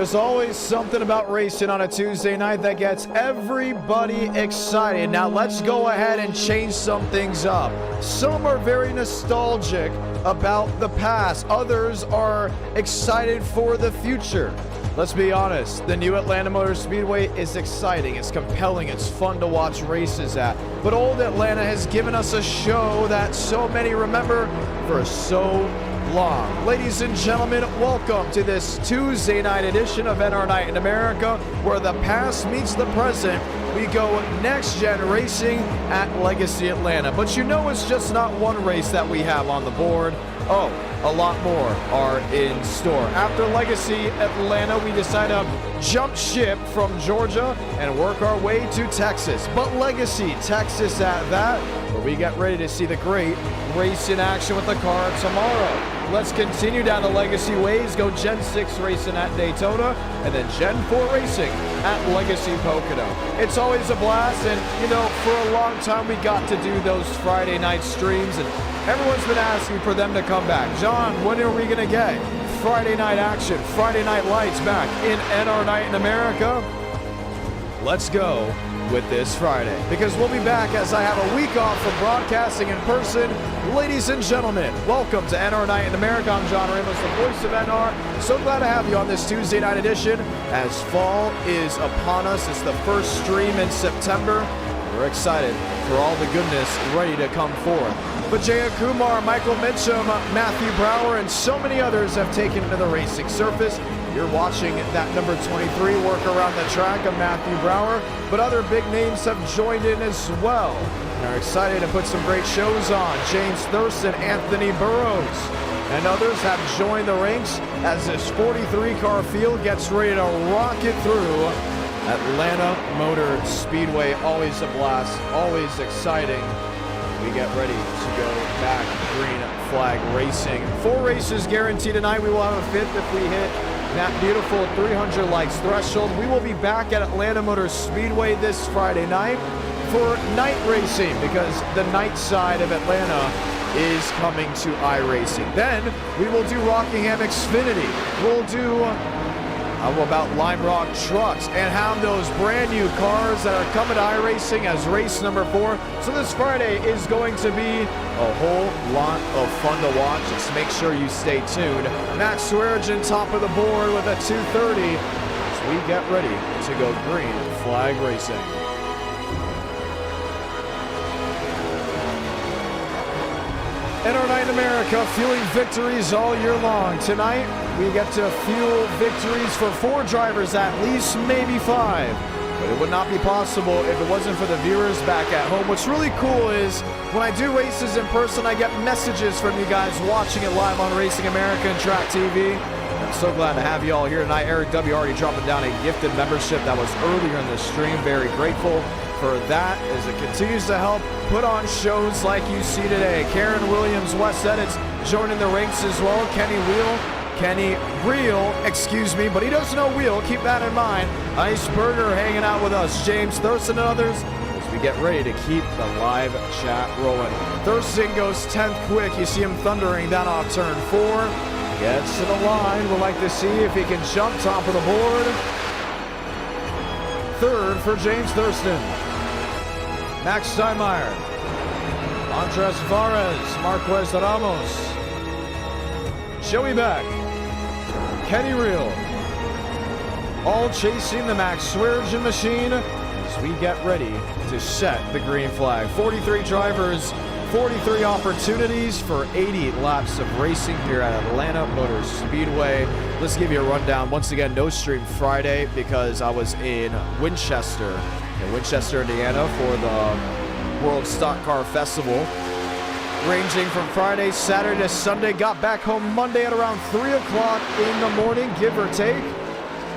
There's always something about racing on a Tuesday night that gets everybody excited. Now let's go ahead and change some things up. Some are very nostalgic about the past. Others are excited for the future. Let's be honest, the new Atlanta Motor Speedway is exciting, it's compelling, it's fun to watch races at. But old Atlanta has given us a show that so many remember for so long. Ladies and gentlemen, welcome to this Tuesday night edition of NR Night in America, where the past meets the present. We go Next-Gen Racing at Legacy Atlanta. But you know it's just not one race that we have on the board. Oh, a lot more are in store. After Legacy Atlanta, we decide to jump ship from Georgia and work our way to Texas. But Legacy, Texas at that, where we get ready to see the great race in action with the car tomorrow. Let's continue down the Legacy ways, go Gen-6 racing at Daytona, and then Gen-4 racing at Legacy Pocono. It's always a blast, and you know, for a long time we got to do those Friday night streams, and everyone's been asking for them to come back. John, when are we gonna get Friday night action, Friday night lights back in NR Night in America? Let's go with this Friday, because we'll be back as I have a week off from broadcasting in person. Ladies and gentlemen, welcome to NR Night in America. I'm John Ramos, the voice of NR. So glad to have you on this Tuesday night edition as fall is upon us. It's the first stream in September. We're excited for all the goodness ready to come forth. But Jaya Kumar, Michael Mitchum, Matthew Brower, and so many others have taken to the racing surface. You're watching that number 23 work around the track of Matthew Brower, but other big names have joined in as well. And are excited to put some great shows on. James Thurston, Anthony Burrows, and others have joined the ranks as this 43 car field gets ready to rocket through Atlanta Motor Speedway. Always a blast, always exciting. We get ready to go back green flag racing. 4 races guaranteed tonight. We will have a 5th if we hit that beautiful 300 likes threshold. We will be back at Atlanta Motor Speedway this Friday night for night racing, because the night side of Atlanta is coming to iRacing. Then we will do Rockingham Xfinity. We'll do how about Lime Rock trucks and have those brand new cars that are coming to iRacing as race number 4. So this Friday is going to be a whole lot of fun to watch. Just make sure you stay tuned. Max Schaer top of the board with a 230 as we get ready to go green flag racing. NR Night in America, fueling victories all year long. Tonight, we get to fuel victories for 4 drivers at least, maybe 5. But it would not be possible if it wasn't for the viewers back at home. What's really cool is when I do races in person, I get messages from you guys watching it live on Racing America and Track TV. I'm so glad to have you all here tonight. Eric W. already dropping down a gifted membership that was earlier in the stream. Very grateful for that as it continues to help put on shows like you see today. Karen Williams, Wes Edits joining the ranks as well. Kenny Real, excuse me, but he doesn't know Wheel, keep that in mind. Iceberger hanging out with us. James Thurston and others as we get ready to keep the live chat rolling. Thurston goes 10th quick. You see him thundering down off turn 4. Gets to the line. We'll like to see if he can jump top of the board. 3rd for James Thurston. Max Steinmeier, Andres Varez, Marquez Ramos, Joey Beck, Kenny Real, all chasing the Max Sweargen machine as we get ready to set the green flag. 43 drivers, 43 opportunities for 80 laps of racing here at Atlanta Motor Speedway. Let's give you a rundown. Once again, no stream Friday because I was in Winchester, Indiana for the World Stock Car Festival. Ranging from Friday, Saturday to Sunday. Got back home Monday at around 3 o'clock in the morning, give or take.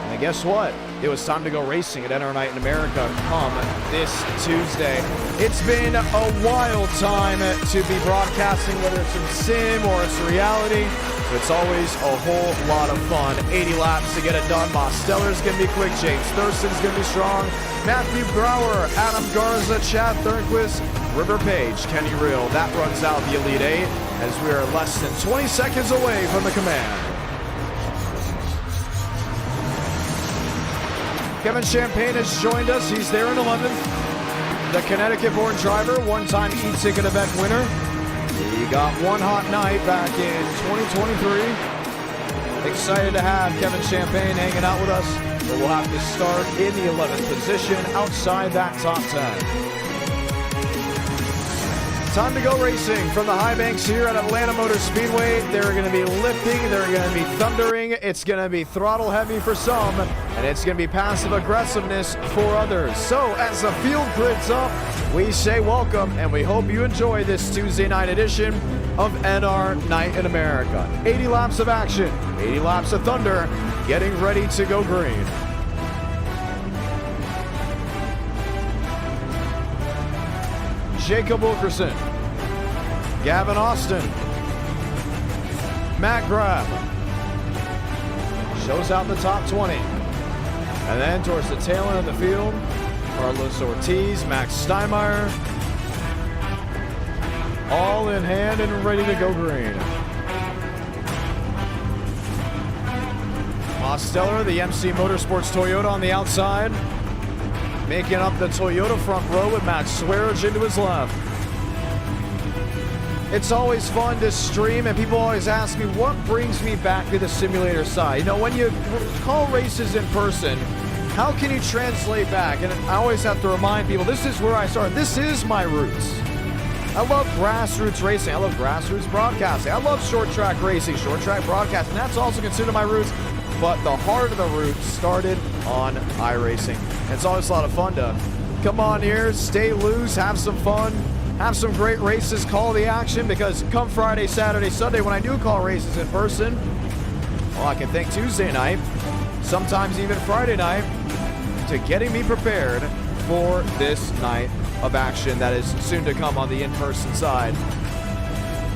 And guess what? It was time to go racing at NR Night in America come this Tuesday. It's been a wild time to be broadcasting, whether it's in sim or it's reality. It's always a whole lot of fun. 80 laps to get it done. Mosteller's going to be quick. James Thurston's going to be strong. Matthew Brower, Adam Garza, Chad Thornquist, River Page, Kenny Real. That runs out the Elite 8 as we are less than 20 seconds away from the command. Kevin Champagne has joined us. He's there in 11th. The Connecticut-born driver, one-time e-ticket event winner. He got one hot night back in 2023. Excited to have Kevin Champagne hanging out with us, but we'll have to start in the 11th position outside that top 10. Time to go racing from the high banks here at Atlanta Motor Speedway. They're going to be lifting, they're going to be thundering, it's going to be throttle heavy for some, and it's going to be passive aggressiveness for others. So as the field grids up, we say welcome, and we hope you enjoy this Tuesday night edition of NR Night in America. 80 laps of action, 80 laps of thunder, getting ready to go green. Jacob Wilkerson, Gavin Austin, Matt Grab shows out the top 20. And then towards the tail end of the field, Carlos Ortiz, Max Steinmeier, all in hand and ready to go green. Mosteller, the MC Motorsports Toyota on the outside, making up the Toyota front row with Matt Swearage into his left. It's always fun to stream, and people always ask me, what brings me back to the simulator side? You know, when you call races in person, how can you translate back? And I always have to remind people, this is where I started. This is my roots. I love grassroots racing. I love grassroots broadcasting. I love short track racing, short track broadcasting. That's also considered my roots. But the heart of the roots started on iRacing. It's always a lot of fun to come on here, stay loose, have some fun, have some great races, call the action, because come Friday, Saturday, Sunday, when I do call races in person, well, I can thank Tuesday night, sometimes even Friday night, to getting me prepared for this night of action that is soon to come on the in-person side.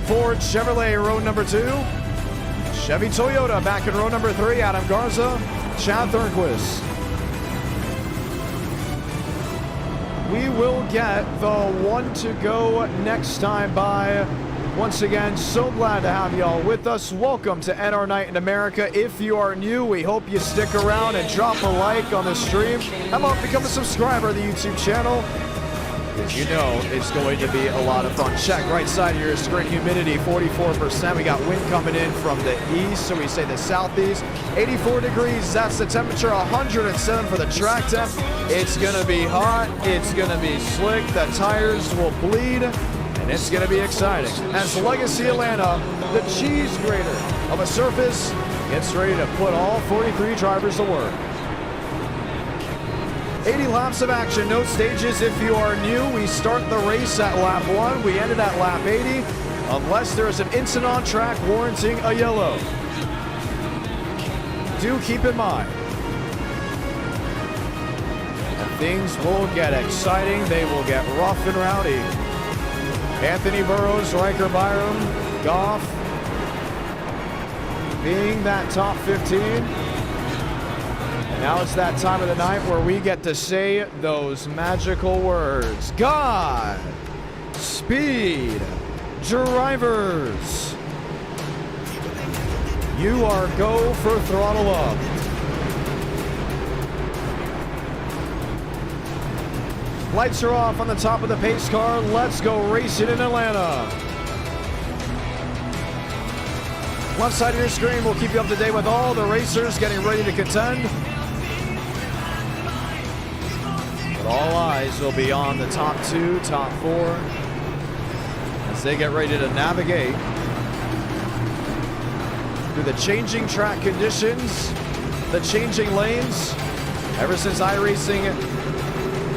Ford Chevrolet, row number 2. Chevy Toyota back in row number 3, Adam Garza, Chad Thornquist. We will get the one to go next time by. Once again, so glad to have y'all with us. Welcome to NR Night in America. If you are new, we hope you stick around and drop a like on the stream. How about become a subscriber of the YouTube channel? Because you know it's going to be a lot of fun. Check right side of your screen, humidity 44%. We got wind coming in from the east, so we say the southeast. 84 degrees, that's the temperature. 107 for the track temp. It's gonna be hot, it's gonna be slick, the tires will bleed, and it's gonna be exciting. As Legacy Atlanta, the cheese grater of a surface, gets ready to put all 43 drivers to work. 80 laps of action, no stages if you are new. We start the race at lap 1, we end it at lap 80, unless there is an incident on track warranting a yellow. Do keep in mind, things will get exciting, they will get rough and rowdy. Anthony Burrows, Riker Byram, Goff, being that top 15. Now it's that time of the night where we get to say those magical words. God speed drivers. You are go for throttle up. Lights are off on the top of the pace car. Let's go racing in Atlanta. Left side of your screen will keep you up to date with all the racers getting ready to contend. All eyes will be on the top 2, top 4 as they get ready to navigate through the changing track conditions, the changing lanes. Ever since iRacing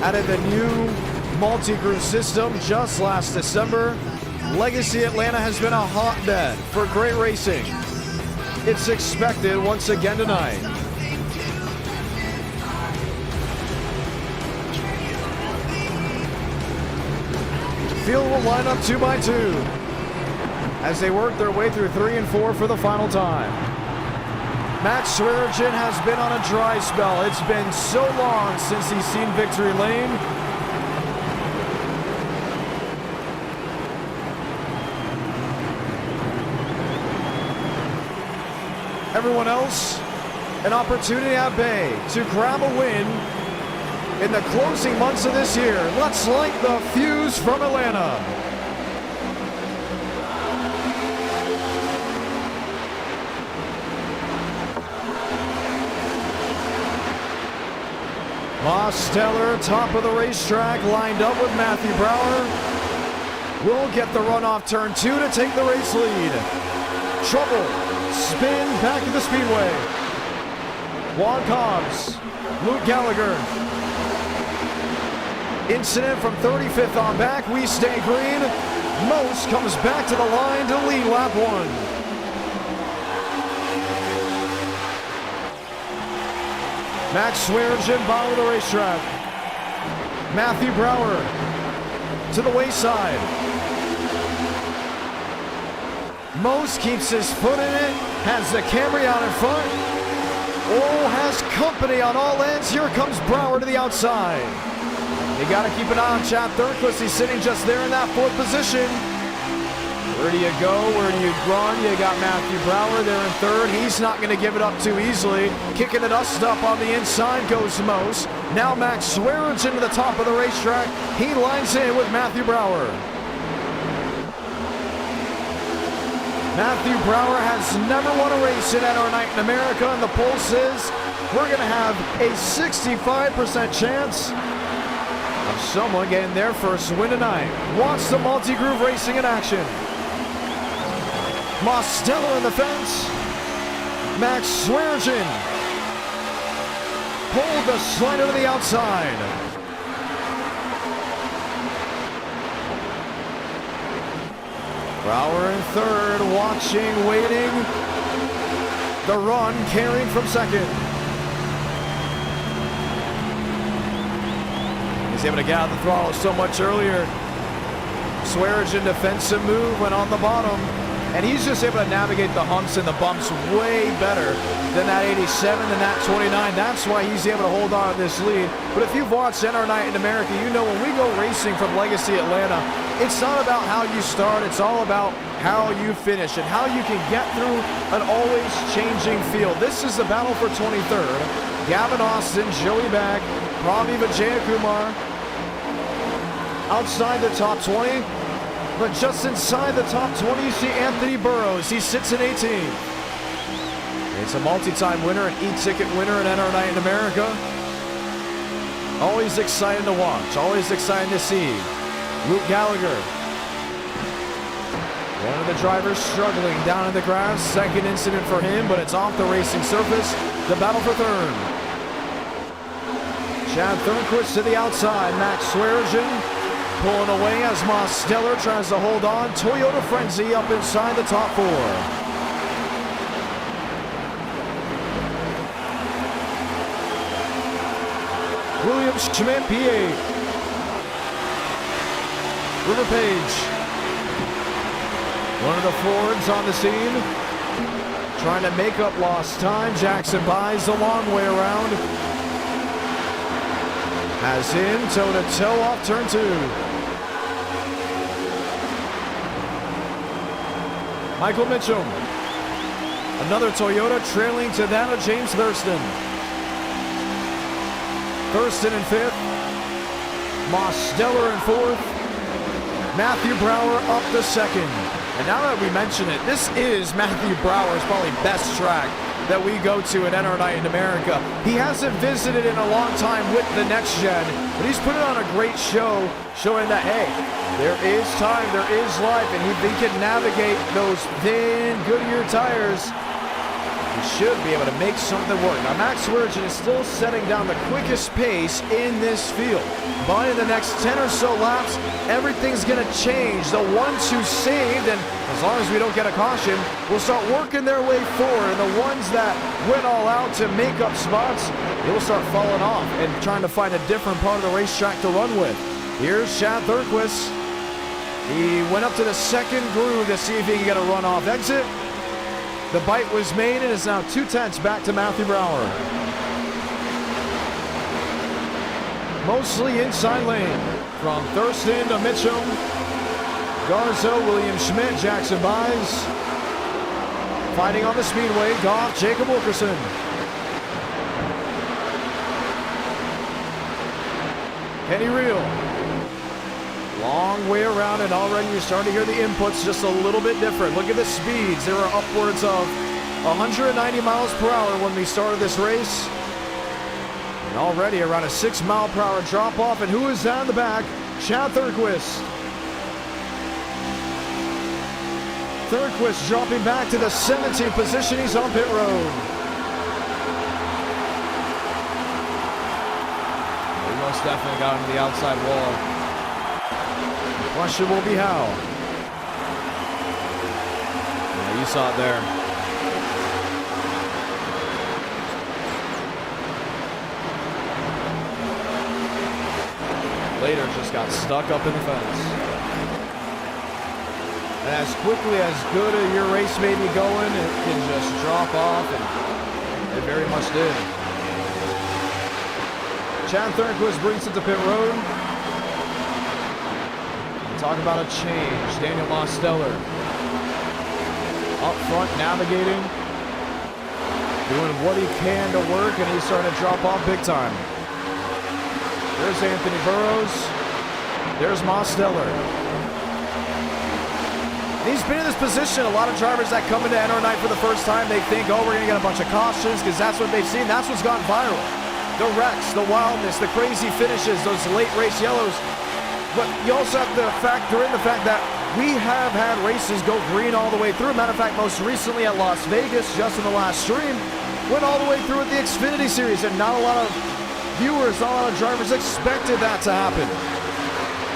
added the new multi-group system just last December, Legacy Atlanta has been a hotbed for great racing. It's expected once again tonight. Field will line up 2 by 2 as they work their way through 3 and 4 for the final time. Matt Swearage has been on a dry spell. It's been so long since he's seen victory lane. Everyone else an opportunity at bay to grab a win in the closing months of this year. Let's light the fuse from Atlanta. Mosteller, top of the racetrack, lined up with Matthew Brower. Will get the run off turn 2 to take the race lead. Trouble, spin back to the speedway. Juan Cobbs, Luke Gallagher. Incident from 35th on back, we stay green. Most comes back to the line to lead lap 1. Max Swearingen, bottom of the racetrack. Matthew Brower to the wayside. Most keeps his foot in it, has the Camry out in front. Oh, has company on all ends. Here comes Brower to the outside. You got to keep an eye on Chad Thurquist. He's sitting just there in that 4th position. Where do you go? Where do you run? You got Matthew Brower there in 3rd. He's not going to give it up too easily. Kicking the dust up on the inside goes Most. Now Max Swearingen to the top of the racetrack. He lines in with Matthew Brower. Matthew Brower has never won a race in NR Night in America, and the poll says we're going to have a 65% chance of someone getting their first win tonight. Watch the multi-groove racing in action. Mosteller in the fence. Max Swearingen pulled the slider to the outside. Brower in 3rd, watching, waiting. The run carrying from 2nd. He's able to get out the throttle so much earlier. Swearingen defensive move went on the bottom, and he's just able to navigate the humps and the bumps way better than that 87 and that 29. That's why he's able to hold on to this lead. But if you've watched NR Night in America, you know when we go racing from Legacy Atlanta, it's not about how you start, it's all about how you finish and how you can get through an always changing field. This is the battle for 23rd. Gavin Austin, Joey Bag, Pravi Vijayakumar outside the top 20, but just inside the top 20 you see Anthony Burrows. He sits in 18th. It's a multi-time winner, an e-ticket winner in NR Night in America. Always exciting to watch, always exciting to see. Luke Gallagher, one of the drivers struggling down in the grass. 2nd incident for him, but it's off the racing surface. The battle for 3rd. Chad Thurquist to the outside. Max Swearingen pulling away as Mosteller tries to hold on. Toyota Frenzy up inside the top 4. William Schmidt, P8. River Page, one of the Fords on the scene, trying to make up lost time. Jackson buys the long way around. Has in, toe-to-toe off turn 2. Michael Mitchum, another Toyota trailing to that of James Thurston. Thurston in 5th. Mosteller in 4th. Matthew Brower up to 2nd. And now that we mention it, this is Matthew Brower's probably best track that we go to at NR Night in America. He hasn't visited in a long time with the Next Gen, but he's putting on a great show, showing that, hey, there is time, there is life, and he can navigate those thin Goodyear tires. He should be able to make something work. Now, Max Swearingen is still setting down the quickest pace in this field. But in the next 10 or so laps, everything's going to change. The ones who saved, and as long as we don't get a caution, will start working their way forward. And the ones that went all out to make up spots, they will start falling off and trying to find a different part of the racetrack to run with. Here's Chad Thurquist. He went up to the 2nd groove to see if he can get a runoff exit. The bite was made, and it's now 2/10 back to Matthew Brower. Mostly inside lane. From Thurston to Mitchum. Garza, William Schmidt, Jackson Buys. Fighting on the speedway, Goff, Jacob Wilkerson. Can he reel? Long way around, and already you're starting to hear the inputs just a little bit different. Look at the speeds. They were upwards of 190 miles per hour when we started this race. And already around a 6 mile per hour drop off. And who is down the back? Chad Thurquist. Thurquist dropping back to the 17th position. He's on pit road. He most definitely got him to the outside wall. The question will be how. Yeah, you saw it there. Later just got stuck up in the fence. And as quickly as good as your race may be going, it can just drop off, and it very much did. Chad Thurquist brings it to pit road. And talk about a change. Daniel Mosteller up front navigating, doing what he can to work, and he's starting to drop off big time. There's Anthony Burrows. There's Mosteller. He's been in this position. A lot of drivers that come into NR night for the first time, they think, oh, we're going to get a bunch of cautions because that's what they've seen. That's what's gotten viral. The wrecks, the wildness, the crazy finishes, those late race yellows. But you also have to factor in the fact that we have had races go green all the way through. Matter of fact, most recently at Las Vegas, just in the last stream, went all the way through with the Xfinity Series, and not a lot of viewers, not a lot of drivers expected that to happen.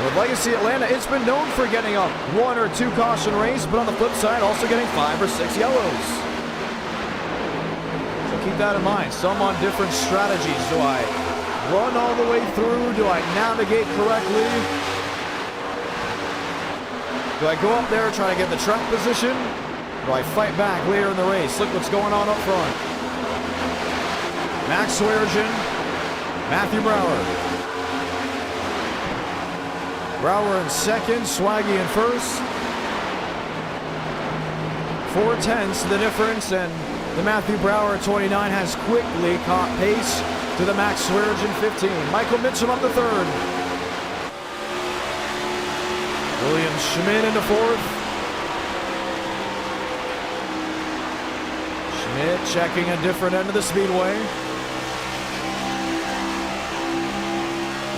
With Legacy Atlanta, it's been known for getting a 1 or 2 caution race, but on the flip side, also getting 5 or 6 yellows. So keep that in mind. Some on different strategies. Do I run all the way through? Do I navigate correctly? Do I go up there, try to get the track position? Do I fight back later in the race? Look what's going on up front. Max Swearengin, Matthew Brower. Brower in second, Swaggy in first. 4/10 the difference, and the Matthew Brower 29 has quickly caught pace to the Max Swearengin 15. Michael Mitchell up the third. William Schmidt into fourth. Schmidt checking a different end of the speedway.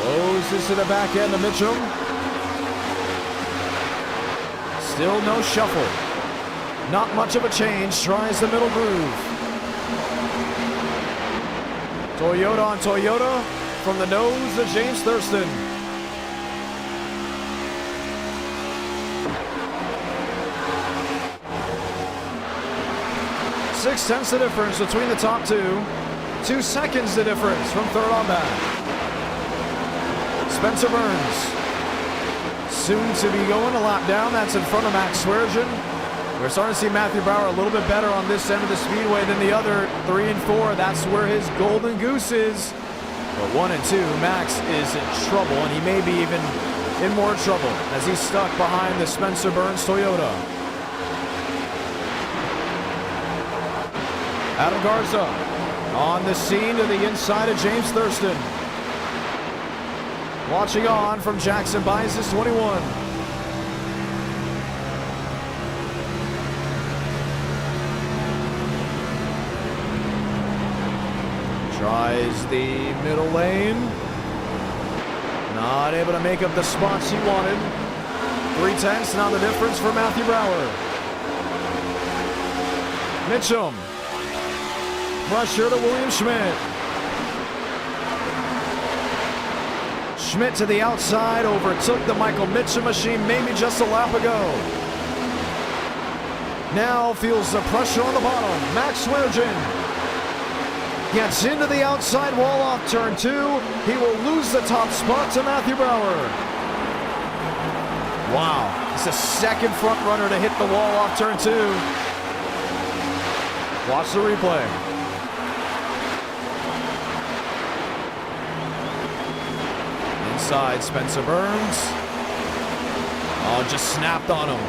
Closes to the back end of Mitchum. Still no shuffle. Not much of a change. Tries the middle groove. Toyota on Toyota from the nose of James Thurston. Six-tenths the difference between the top two. 2 seconds the difference from third on back. Spencer Burns. Soon to be going a lap down. That's in front of Max Swearengin. We're starting to see Matthew Brower a little bit better on this end of the speedway than the other 3 and 4. That's where his golden goose is. But 1 and 2, Max is in trouble, and he may be even in more trouble as he's stuck behind the Spencer Burns Toyota. Adam Garza on the scene to the inside of James Thurston. Watching on from Jackson Bises 21. Tries the middle lane. Not able to make up the spots he wanted. 3/10 now the difference for Matthew Brower. Mitchum. Pressure to William Schmidt. Schmidt to the outside, overtook the Michael Mitchum machine maybe just a lap ago. Now feels the pressure on the bottom. Max Swearengin gets into the outside wall off turn 2. He will lose the top spot to Matthew Brower. Wow, it's the second front runner to hit the wall off turn 2. Watch the replay. Inside, Spencer Burns. Oh, just snapped on him.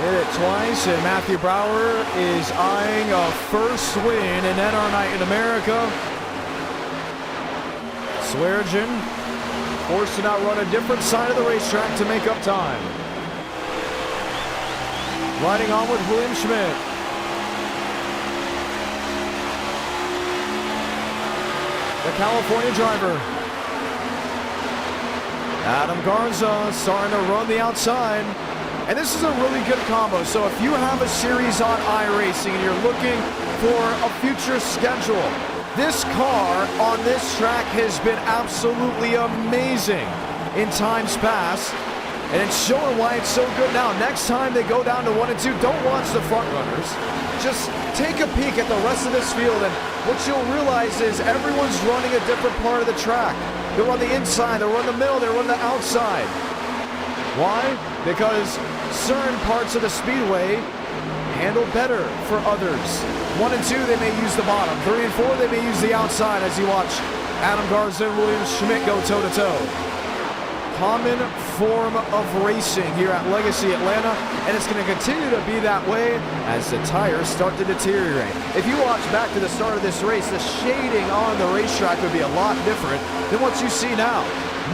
Hit it twice, and Matthew Brower is eyeing a first win in NR Night in America. Swearengin forced to now run a different side of the racetrack to make up time. Riding on with William Schmidt. The California driver. Adam Garza starting to run the outside. And this is a really good combo. So if you have a series on iRacing and you're looking for a future schedule, this car on this track has been absolutely amazing in times past. And it's showing why it's so good now. Next time they go down to 1 and 2, don't watch the front runners. Just take a peek at the rest of this field, and what you'll realize is everyone's running a different part of the track. They'll run the inside, they'll run the middle, they'll run the outside. Why? Because certain parts of the speedway handle better for others. 1 and 2, they may use the bottom. 3 and 4, they may use the outside, as you watch Adam Garza and William Schmidt go toe-to-toe. Common form of racing here at Legacy Atlanta, and it's going to continue to be that way as the tires start to deteriorate. If you watch back to the start of this race, the shading on the racetrack would be a lot different than what you see now.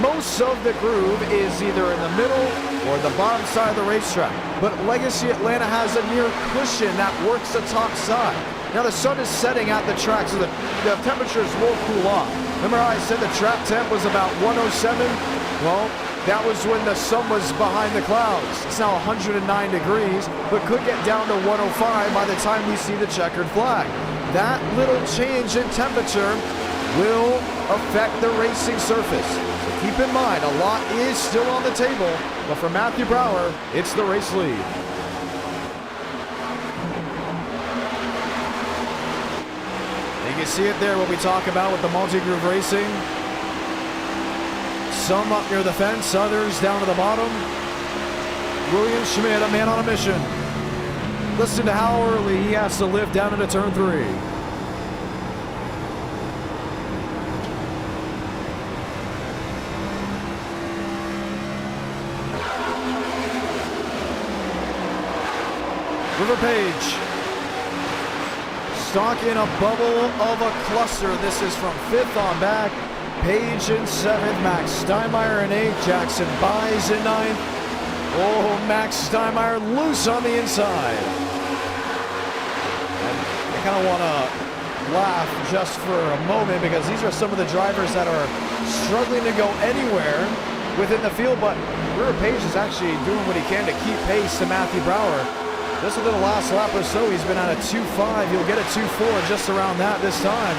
Most of the groove is either in the middle or the bottom side of the racetrack, but Legacy Atlanta has a near cushion that works the top side. Now the sun is setting at the track, so the temperatures will cool off. Remember how I said the track temp was about 107? Well, that was when the sun was behind the clouds. It's now 109 degrees, but could get down to 105 by the time we see the checkered flag. That little change in temperature will affect the racing surface. So keep in mind, a lot is still on the table, but for Matthew Brower, it's the race lead. You can see it there, what we talk about with the multi-groove racing. Some up near the fence, others down to the bottom. William Schmidt, a man on a mission. Listen to how early he has to lift down into turn 3. River Page. Stuck in a bubble of a cluster. This is from 5th on back. Page in 7th, Max Steinmeier in 8th, Jackson Buys in 9th. Oh, Max Steinmeier loose on the inside. And I kind of want to laugh just for a moment because these are some of the drivers that are struggling to go anywhere within the field, but River Page is actually doing what he can to keep pace to Matthew Brower. Just within the last lap or so, he's been at a 2.5. He'll get a 2.4 just around that this time.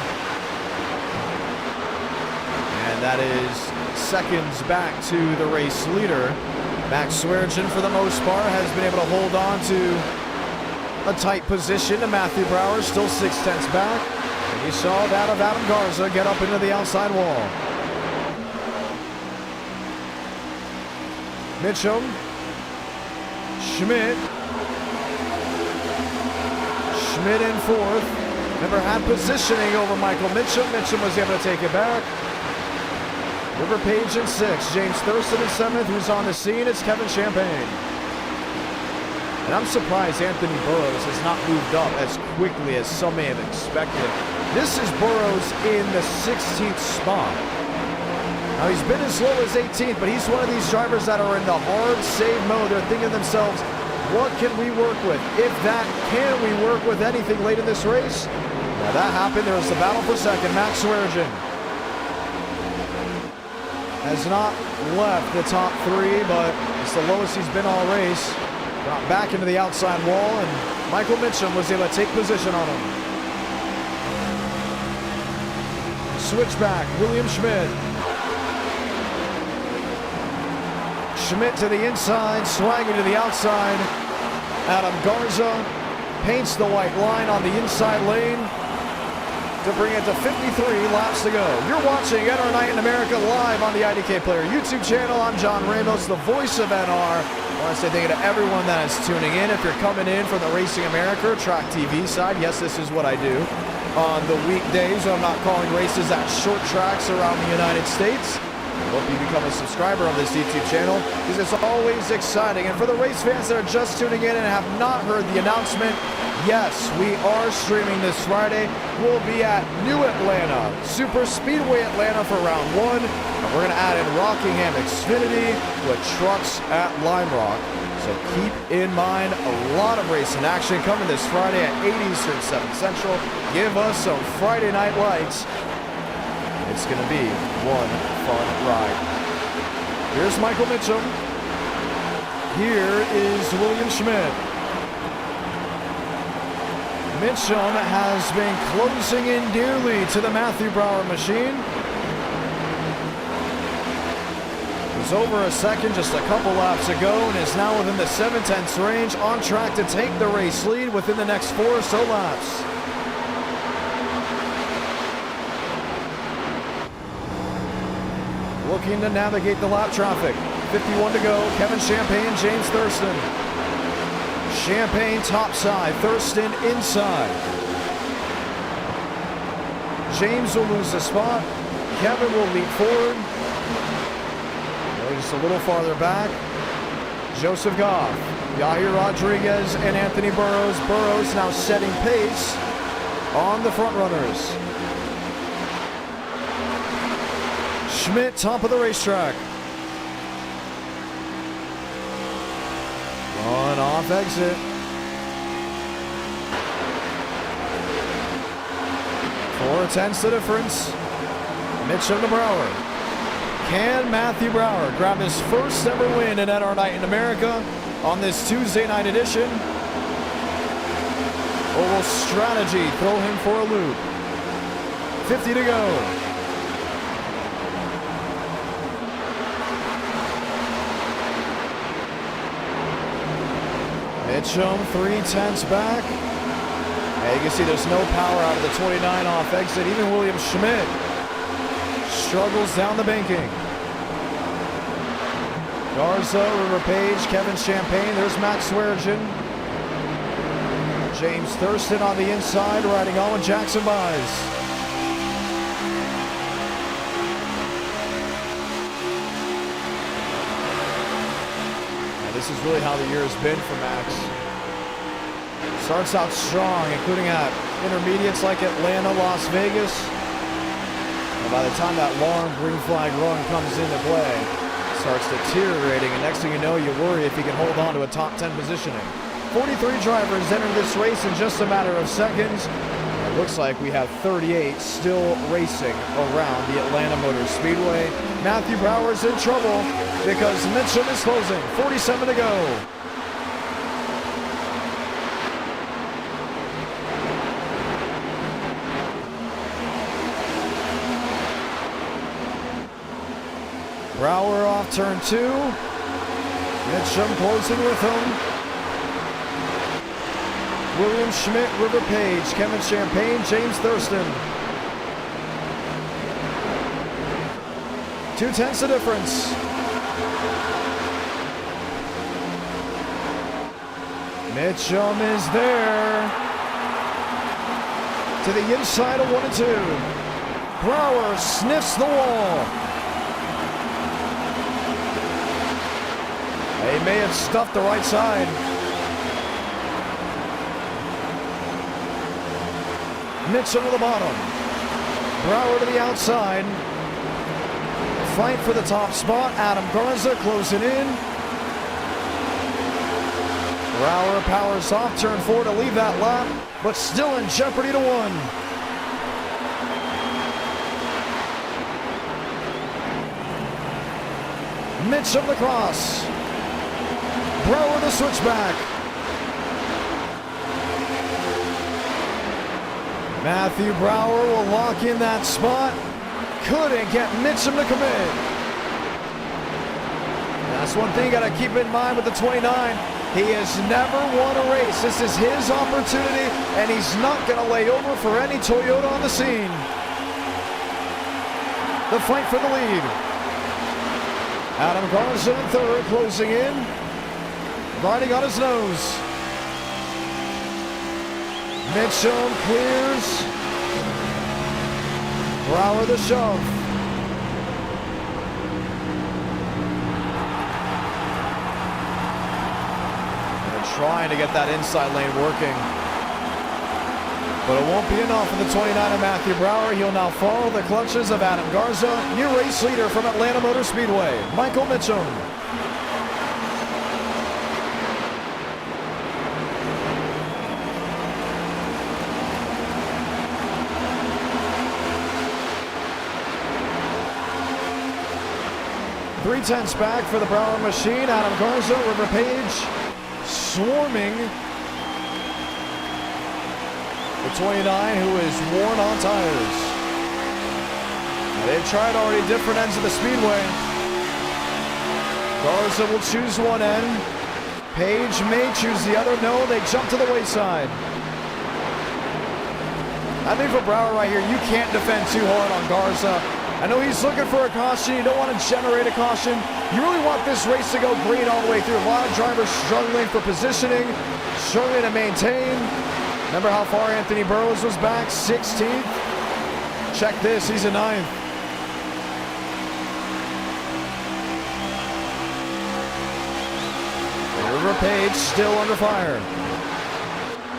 That is seconds back to the race leader. Max Swearengin, for the most part, has been able to hold on to a tight position to Matthew Brower, still 0.6 back. And you saw that of Adam Garza get up into the outside wall. Mitchum. Schmidt. Schmidt in 4th. Never had positioning over Michael Mitchum. Mitchum was able to take it back. River Page in 6th, James Thurston in 7th, who's on the scene, it's Kevin Champagne. And I'm surprised Anthony Burrows has not moved up as quickly as some may have expected. This is Burrows in the 16th spot. Now he's been as low as 18th, but he's one of these drivers that are in the hard save mode. They're thinking to themselves, what can we work with? If that, can we work with anything late in this race? Now that happened, there was the battle for second. Max Swearengin has not left the top 3, but it's the lowest he's been all race. Got back into the outside wall, and Michael Mitchum was able to take position on him. Switchback, William Schmidt. Schmidt to the inside, swagging to the outside. Adam Garza paints the white line on the inside lane to bring it to 53 laps to go. You're watching NR Night in America live on the IDK Player YouTube channel. I'm John Ramos, the voice of NR. I want to say thank you to everyone that is tuning in. If you're coming in from the Racing America Track TV side, yes, this is what I do on the weekdays. I'm not calling races at short tracks around the United States. Hope you become a subscriber on this YouTube channel because it's always exciting. And for the race fans that are just tuning in and have not heard the announcement, yes, we are streaming this Friday. We'll be at New Atlanta, Super Speedway Atlanta for round 1. And we're going to add in Rockingham Xfinity with trucks at Lime Rock. So keep in mind a lot of racing action coming this Friday at 8 Eastern, 7 Central. Give us some Friday night lights. It's going to be one fun ride. Here's Michael Mitchum. Here is William Schmidt. Mitchum has been closing in dearly to the Matthew Brower machine. It was over a second just a couple laps ago and is now within the 7/10 range, on track to take the race lead within the next 4 or so laps. Looking to navigate the lap traffic. 51 to go. Kevin Champagne, James Thurston. Champagne topside, Thurston inside. James will lose the spot. Kevin will leap forward. Just a little farther back. Joseph Goff, Yahir Rodriguez, and Anthony Burrows. Burrows now setting pace on the front runners. Schmidt, top of the racetrack. On off exit. 4/10 the difference. Mitchum to Brower. Can Matthew Brower grab his first ever win in NR Night in America on this Tuesday night edition? Or will strategy throw him for a loop? 50 to go. Mitchum 3/10 back. And you can see there's no power out of the 29 off exit. Even William Schmidt struggles down the banking. Garza, River Page, Kevin Champagne. There's Max Swearengin. James Thurston on the inside, riding on with Jackson Buys. This is really how the year has been for Max. Starts out strong, including at intermediates like Atlanta, Las Vegas. And by the time that long green flag run comes into play, it starts deteriorating, and next thing you know, you worry if he can hold on to a top 10 positioning. 43 drivers enter this race in just a matter of seconds. It looks like we have 38 still racing around the Atlanta Motor Speedway. Matthew Brower's in trouble because Mitchum is closing. 47 to go. Brower off turn 2. Mitchum closing with him. William Schmidt, River Page, Kevin Champagne, James Thurston. 2/10 the difference. Mitchum is there. To the inside of 1 and 2. Brower sniffs the wall. He may have stuffed the right side. Mitchum to the bottom. Brower to the outside. Fight for the top spot. Adam Garza closing in. Brower powers off turn 4 to leave that lap, but still in jeopardy to 1. Mitchum the cross. Brower the switchback. Matthew Brower will lock in that spot. Couldn't get Mitchum to commit. That's one thing you got to keep in mind with the 29. He has never won a race. This is his opportunity, and he's not going to lay over for any Toyota on the scene. The fight for the lead. Adam Garza in third, closing in. Riding on his nose. Mitchum clears. Brower the shove. trying to get that inside lane working. But it won't be enough for the 29 of Matthew Brower. He'll now follow the clutches of Adam Garza, new race leader from Atlanta Motor Speedway, Michael Mitchum. Three-tenths back for the Brower machine. Adam Garza, River Page, swarming the 29, who is worn on tires. Now, they've tried already different ends of the speedway. Garza will choose one end. Page may choose the other. No, they jump to the wayside. I think for Brower right here, you can't defend too hard on Garza. I know he's looking for a caution. You don't want to generate a caution. You really want this race to go green all the way through. A lot of drivers struggling for positioning, struggling to maintain. Remember how far Anthony Burroughs was back? 16th. Check this, he's a 9th. River Page still under fire.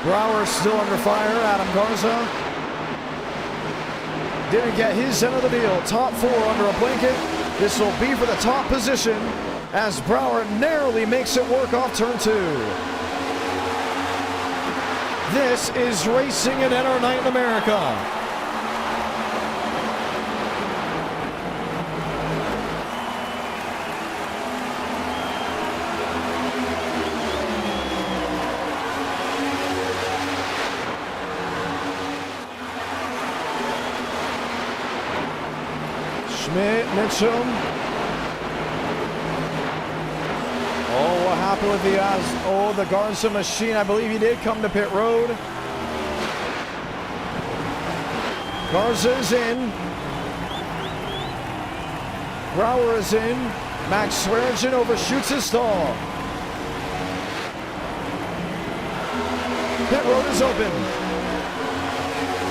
Brower still under fire. Adam Garza didn't get his end of the deal. Top 4 under a blanket. This will be for the top position as Brower narrowly makes it work off turn 2. This is racing in our night in America. Schmidt, Mitchum. Oh, what happened with the Garza machine? I believe he did come to pit road. Garza's in. Brower is in. Max Swearingen overshoots his stall. Pit road is open.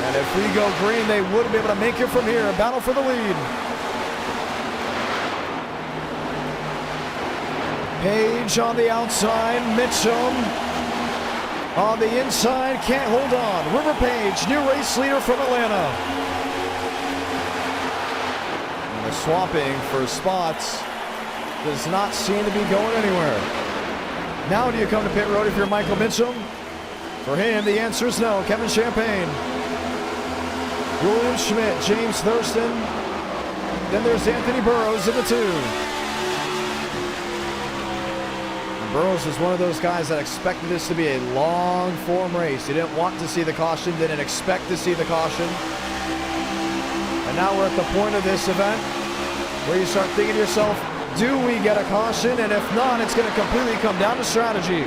And if we go green, they wouldn't be able to make it from here. Battle for the lead. Page on the outside, Mitchum on the inside, can't hold on. River Page, new race leader from Atlanta. And the swapping for spots does not seem to be going anywhere. Now do you come to pit road if you're Michael Mitchum? For him, the answer is no. Kevin Champagne, William Schmidt, James Thurston. Then there's Anthony Burroughs in the 2. Burroughs is one of those guys that expected this to be a long form race. He didn't want to see the caution, didn't expect to see the caution. And now we're at the point of this event where you start thinking to yourself, do we get a caution? And if not, it's going to completely come down to strategy.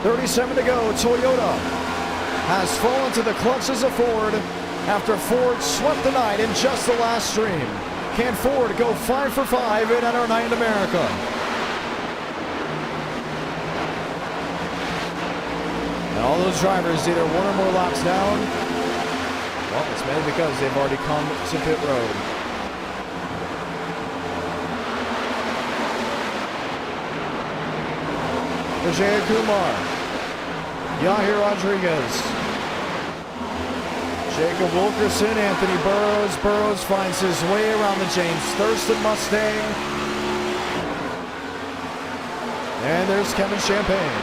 .37 to go. Toyota has fallen to the clutches of Ford after Ford swept the night in just the last stream. Can Ford go 5 for 5 in our night in America? And all those drivers either 1 or more laps down. Well, it's mainly because they've already come to pit road. Vijay Kumar, Yahir Rodriguez, Jacob Wilkerson, Anthony Burroughs. Burroughs finds his way around the James Thurston Mustang. And there's Kevin Champagne.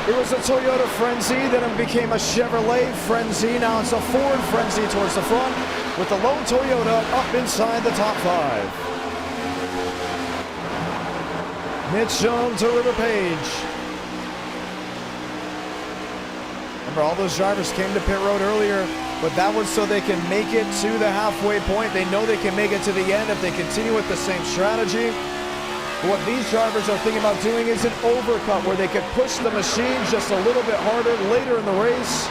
It was a Toyota frenzy, then it became a Chevrolet frenzy. Now it's a Ford frenzy towards the front with the lone Toyota up inside the top 5. Mitchum to River Page. Remember, all those drivers came to pit road earlier, but that was so they can make it to the halfway point. They know they can make it to the end if they continue with the same strategy. But what these drivers are thinking about doing is an overcut where they could push the machine just a little bit harder later in the race,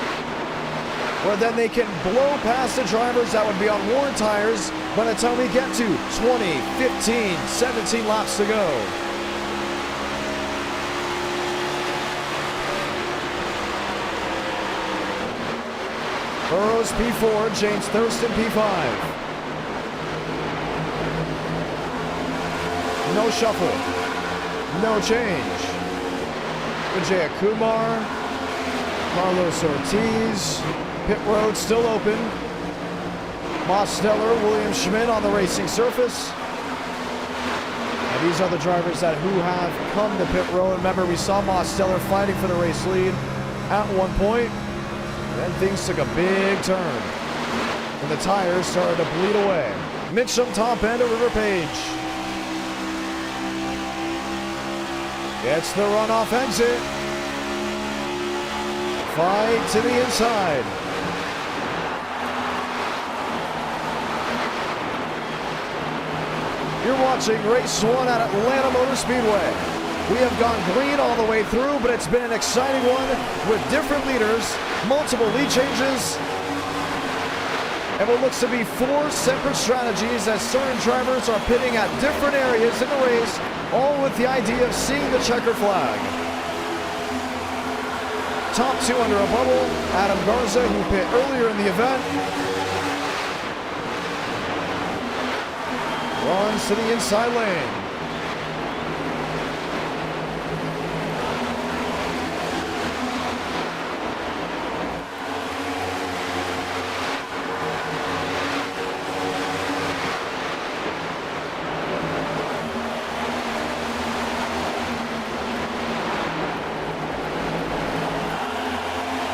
where then they can blow past the drivers that would be on worn tires by the time we get to 20, 15, 17 laps to go. Burroughs P4, James Thurston P5. No shuffle. No change. Vijay Kumar. Carlos Ortiz. Pit road still open. Mosteller, William Schmidt on the racing surface. And these are the drivers who have come to pit road. Remember, we saw Mosteller fighting for the race lead at one point. Then things took a big turn when the tires started to bleed away. Mitchum top end of River Page. Gets the runoff exit. Fight to the inside. You're watching race 1 at Atlanta Motor Speedway. We have gone green all the way through, but it's been an exciting one with different leaders, multiple lead changes, and what looks to be 4 separate strategies as certain drivers are pitting at different areas in the race, all with the idea of seeing the checker flag. Top 2 under a bubble, Adam Garza, who pit earlier in the event, runs to the inside lane.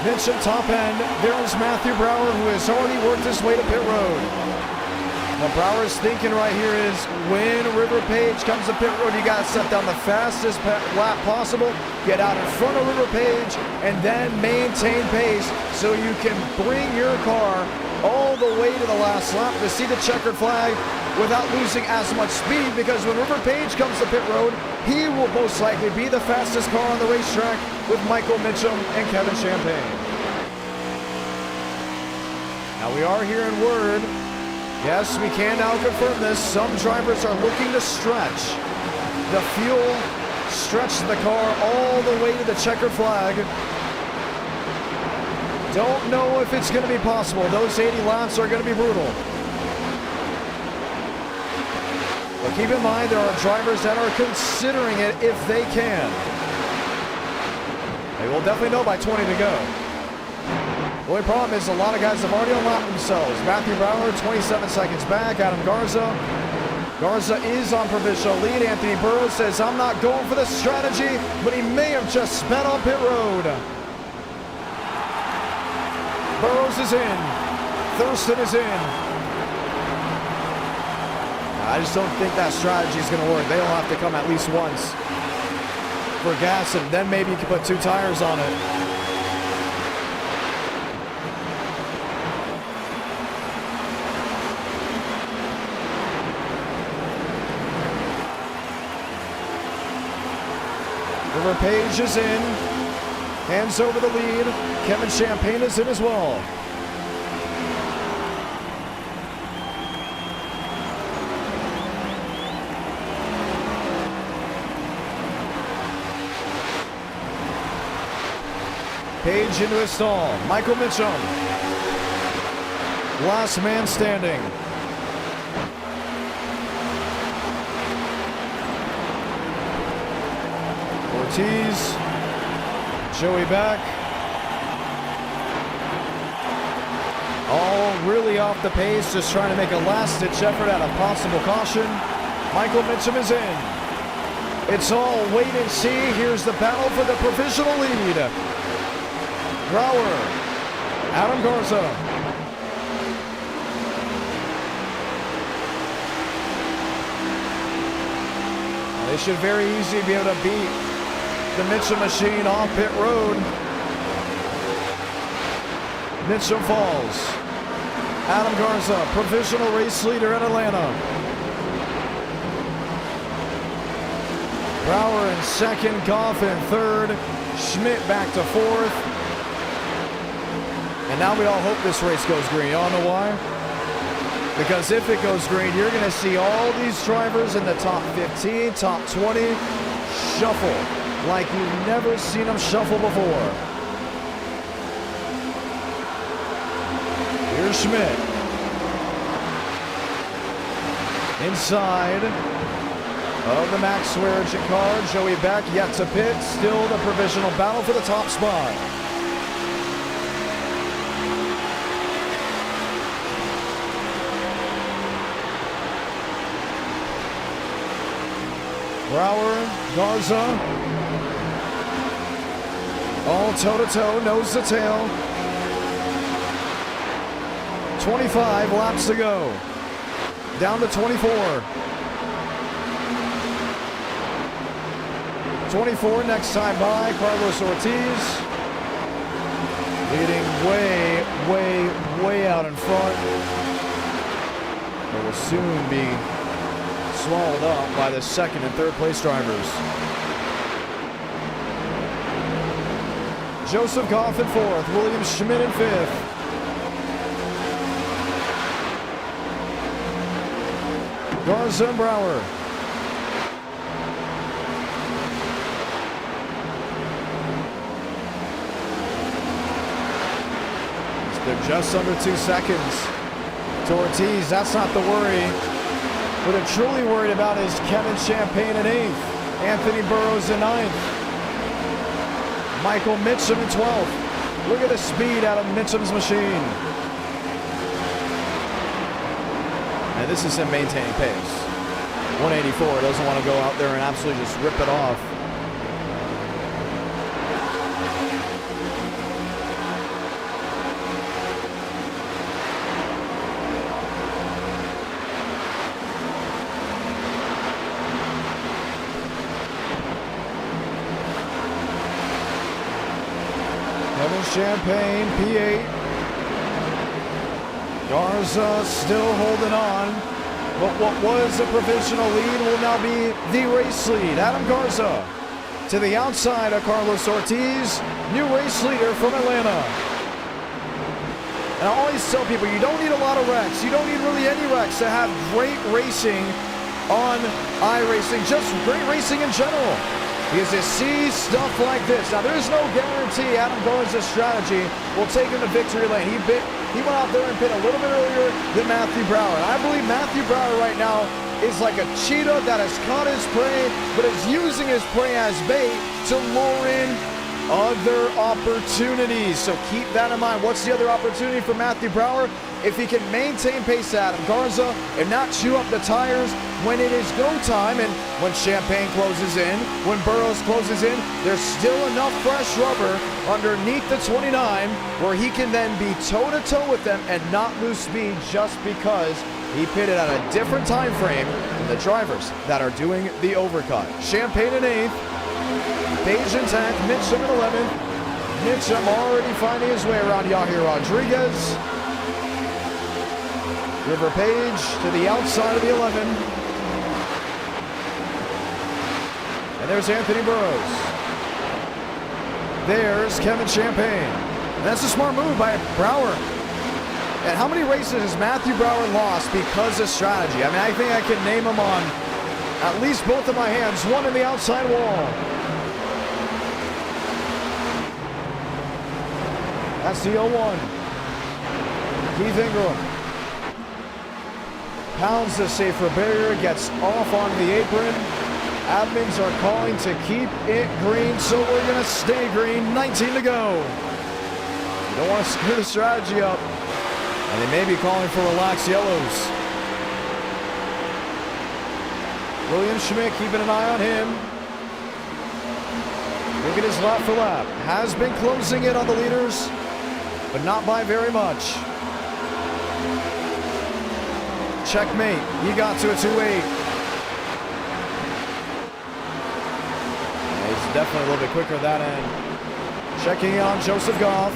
Mitchum top end. There's Matthew Brower, who has already worked his way to pit road. What Brower's thinking right here is when River Page comes to pit road, you got to set down the fastest lap possible, get out in front of River Page, and then maintain pace so you can bring your car all the way to the last lap to see the checkered flag without losing as much speed, because when River Page comes to pit road, he will most likely be the fastest car on the racetrack with Michael Mitchum and Kevin Champagne. Now we are hearing word. Yes, we can now confirm this. Some drivers are looking to stretch the fuel, stretch the car all the way to the checkered flag. Don't know if it's going to be possible. Those 80 laps are going to be brutal. But keep in mind, there are drivers that are considering it if they can. They will definitely know by 20 to go. The only problem is a lot of guys have already unlocked themselves. Matthew Brower, 27 seconds back. Adam Garza. Garza is on provisional lead. Anthony Burrows says, I'm not going for the strategy, but he may have just sped on pit road. Burrows is in. Thurston is in. I just don't think that strategy is going to work. They'll have to come at least once for gas, and then maybe you can put 2 tires on it. River Page is in. Hands over the lead. Kevin Champagne is in as well. Page into his stall. Michael Mitchum. Last man standing. Ortiz. Joey back. All really off the pace, just trying to make a last-ditch effort at a possible caution. Michael Mitchum is in. It's all wait and see. Here's the battle for the provisional lead. Brower, Adam Garza. They should very easily be able to beat the Mitchum machine off pit road. Mitchum falls. Adam Garza, provisional race leader in Atlanta. Brower in second, Goff in third, Schmidt back to fourth. And now we all hope this race goes green. Y'all know why? Because if it goes green, you're going to see all these drivers in the top 15, top 20 shuffle like you've never seen them shuffle before. Here's Schmidt. Inside. of the Max Swearinger car. Joey Beck yet to pit. Still the provisional battle for the top spot. Brower, Garza, all toe-to-toe, nose to tail. 25 laps to go. Down to 24. 24 next time by. Carlos Ortiz leading way out in front. But will soon be swallowed up by the second and third place drivers. Joseph Goff in fourth, William Schmidt in fifth. Garza and Brower. They're just under 2 seconds to Ortiz. That's not the worry. What they're truly worried about is Kevin Champagne in 8th, Anthony Burrows in 9th, Michael Mitchum in 12th. Look at the speed out of Mitchum's machine. And this is him maintaining pace. 184, doesn't want to go out there and absolutely just rip it off. Champagne, P8. Garza still holding on. But what was a provisional lead will now be the race lead. Adam Garza to the outside of Carlos Ortiz, new race leader from Atlanta. And I always tell people, you don't need a lot of wrecks. You don't need really any wrecks to have great racing on iRacing, just great racing in general. Because you see stuff like this. Now, there's no guarantee Adam Garza's strategy will take him to victory lane. He went out there and pit a little bit earlier than Matthew Brower. And I believe Matthew Brower right now is like a cheetah that has caught his prey, but is using his prey as bait to lure in other opportunities. So keep that in mind. What's the other opportunity for Matthew Brower? If he can maintain pace to Adam Garza and not chew up the tires when it is go time, and when Champagne closes in, when Burrows closes in, there's still enough fresh rubber underneath the 29 where he can then be toe-to-toe with them and not lose speed just because he pitted at a different time frame than the drivers that are doing the overcut. Champagne in 8th, Page in 10th, Mitchum in 11th. Mitchum already finding his way around Yahir Rodriguez. River Page to the outside of the 11. And there's Anthony Burrows. There's Kevin Champagne. And that's a smart move by Brower. And how many races has Matthew Brower lost because of strategy? I mean, I think I can name them on at least both of my hands. One in the outside wall. That's the 0-1. Keith Ingram pounds the safer barrier, gets off on the apron. Admins are calling to keep it green, so we're going to stay green. 19 to go. You don't want to screw the strategy up. And they may be calling for relaxed yellows. William Schmidt keeping an eye on him. Look at his lap for lap. Has been closing in on the leaders, but not by very much. Checkmate. He got to a 2.8. He's definitely a little bit quicker at that end. Checking in on Joseph Goff.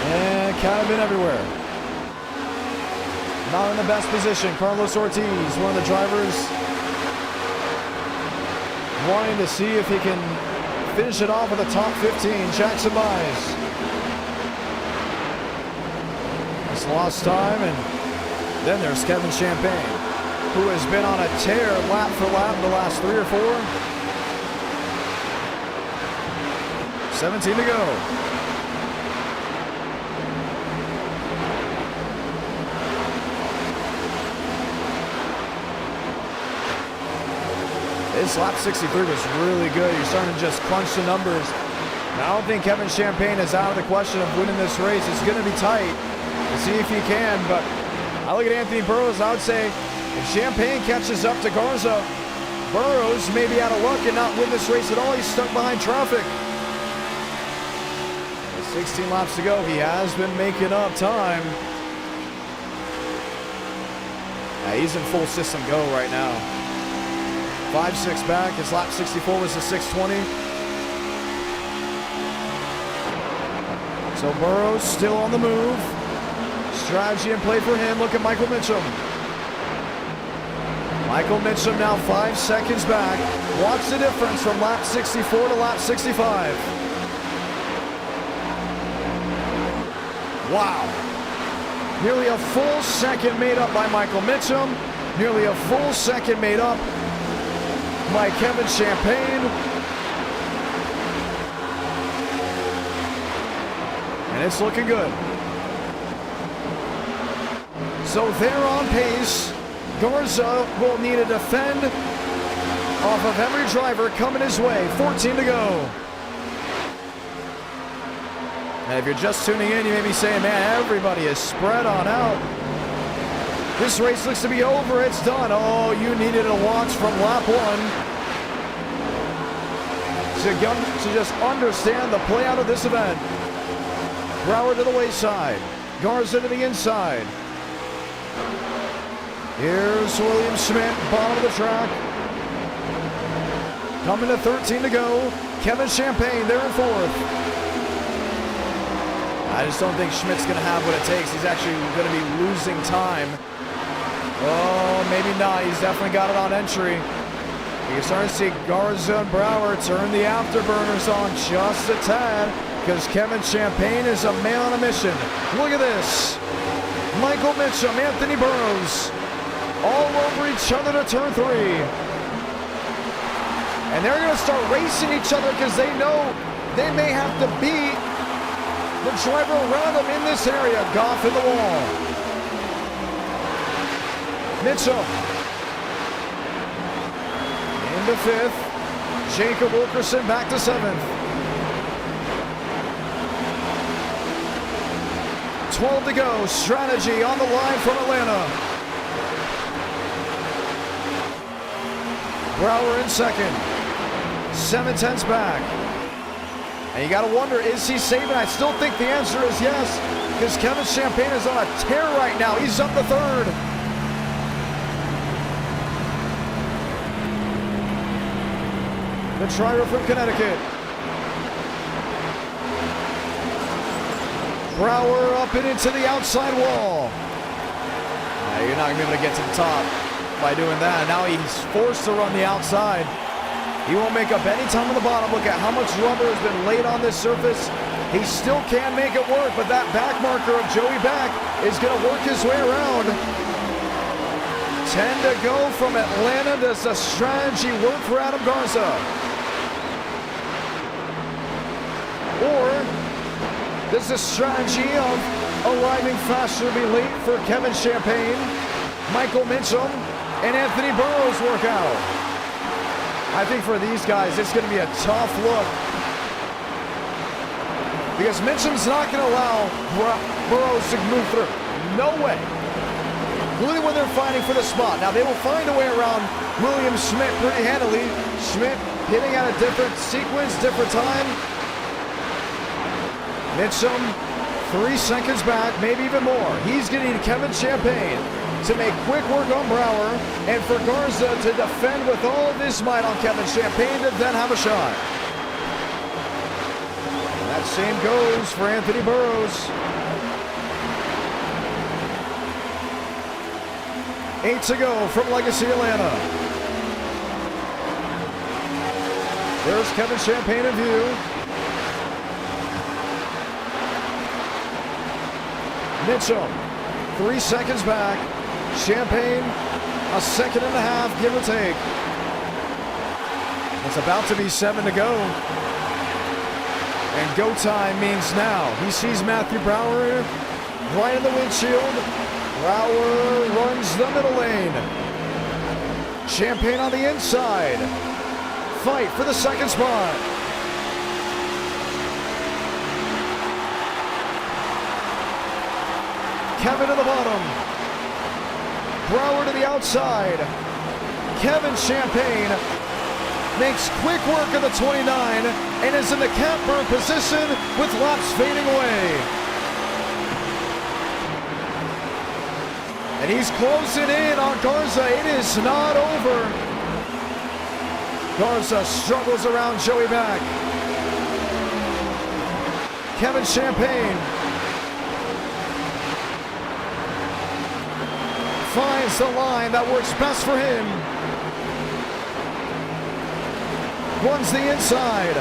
And kind of been everywhere. Not in the best position. Carlos Ortiz, one of the drivers, wanting to see if he can finish it off with a top 15. Jackson Mize. He's lost time, and then there's Kevin Champagne, who has been on a tear lap for lap the last 3 or 4. 17 to go. This lap 63 was really good. You're starting to just crunch the numbers. Now, I don't think Kevin Champagne is out of the question of winning this race. It's going to be tight. We'll see if he can, but I look at Anthony Burrows. I would say if Champagne catches up to Garza, Burrows may be out of luck and not win this race at all. He's stuck behind traffic. 16 laps to go. He has been making up time. He's in full system go right now. 5-6 back. His lap 64 was a 6:20. So Burrows still on the move. Strategy in play for him. Look at Michael Mitchum. Michael Mitchum now 5 seconds back. Watch the difference from lap 64 to lap 65. Wow. Nearly a full second made up by Michael Mitchum. Nearly a full second made up by Kevin Champagne. And it's looking good. So they're on pace. Garza will need to defend off of every driver coming his way. 14 to go. And if you're just tuning in, you may be saying, man, everybody is spread on out. This race looks to be over. It's done. Oh, you needed to watch from lap 1 to just understand the play out of this event. Brower to the wayside. Garza to the inside. Here's William Schmidt, bottom of the track. Coming to 13 to go. Kevin Champagne there in 4th. I just don't think Schmidt's going to have what it takes. He's actually going to be losing time. Oh, maybe not. He's definitely got it on entry. You're starting to see Garza and Brower turn the afterburners on just a tad because Kevin Champagne is a man on a mission. Look at this. Michael Mitchum, Anthony Burrows, all over each other to turn 3. And they're going to start racing each other because they know they may have to beat the driver around them in this area. Goff in the wall. Mitchum into 5th. Jacob Wilkerson back to 7th. 12 to go. Strategy on the line from Atlanta. Brower in 2nd. 7/10 back. And you got to wonder, is he saving? I still think the answer is yes, because Kevin Champagne is on a tear right now. He's up to 3rd. The driver from Connecticut. Brower up and into the outside wall. You're not going to be able to get to the top by doing that. Now he's forced to run the outside. He won't make up any time on the bottom. Look at how much rubber has been laid on this surface. He still can make it work, but that back marker of Joey Beck is going to work his way around. 10 to go from Atlanta. Does the strategy work for Adam Garza? Or does the strategy of arriving faster be late for Kevin Champagne, Michael Mitchum, and Anthony Burrows work out? I think for these guys, it's going to be a tough look because Mitchum's not going to allow Burrows to move through. No way. Including when they're fighting for the spot. Now, they will find a way around William Schmidt pretty handily. Schmidt hitting at a different sequence, different time. Mitchum 3 seconds back, maybe even more. He's going to need Kevin Champagne to make quick work on Brower, and for Garza to defend with all of his might on Kevin Champagne to then have a shot. And that same goes for Anthony Burrows. 8 to go from Legacy Atlanta. There's Kevin Champagne in view. Mitchum, 3 seconds back. Champagne, a 1.5 seconds, give or take. It's about to be 7 to go. And go time means now. He sees Matthew Brower right in the windshield. Brower runs the middle lane. Champagne on the inside. Fight for the second spot. Kevin to the bottom. Brower to the outside. Kevin Champagne makes quick work of the 29 and is in the catbird position with laps fading away. And he's closing in on Garza. It is not over. Garza struggles around Joey back. Kevin Champagne finds the line that works best for him. Runs the inside.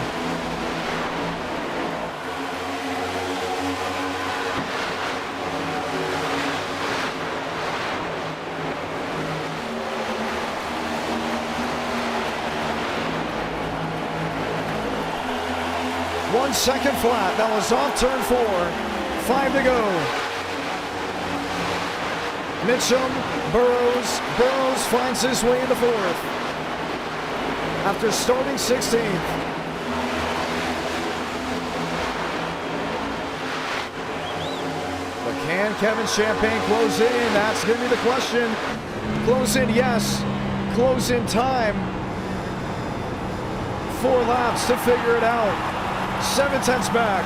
One second flat. That was off turn 4. 5 to go. Mitchum, Burrows. Burrows finds his way into 4th. After starting 16th. But can Kevin Champagne close in? That's going to be the question. Close in, yes. Close in time. 4 laps to figure it out. 7/10 back.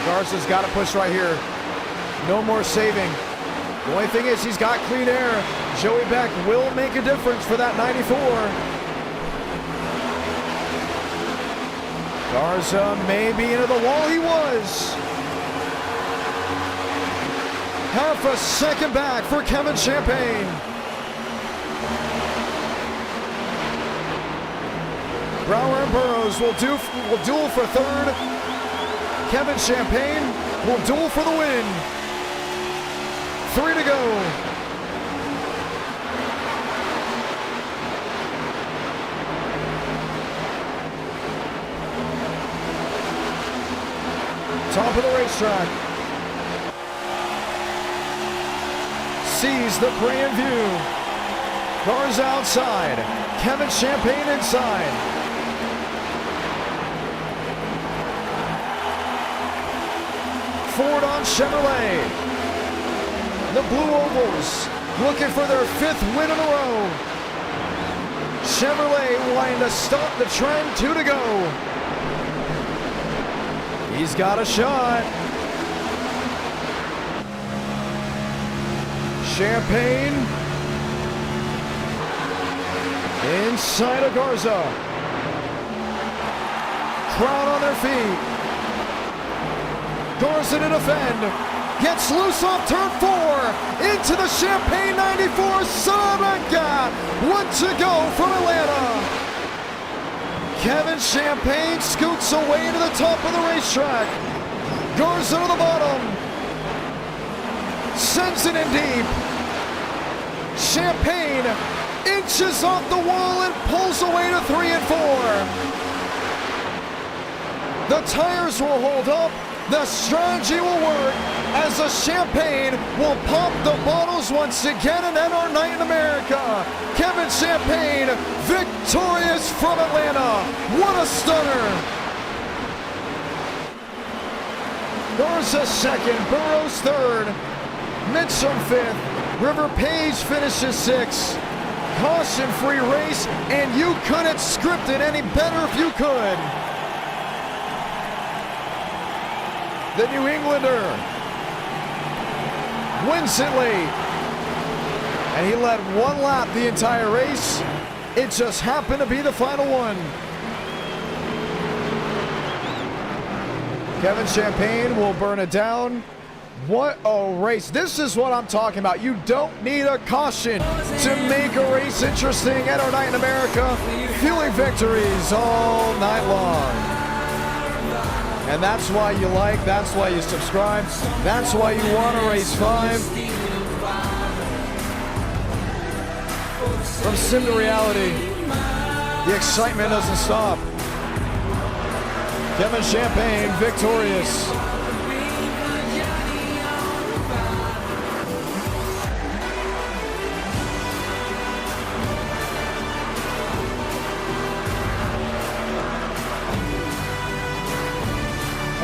Garza's got to push right here. No more saving. The only thing is he's got clean air. Joey Beck will make a difference for that 94. Garza may be into the wall. He was. Half a second back for Kevin Champagne. Brower and Burrows will duel for 3rd. Kevin Champagne will duel for the win. 3 to go. Top of the racetrack. Sees the prey in view. Cars outside. Kevin Champagne inside. Ford on Chevrolet. The Blue Ovals looking for their 5th win in a row. Chevrolet wanting to stop the trend. 2 to go. He's got a shot. Champagne inside of Garza. Crowd on their feet. Garza to defend. Gets loose off turn 4. Into the Champagne 94. Sabaga. 1 to go from Atlanta. Kevin Champagne scoots away to the top of the racetrack. Garza to the bottom. Sends it in deep. Champagne inches off the wall and pulls away to 3 and 4. The tires will hold up. The strategy will work as the Champagne will pop the bottles once again and end our night in America. Kevin Champagne victorious from Atlanta. What a stunner. Garza 2nd, Burrows 3rd, Mitchum 5th, River Page finishes 6th. Caution-free race, and you couldn't script it any better if you could. The New Englander wins it late. And he led 1 lap the entire race. It just happened to be the final one. Kevin Champagne will burn it down. What a race. This is what I'm talking about. You don't need a caution to make a race interesting at our night in America. Fueling victories all night long. And that's why you like, that's why you subscribe, that's why you want to race 5. From sim to reality, the excitement doesn't stop. Kevin Champagne victorious.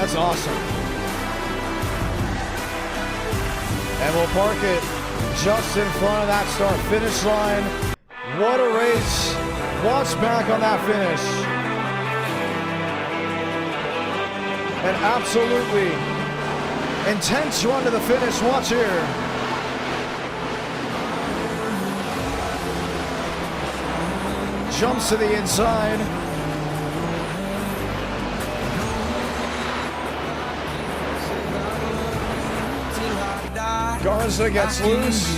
That's awesome. And we'll park it just in front of that start-finish line. What a race. Watch back on that finish. An absolutely intense run to the finish. Watch here. Jumps to the inside. Garza gets loose.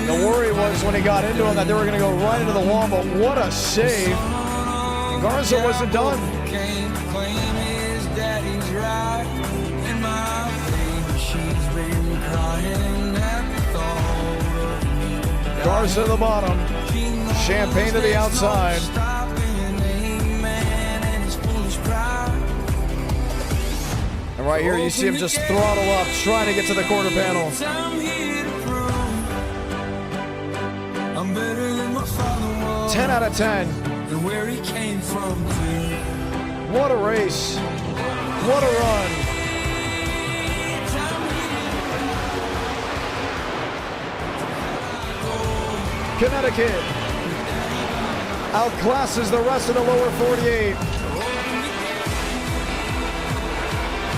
The worry was when he got into him that they were going to go right into the wall, but what a save. Garza wasn't done. Garza to the bottom. Champagne to the outside. And right here you see him just throttle up, trying to get to the quarter panel. 10 out of 10. What a race. What a run. Connecticut outclasses the rest of the lower 48.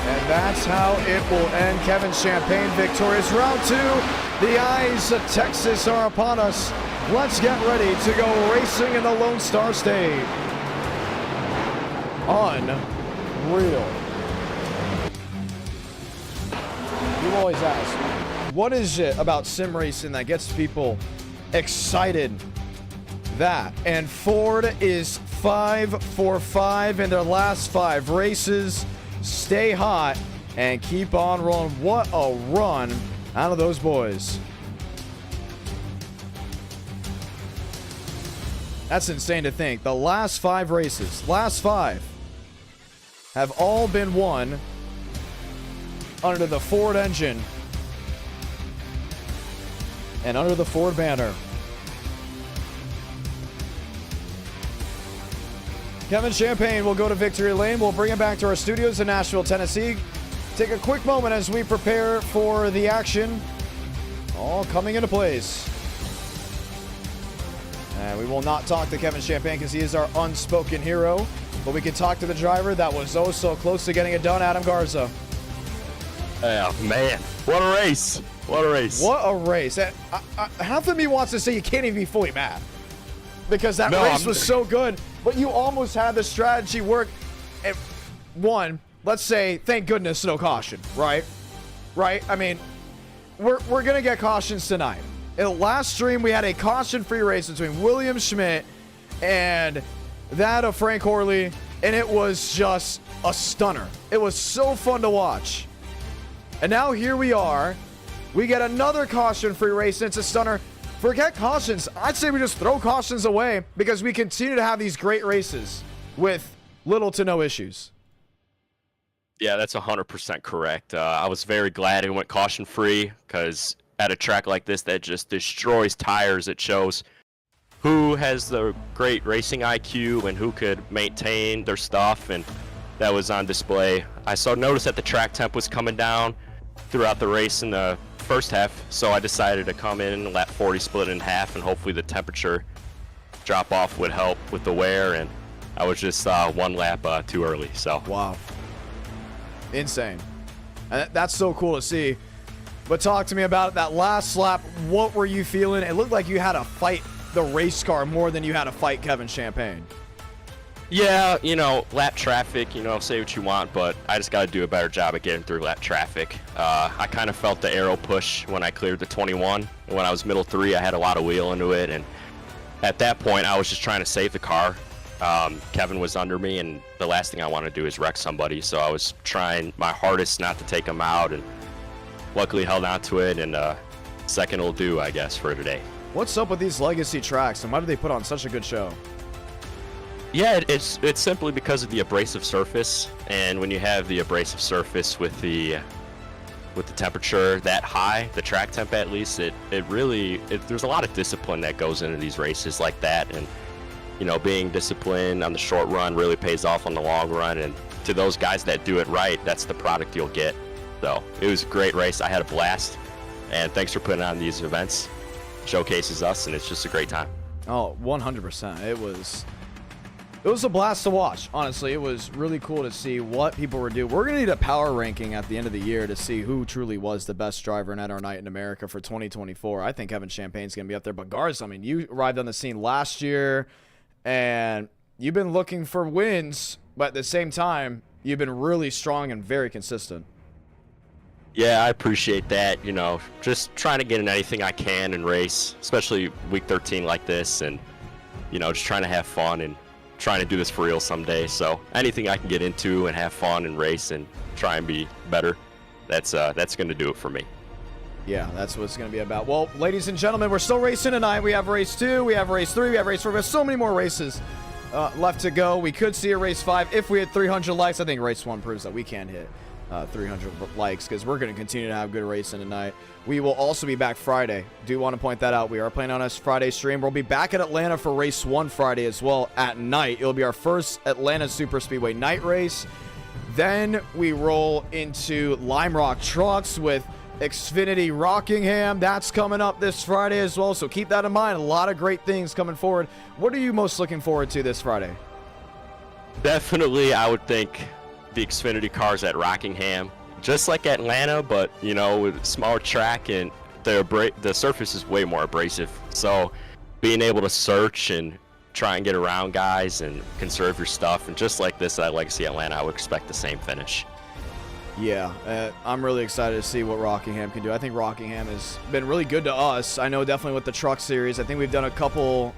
And that's how it will end. Kevin Champagne victorious. Round 2. The eyes of Texas are upon us. Let's get ready to go racing in the Lone Star State. Unreal. You always ask, what is it about sim racing that gets people excited? That. And Ford is 5 for 5 in their last 5 races. Stay hot and keep on rolling. What a run out of those boys. That's insane to think. The last 5 races, last 5, have all been won under the Ford engine and under the Ford banner. Kevin Champagne will go to victory lane. We'll bring him back to our studios in Nashville, Tennessee. Take a quick moment as we prepare for the action. All coming into place. And we will not talk to Kevin Champagne because he is our unspoken hero. But we can talk to the driver that was oh so close to getting it done, Adam Garza. Oh, man. What a race. What a race. What a race. Half of me wants to say you can't even be fully mad because that race was so good. But you almost had the strategy work. One, let's say, thank goodness, no caution, right? Right? I mean, we're going to get cautions tonight. In the last stream, we had a caution-free race between William Schmidt and that of Frank Horley, and it was just a stunner. It was so fun to watch. And now here we are. We get another caution-free race, and it's a stunner. Forget cautions. I'd say we just throw cautions away because we continue to have these great races with little to no issues. Yeah, that's 100% correct. I was very glad it went caution-free because at a track like this that just destroys tires, it shows who has the great racing IQ and who could maintain their stuff, and that was on display. I noticed that the track temp was coming down throughout the race in the first half, so I decided to come in and lap 40 split in half, and hopefully the temperature drop off would help with the wear, and I was just 1 lap too early. So wow, insane. And that's so cool to see. But talk to me about that last lap. What were you feeling? It looked like you had to fight the race car more than you had to fight Kevin Champagne. Yeah, lap traffic, say what you want, but I just got to do a better job at getting through lap traffic. I kind of felt the aero push when I cleared the 21. When I was middle 3, I had a lot of wheel into it, and at that point, I was just trying to save the car. Kevin was under me, and the last thing I want to do is wreck somebody, so I was trying my hardest not to take him out, and luckily held on to it, and second will do, I guess, for today. What's up with these legacy tracks, and why do they put on such a good show? Yeah, it's simply because of the abrasive surface, and when you have the abrasive surface with the temperature that high, the track temp at least, it really there's a lot of discipline that goes into these races like that, and you know, being disciplined on the short run really pays off on the long run. And to those guys that do it right, that's the product you'll get. So it was a great race. I had a blast. And thanks for putting on these events. Showcases us, and it's just a great time. Oh, 100%. It was a blast to watch. Honestly, it was really cool to see what people were doing. We're going to need a power ranking at the end of the year to see who truly was the best driver in NR Night in America for 2024. I think Kevin Champagne's going to be up there. But Garza, I mean, you arrived on the scene last year, and you've been looking for wins, but at the same time, you've been really strong and very consistent. Yeah, I appreciate that. You know, just trying to get in anything I can and race, especially week 13 like this, and, you know, just trying to have fun and trying to do this for real someday. So anything I can get into and have fun and race and try and be better, that's going to do it for me. Yeah, that's what it's going to be about. Well, ladies and gentlemen, we're still racing tonight. We have race 2, we have race 3, we have race 4. We have so many more races left to go. We could see a race 5 if we hit 300 likes. I think race 1 proves that we can hit 300 likes, because we're going to continue to have good racing tonight. We will also be back Friday. Do want to point that out. We are planning on a Friday stream. We'll be back at Atlanta for race 1 Friday as well at night. It'll be our first Atlanta Super Speedway night race. Then we roll into Lime Rock Trucks with Xfinity Rockingham. That's coming up this Friday as well, so keep that in mind. A lot of great things coming forward. What are you most looking forward to this Friday? Definitely, I would think the Xfinity cars at Rockingham, just like Atlanta, but, you know, with a smaller track, and the surface is way more abrasive. So being able to search and try and get around guys and conserve your stuff, and just like this at Legacy Atlanta, I would expect the same finish. Yeah, I'm really excited to see what Rockingham can do. I think Rockingham has been really good to us. I know definitely with the truck series. I think we've done a couple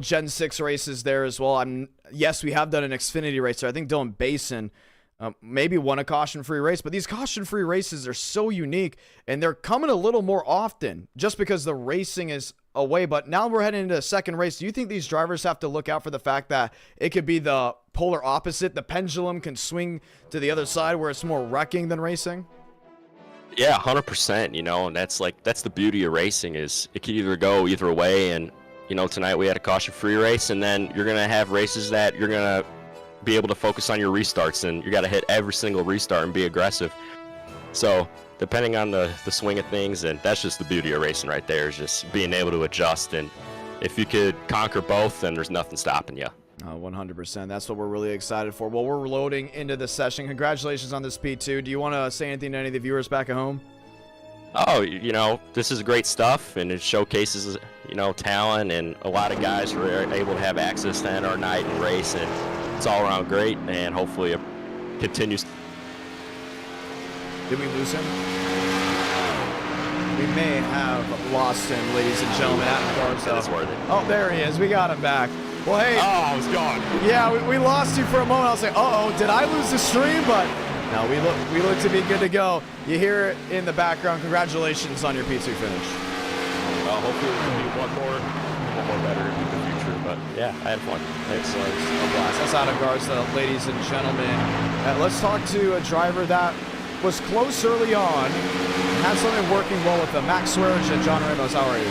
Gen 6 races there as well. Yes, we have done an Xfinity race there. I think Dylan Basin maybe won a caution-free race, but these caution-free races are so unique, and they're coming a little more often just because the racing is away. But now we're heading into a second race. Do you think these drivers have to look out for the fact that it could be the polar opposite? The pendulum can swing to the other side where it's more wrecking than racing? Yeah, 100%, you know, and that's the beauty of racing, is it can either go either way. And, you know, tonight we had a caution-free race, and then you're going to have races that you're going to be able to focus on your restarts, and you got to hit every single restart and be aggressive. So depending on the swing of things, and that's just the beauty of racing right there, is just being able to adjust. And if you could conquer both, then there's nothing stopping you. 100%. That's what we're really excited for. Well, we're loading into the session. Congratulations on this P2. Do you want to say anything to any of the viewers back at home? Oh, you know, this is great stuff, and it showcases, you know, talent, and a lot of guys who are able to have access to NR Night and race, and it's all around great, and hopefully it continues. Did we lose him? We may have lost him, ladies and gentlemen, at Garza. That's worth it. Oh, there he is. We got him back. Well, hey. Oh, I was gone. Yeah, we lost you for a moment. I was like, uh-oh, did I lose the stream? But no, we look to be good to go. You hear it in the background. Congratulations on your P2 finish. Well, hopefully we can do one more better in the future. But yeah, I had fun. Thanks, a blast. That's Adam Garza, ladies and gentlemen. Let's talk to a driver that was close early on, had something working well with them. Max Swearish and John Ramos, how are you?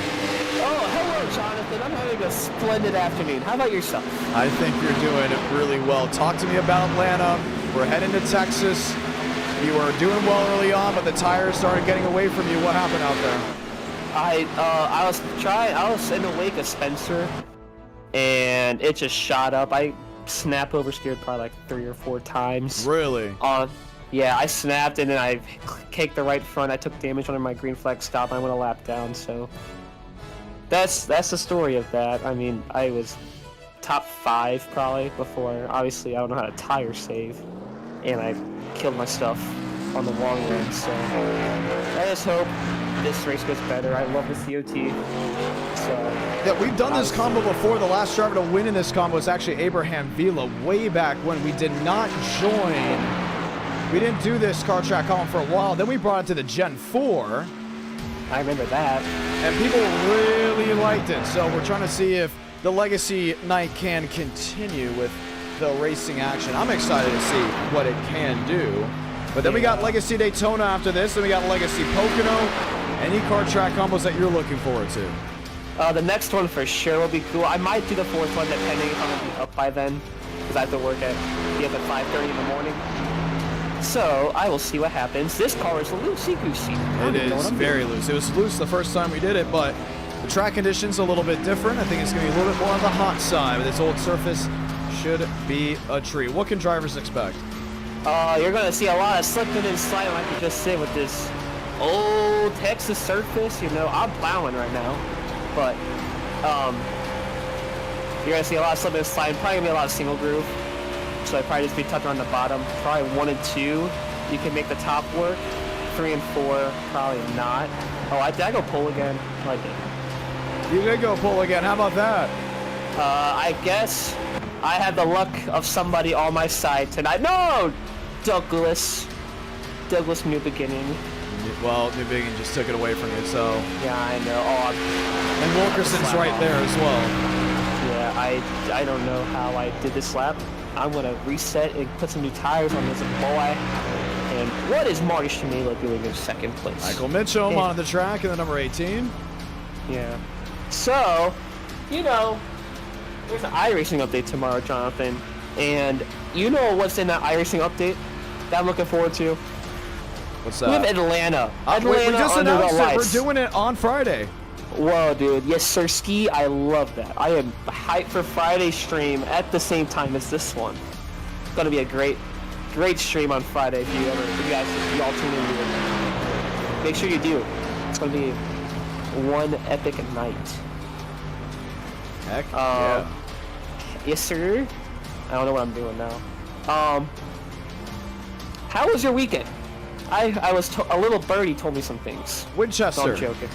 Oh, hello, Jonathan. I'm having a splendid afternoon. How about yourself? I think you're doing really well. Talk to me about Atlanta. We're heading to Texas. You were doing well early on, but the tires started getting away from you. What happened out there? I was in the wake of Spencer, and it just shot up. I snapped over steered probably like 3 or 4 times. Really? Yeah, I snapped, and then I caked the right front. I took damage under my green flag stop, and I went a lap down. So that's the story of that. I mean, I was top 5 probably before. Obviously, I don't know how to tire save, and I killed my stuff on the long run. So I just hope this race goes better. I love the COT. So yeah, we've done this combo before. The last driver to win in this combo was actually Abraham Vila way back when. We did not join. We didn't do this car track column for a while. Then we brought it to the Gen 4. I remember that. And people really liked it. So we're trying to see if the Legacy Night can continue with the racing action. I'm excited to see what it can do. But then we got Legacy Daytona after this. Then we got Legacy Pocono. Any car track combos that you're looking forward to? The next one for sure will be cool. I might do the fourth one depending if I'm gonna be up by then, because I have to be up at 5:30 in the morning. So I will see what happens. This car is loosey-goosey. It is very loose. It was loose the first time we did it, but the track conditions a little bit different. I think it's going to be a little bit more on the hot side, but this old surface should be a treat. What can drivers expect? You're going to see a lot of slipping and sliding, like you just said, with this old Texas surface. You know, I'm plowing right now, but you're going to see a lot of slipping and sliding. Probably going to be a lot of single groove. So I'd probably just be tucked around the bottom. Probably 1 and 2, you can make the top work. 3 and 4, probably not. Oh, did I go pull again? Oh, I did. You did go pull again. How about that? I guess I had the luck of somebody on my side tonight. No! Douglas, New Beginning. Well, New Beginning just took it away from you, so... Yeah, I know. Oh, and Wilkerson's right there as well. Yeah, I don't know how I did this lap. I'm going to reset and put some new tires on this boy. And what is Marty Shimela doing in second place? Michael Mitchum on the track in the number 18. Yeah. So, you know, there's an iRacing update tomorrow, Jonathan. And you know what's in that iRacing update that I'm looking forward to? What's that? We have Atlanta. We just under announced the it. We're lights. doing it on Friday. Whoa, dude. Yes, sir, ski. I love that. I am hyped for Friday's stream at the same time as this one. It's going to be a great stream on Friday if you all tune into it. Make sure you do. It's going to be one epic night. Heck yeah. Yes, sir. I don't know what I'm doing now. How was your weekend? I was a little birdie told me some things. Winchester. No, I'm joking.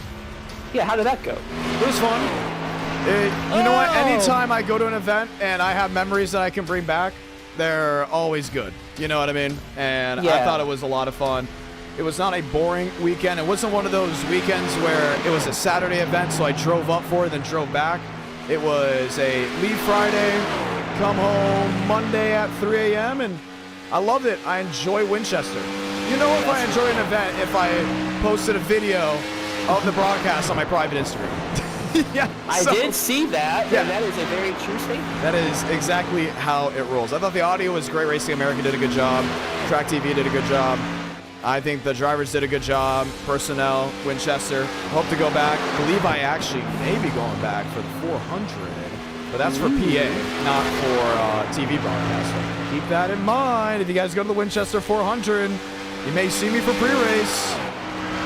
Yeah, how did that go? It was fun. You know what? Anytime I go to an event and I have memories that I can bring back, they're always good. You know what I mean? And I thought it was a lot of fun. It was not a boring weekend. It wasn't one of those weekends where it was a Saturday event, so I drove up for it, then drove back. It was a leave Friday, come home Monday at 3 a.m., and I loved it. I enjoy Winchester. You know, if I enjoy an event, if I posted a video of the broadcast on my private Instagram. Yeah, I did see that, yeah. And that is a very true statement. That is exactly how it rolls. I thought the audio was great. Racing America did a good job. Track TV did a good job. I think the drivers did a good job. Personnel, Winchester. Hope to go back. I believe I actually may be going back for the 400, but that's for PA, not for TV broadcast. So keep that in mind. If you guys go to the Winchester 400, you may see me for pre-race.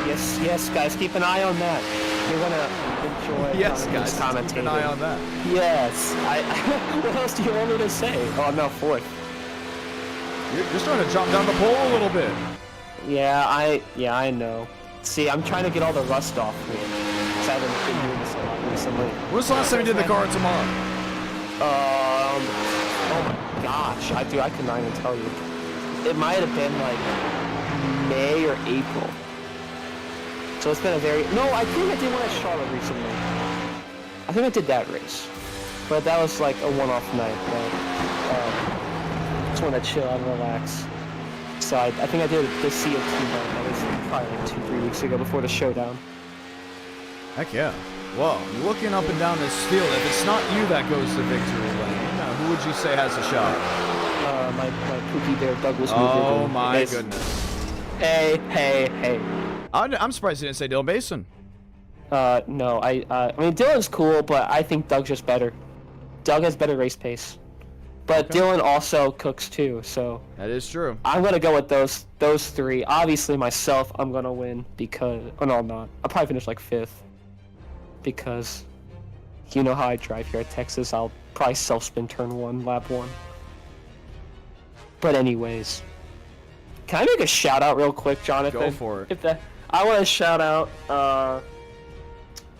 Yes, guys, keep an eye on that. You're gonna enjoy. Yes, guys, keep an eye on that. Yes. What else do you want me to say? Oh, I'm now fourth. You're just trying to jump down the pole a little bit. Yeah, I know. See, I'm trying to get all the rust off me. Because I haven't been doing this a lot recently. When was the last time you did the car tomorrow? Oh my gosh, I cannot even tell you. It might have been like May or April. So it's been a no, I think I did one at Charlotte recently. I think I did that race. But that was like a one-off night. But, just want to chill out and relax. So I think I did the COT run. That was probably like 2-3 weeks ago before the showdown. Heck yeah. Whoa, looking up and down this field, if it's not you that goes to victory lane, who would you say has a shot? My Pookie Bear Douglas. Oh my goodness. Hey. I'm surprised you didn't say Dylan Basin. No, I mean, Dylan's cool, but I think Doug's just better. Doug has better race pace. But okay. Dylan also cooks too, so... That is true. I'm going to go with those three. Obviously, myself, I'm going to win because... Oh, no, I'm not. I'll probably finish like 5th. Because you know how I drive here at Texas. I'll probably self-spin turn 1, lap 1. But anyways... Can I make a shout-out real quick, Jonathan? Go for it. I want to shout out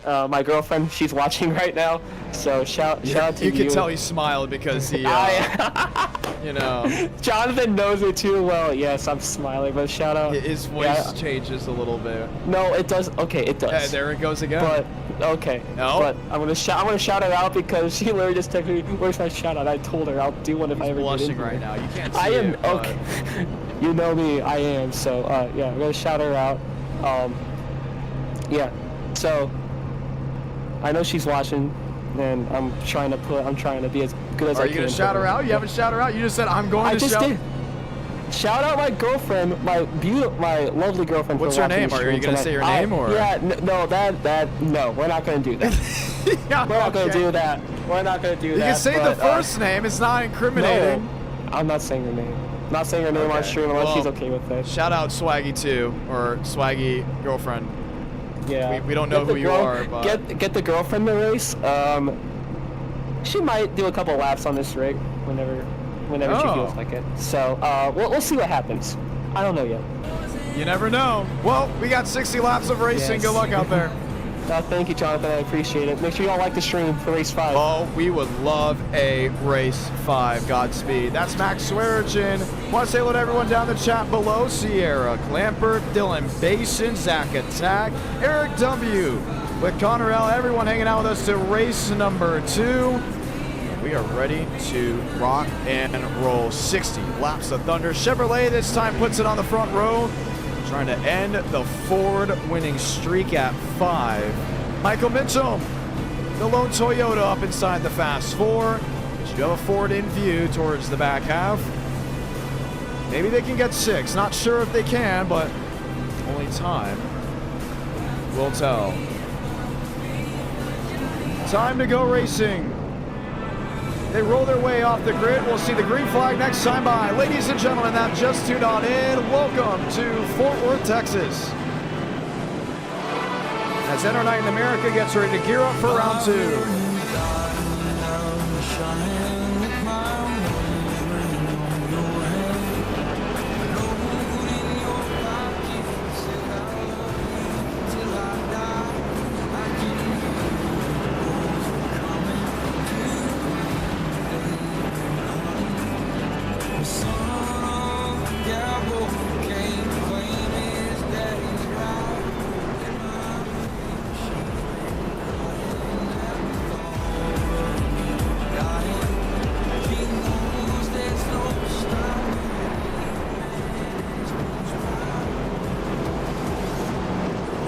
my girlfriend. She's watching right now, so shout out to you. You can tell he smiled because he, you know. Jonathan knows me too well. Yes, I'm smiling, but shout out. His voice changes a little bit. No, it does. Okay, it does. Yeah, there it goes again. But okay. No. But I'm gonna shout her out because she literally just texted me, "Where's my shout out?" I told her I'll do one if I ever get in right now. You can't see I am it, okay. You know me. I am. So yeah, I'm gonna shout her out. Yeah. So I know she's watching, and I'm trying to be as good as I Are can. you going to shout her out? You haven't shouted her out. You just said, I'm going I to just shout. did. Shout out my girlfriend, my lovely girlfriend. What's for her watching name? the Are you stream going to say your name or? Yeah, no, we're not going to do that. Yeah, We're not going to okay. do that. We're not going to do that. You can say the first name. It's not incriminating. No, I'm not saying her name. Not saying her name on Okay. stream unless Well, she's okay with it. Shout out Swaggy too, or Swaggy girlfriend. Yeah. We don't know who you are, but get the girlfriend to race. She might do a couple laps on this rig whenever she Oh. feels like it. So we'll see what happens. I don't know yet. you never know. Well, we got 60 laps of racing. Yes. Good luck out there. Thank you, Jonathan. I appreciate it. Make sure y'all like the stream for race 5. Oh, we would love a race 5. Godspeed. That's Max Swearigan. Want to say hello to everyone down the chat below. Sierra, Clampert, Dylan Basin, Zach Attack, Eric W. With Connor L. Everyone hanging out with us to race number 2. We are ready to rock and roll. 60 laps of thunder. Chevrolet this time puts it on the front row, trying to end the Ford winning streak at 5. Michael Mitchell, the lone Toyota up inside the Fast 4. You have a Ford in view towards the back half. Maybe they can get 6. Not sure if they can, but only time will tell. Time to go racing. They roll their way off the grid. We'll see the green flag next time by. Ladies and gentlemen, that just tuned on in. Welcome to Fort Worth, Texas. As NR Night in America gets ready to gear up for round 2.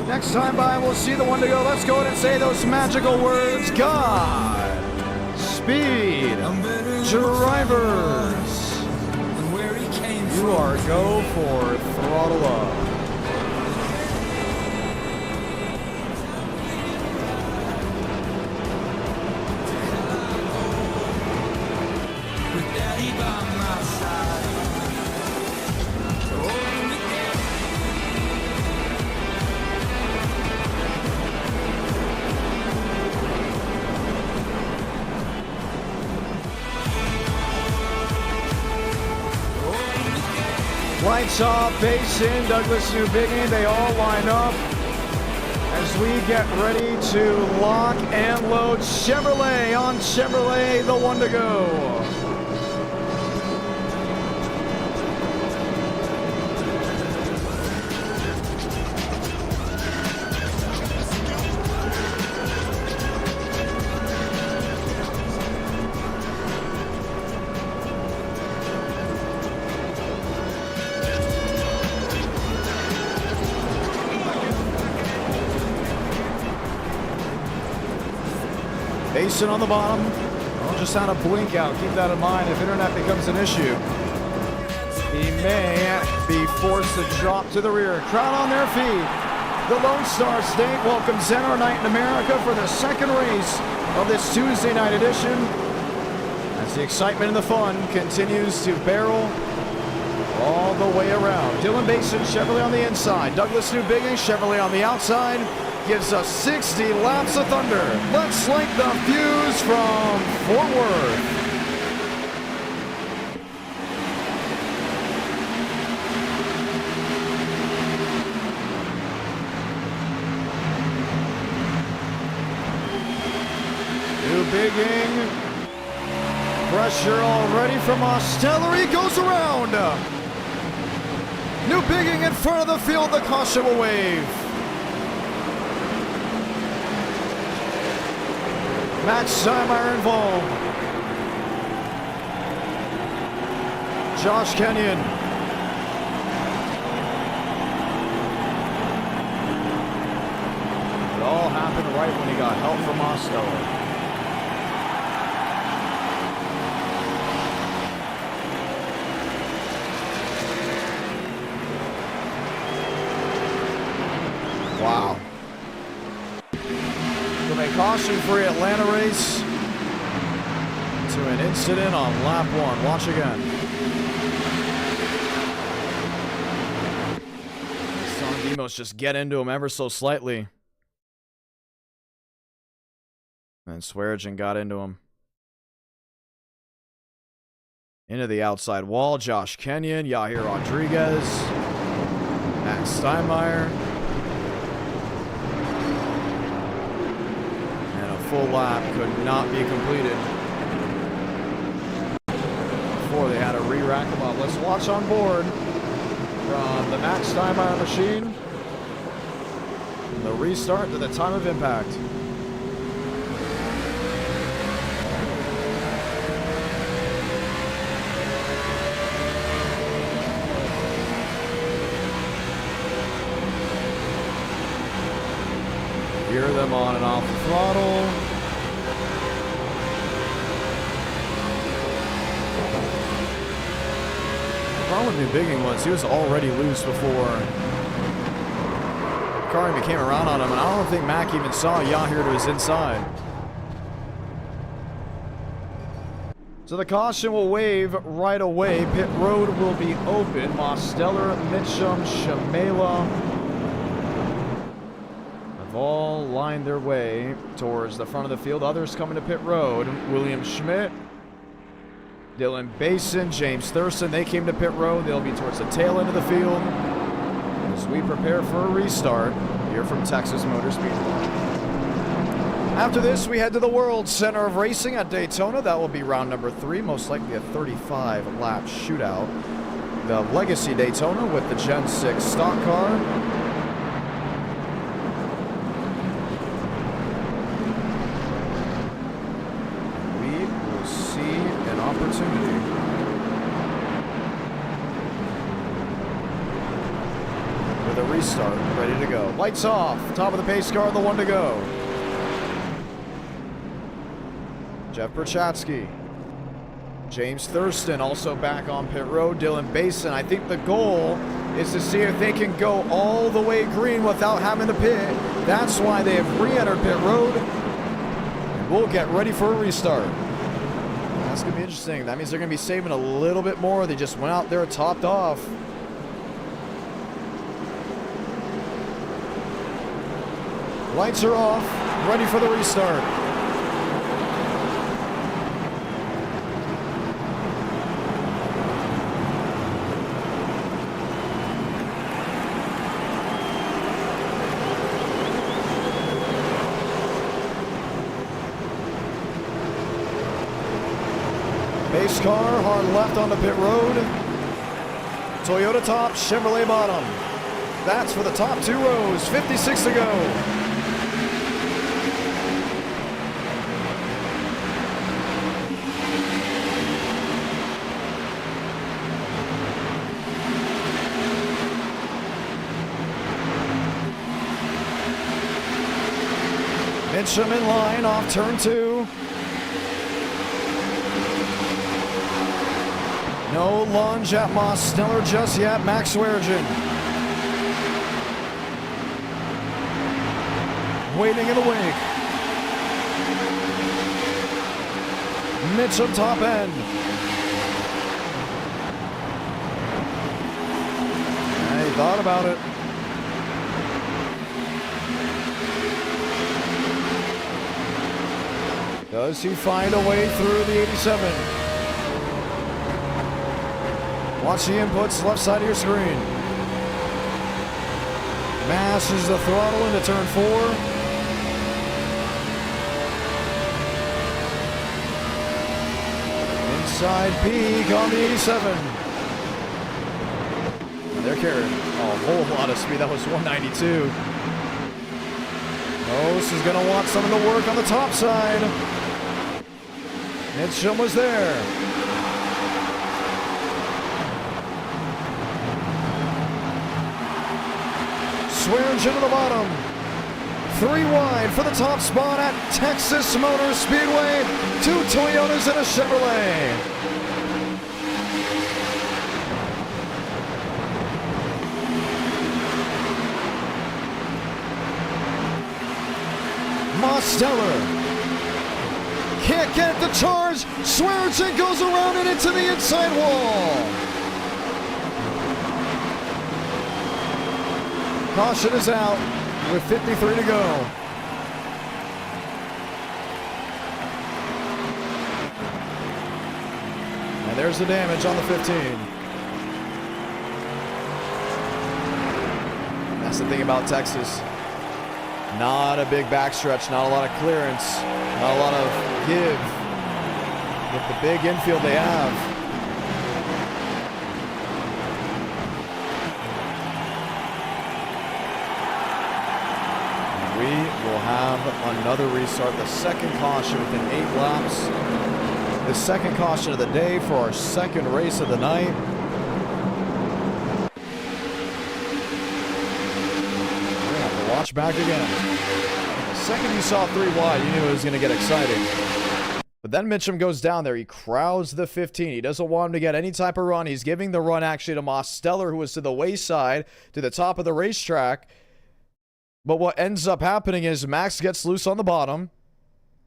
Next time by, we'll see the one to go. Let's go ahead and say those magical words. God, speed, drivers. You are go for throttle up. Lights off, base in, Douglas New Biggie, they all line up as we get ready to lock and load. Chevrolet on Chevrolet, the one to go. Basin on the bottom. I'll just sound a blink out. Keep that in mind if internet becomes an issue. He may be forced to drop to the rear. Crowd on their feet. The Lone Star State welcomes NR Night in America for the second race of this Tuesday night edition. As the excitement and the fun continues to barrel all the way around. Dylan Basin, Chevrolet on the inside. Douglas New Biggie, Chevrolet on the outside. Gives us 60 laps of thunder. Let's light the fuse from Fort Worth. New Bigging. Pressure already from Ostellari. Goes around. New Bigging in front of the field. The caution will wave. Matt Steinmeier involved. Josh Kenyon. It all happened right when he got help from Mosteller. Wow. From a caution-free Atlanta race to an incident on lap 1. Watch again. Saw Demos just get into him ever so slightly. And Swearigan got into him. Into the outside wall. Josh Kenyon, Yahir Rodriguez, Max Steinmeier. And a full lap could not be completed before they had to re-rack them up. Let's watch on board from the Max Steinmeier machine. The restart to the time of impact. Hear them on and off the throttle. The problem with Newbigging was he was already loose before the car even came around on him, and I don't think Mac even saw Yahir to his inside. So the caution will wave right away. Pit road will be open. Mosteller, Mitchum, Shamela all lined their way towards the front of the field. Others coming to pit road. William Schmidt, Dylan Basin, James Thurston, they came to pit road. They'll be towards the tail end of the field as we prepare for a restart here from Texas Motor Speedway. After this, we head to the World Center of Racing at Daytona. That will be round number 3, most likely a 35-lap shootout. The Legacy Daytona with the Gen-6 stock car. With a restart, ready to go. Lights off, top of the pace car, the one to go. Jeff Berchatsky. James Thurston also back on pit road. Dylan Basin. I think the goal is to see if they can go all the way green without having to pit. That's why they have re-entered pit road. And we'll get ready for a restart. That's going to be interesting. That means they're going to be saving a little bit more. They just went out there topped off. Lights are off. Ready for the restart. Base car, hard left on the pit road. Toyota top, Chevrolet bottom. That's for the top 2 rows. 56 to go. Mitchum in line off turn 2. No lunge at Mosteller just yet. Max Swearigan waiting in the wake. Mitchum top end. He thought about it. Does he find a way through the 87? Watch the inputs, left side of your screen. Masses the throttle into turn 4. Inside peak on the 87. They're carrying a whole lot of speed. That was 192. Most is going to want some of the work on the top side. Mitchum was there. Swearigan to the bottom. 3 wide for the top spot at Texas Motor Speedway. 2 Toyotas and a Chevrolet. Mosteller can't get the charge. Swearinger goes around and into the inside wall. Caution is out with 53 to go. And there's the damage on the 15. That's the thing about Texas. Not a big backstretch, not a lot of clearance, not a lot of give with the big infield they have. And we will have another restart, the second caution within 8 laps. The second caution of the day for our second race of the night. Watch back again. The second you saw 3 wide, you knew it was going to get exciting. But then Mitchum goes down there. He crowds the 15. He doesn't want him to get any type of run. He's giving the run actually to Mosteller, who was to the wayside, to the top of the racetrack. But what ends up happening is Max gets loose on the bottom.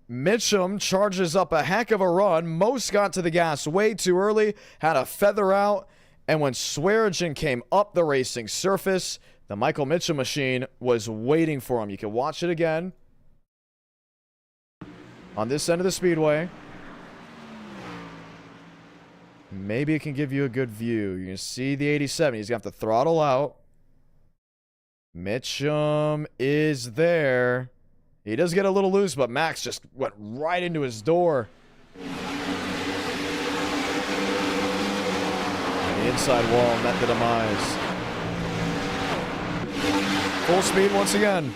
Mitchum charges up a heck of a run. Most got to the gas way too early, had a feather out. And when Swearinger came up the racing surface, the Michael Mitchum machine was waiting for him. You can watch it again on this end of the speedway. Maybe it can give you a good view. You can see the 87. He's got the throttle out. Mitchum is there. He does get a little loose, but Max just went right into his door. And the inside wall met the demise. Full speed once again.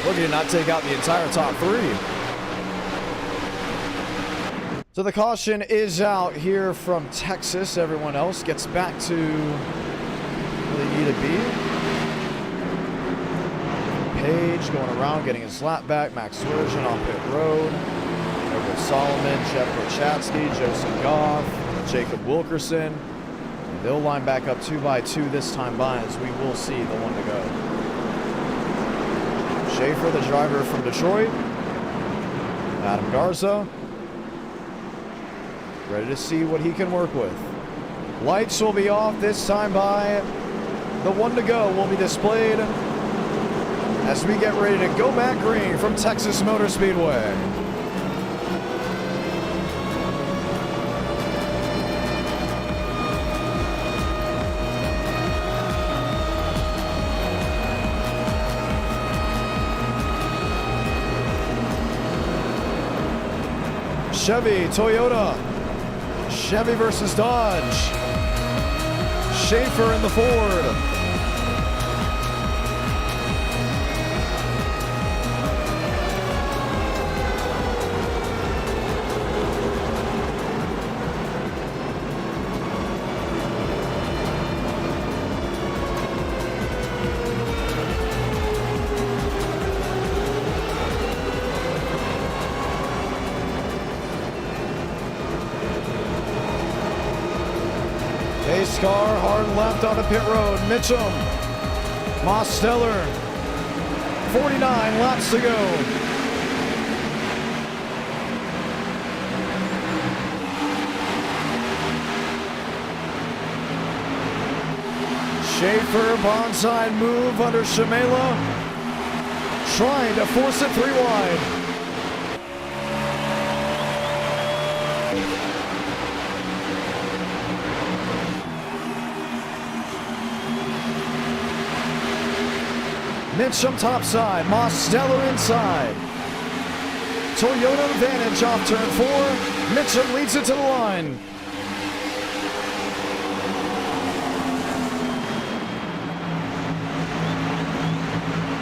Looking to not take out the entire top 3. So the caution is out here from Texas. Everyone else gets back to where they need to be. Page going around, getting his lap back. Max Swearinger on pit road. Edward Solomon, Jeff Prochatsky, Joseph Goff, Jacob Wilkerson. And they'll line back up 2 by 2 this time by, as we will see the one to go. Schaefer, the driver from Detroit. Adam Garza. Ready to see what he can work with. Lights will be off this time by. The one to go will be displayed as we get ready to go back green from Texas Motor Speedway. Chevy, Toyota. Chevy versus Dodge. Schaefer in the Ford. Schaer hard left on the pit road. Mitchum, Mosteller, 49 laps to go. Schaefer, bonside move under Shamela, trying to force it 3 wide. Mitchum topside, Mosteller inside. Toyota advantage off turn 4. Mitchum leads it to the line.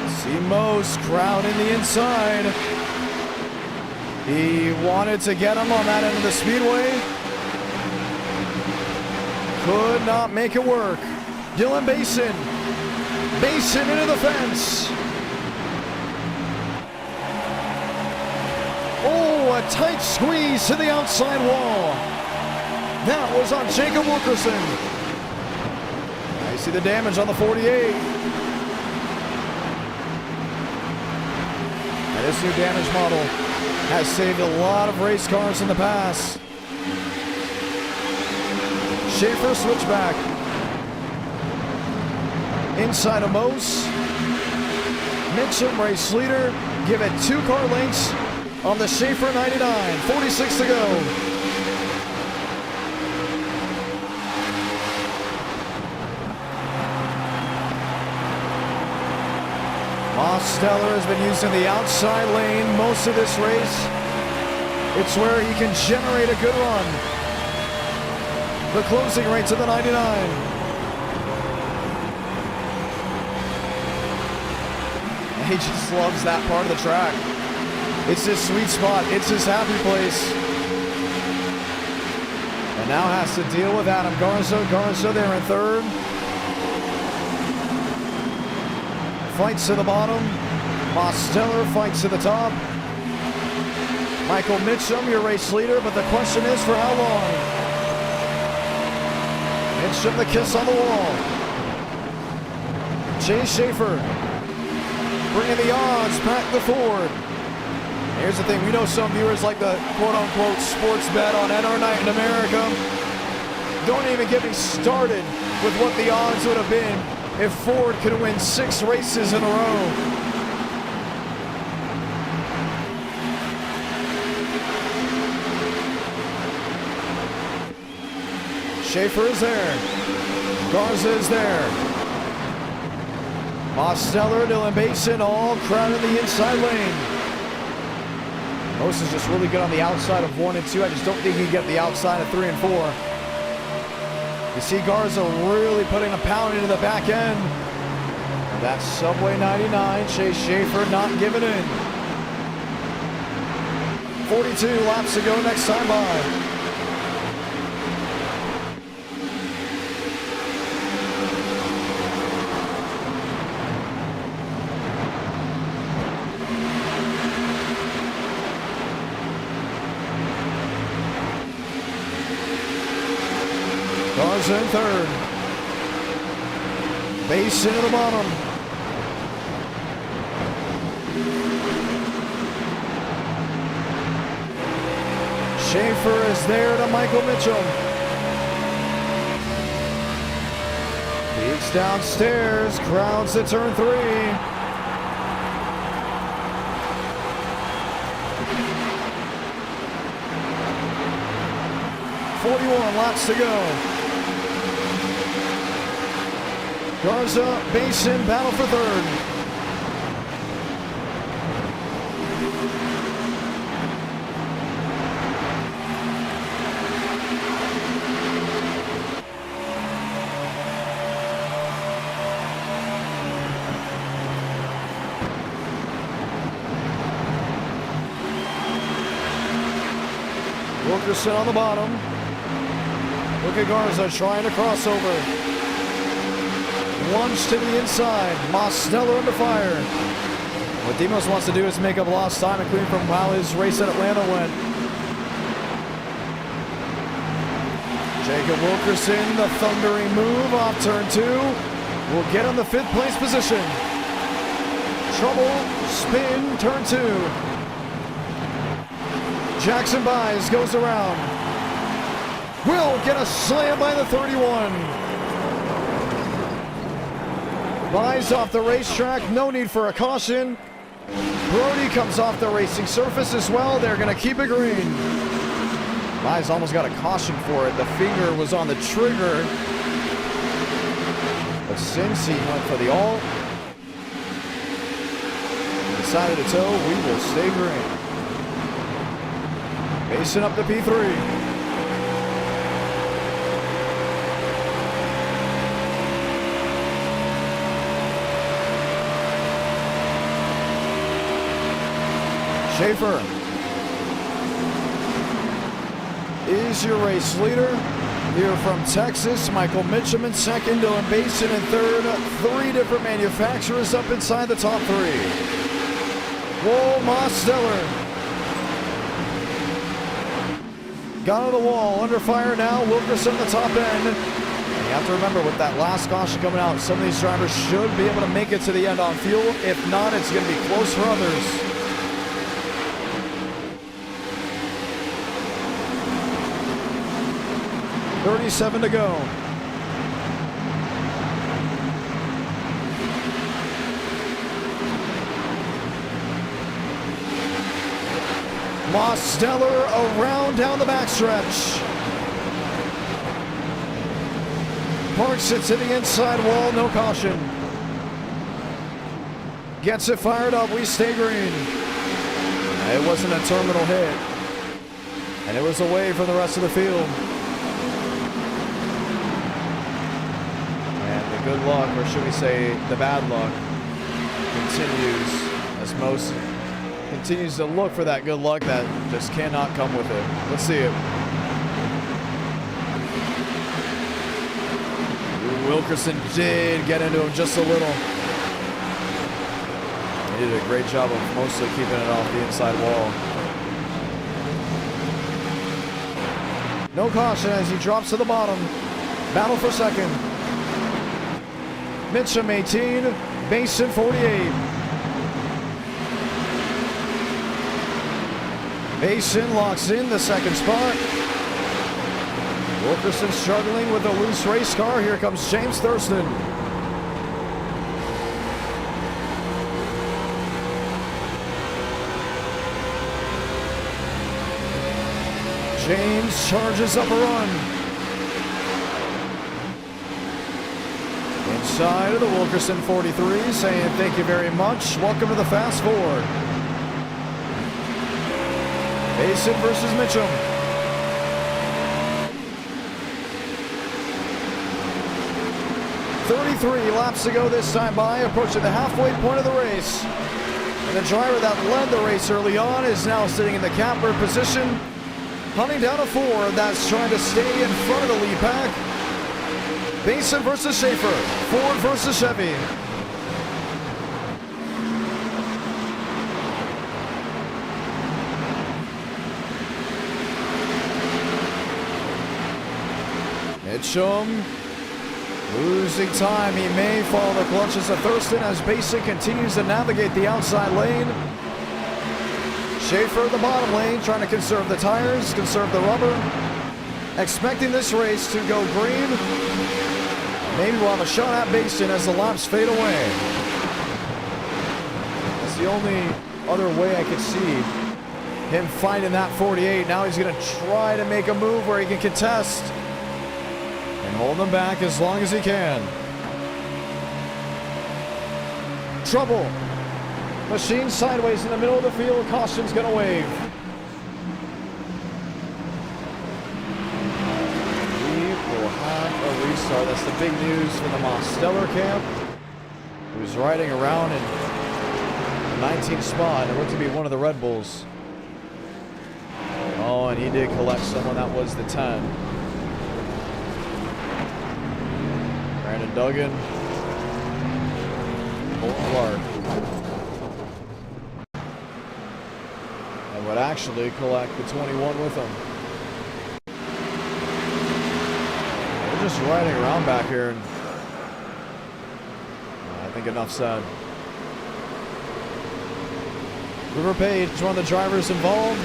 See Mose crowd in the inside. He wanted to get him on that end of the speedway. Could not make it work. Dylan Basin. Basin into the fence. Oh, a tight squeeze to the outside wall. That was on Jacob Wilkerson. You see the damage on the 48. And this new damage model has saved a lot of race cars in the past. Schaefer switchback. Inside of Mose. Mitchum race leader. Give it 2 car lengths on the Schaefer 99. 46 to go. Steller has been using the outside lane most of this race. It's where he can generate a good run. The closing rate to the 99. He just loves that part of the track. It's his sweet spot. It's his happy place. And now has to deal with Adam Garza. Garza there in third. Fights to the bottom. Mosteller fights to the top. Michael Mitchum, your race leader, but the question is for how long? Mitchum, the kiss on the wall. Chase Schaefer bringing the odds back to Ford. Here's the thing, we know some viewers like the quote-unquote sports bet on NR Night in America. Don't even get me started with what the odds would have been if Ford could win 6 races in a row. Schaefer is there. Garza is there. Mosteller, Dylan Basin, all crowded the inside lane. Most is just really good on the outside of 1 and 2. I just don't think he can get the outside of 3 and 4. You see Garza really putting a pound into the back end. That's Subway 99. Chase Schaefer not giving in. 42 laps to go next time by. Garza in third. Base into the bottom. Schaefer is there to Michael Mitchum. Peaks downstairs, crowds to turn 3. Laps to go. Garza, Basin, battle for third. Wilkerson on the bottom. Look at Garza trying to cross over. Lunge to the inside. Mosteller under fire. What Demos wants to do is make up lost time, including from how his race at Atlanta went. Jacob Wilkerson, the thundering move off turn 2. Will get on the 5th place position. Trouble, spin, turn 2. Jackson Byes goes around. Will get a slam by the 31. Byes off the racetrack, no need for a caution. Brody comes off the racing surface as well. They're going to keep it green. Byes almost got a caution for it. The finger was on the trigger. But since he went for the alt, decided to tow, we will stay green. Pacing up to P3. Schaefer Series, your race leader. Here from Texas, Michael Mitchum in second, Dylan Basin in third. 3 different manufacturers up inside the top 3. Whoa, Mosteller. Got on the wall, under fire now, Wilkerson the top end. And you have to remember, with that last caution coming out, some of these drivers should be able to make it to the end on fuel. If not, it's going to be close for others. .37 to go. Mosteller around down the backstretch. Parks it to the inside wall, no caution. Gets it fired up, we stay green. It wasn't a terminal hit. And it was away from the rest of the field. And the good luck, or should we say the bad luck, continues as most continues to look for that good luck that just cannot come with it. Let's see it. Wilkerson did get into him just a little. He did a great job of mostly keeping it off the inside wall. No caution as he drops to the bottom. Battle for second. Mitchum 18, Basin 48. Basin locks in the second spot. Wilkerson struggling with a loose race car. Here comes James Thurston. James charges up a run. Inside of the Wilkerson 43, saying thank you very much. Welcome to the Fast Four. Basin versus Mitchum. .33 laps to go this time by, approaching the halfway point of the race. And the driver that led the race early on is now sitting in the catbird position, hunting down a Ford that's trying to stay in front of the lead pack. Basin versus Schaefer, Ford versus Chevy. Mitchum losing time. He may follow the clutches of Thurston as Basin continues to navigate the outside lane. Schaefer the bottom lane, trying to conserve the tires, conserve the rubber. Expecting this race to go green. Maybe we'll have a shot at Basin as the laps fade away. That's the only other way I could see him finding that 48. Now he's going to try to make a move where he can contest and hold them back as long as he can. Trouble. Machine sideways in the middle of the field. Caution's going to wave. We will have a restart. That's the big news for the Mosteller camp, who's riding around in the 19th spot. It looked to be one of the Red Bulls. Oh, and he did collect someone that was the 10. Brandon Duggan, Colton Clark, and would actually collect the 21 with him. We're just riding around back here, and I think enough said. River Page, one of the drivers involved.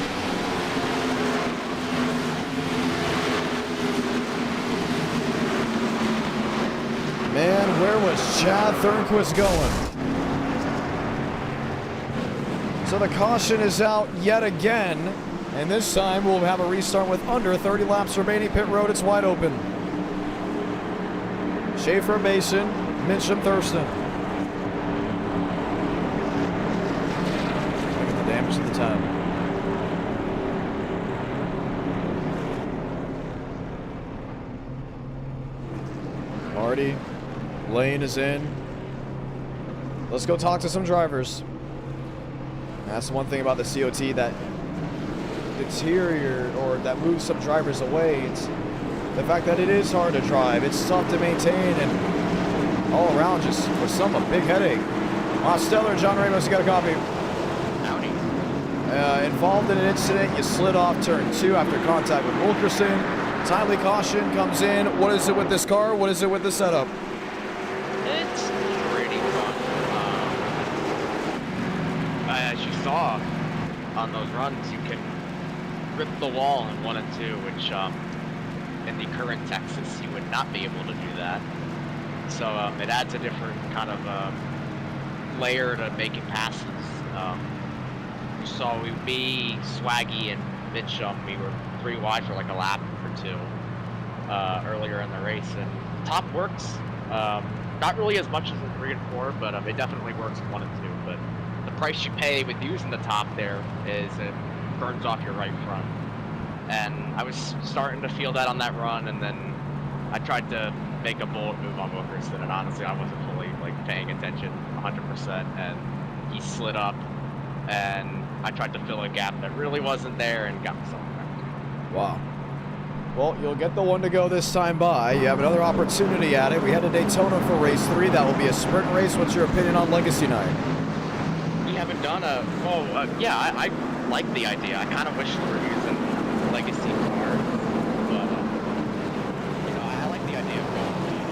Man, where was Chad Thornquist going? So the caution is out yet again, and this time we'll have a restart with under 30 laps remaining. Pit road, it's wide open. Schaefer, Basin, Mitchum, Thurston. Look at the damage to the 10. Marty. Lane is in. Let's go talk to some drivers. That's the one thing about the COT that deteriorate or that moves some drivers away. It's the fact that it is hard to drive. It's tough to maintain, and all around just for some a big headache. Stellar, John Ramos, you got a copy. Howdy. Involved in an incident, you slid off turn 2 after contact with Wilkerson. Timely caution comes in. What is it with this car? What is it with the setup? It's pretty fun. As you saw on those runs, you can rip the wall in 1 and 2, which in the current Texas you would not be able to do that. So it adds a different kind of layer to making passes. You saw me, Swaggy, and Mitch, we were 3 wide for like a lap or 2 earlier in the race, and top works. Not really as much as in 3 and 4, but it definitely works in 1 and 2. But the price you pay with using the top there is it burns off your right front. And I was starting to feel that on that run, and then I tried to make a bullet move on Wilkerson, and honestly I wasn't fully paying attention 100%, and he slid up, and I tried to fill a gap that really wasn't there and got myself back. Wow. Well, you'll get the 1 to go this time by. You have another opportunity at it. We head to Daytona for race 3. That will be a sprint race. What's your opinion on Legacy Night? We haven't done a, yeah, I like the idea. I kind of wish we were using a Legacy car, but I like the idea of going to these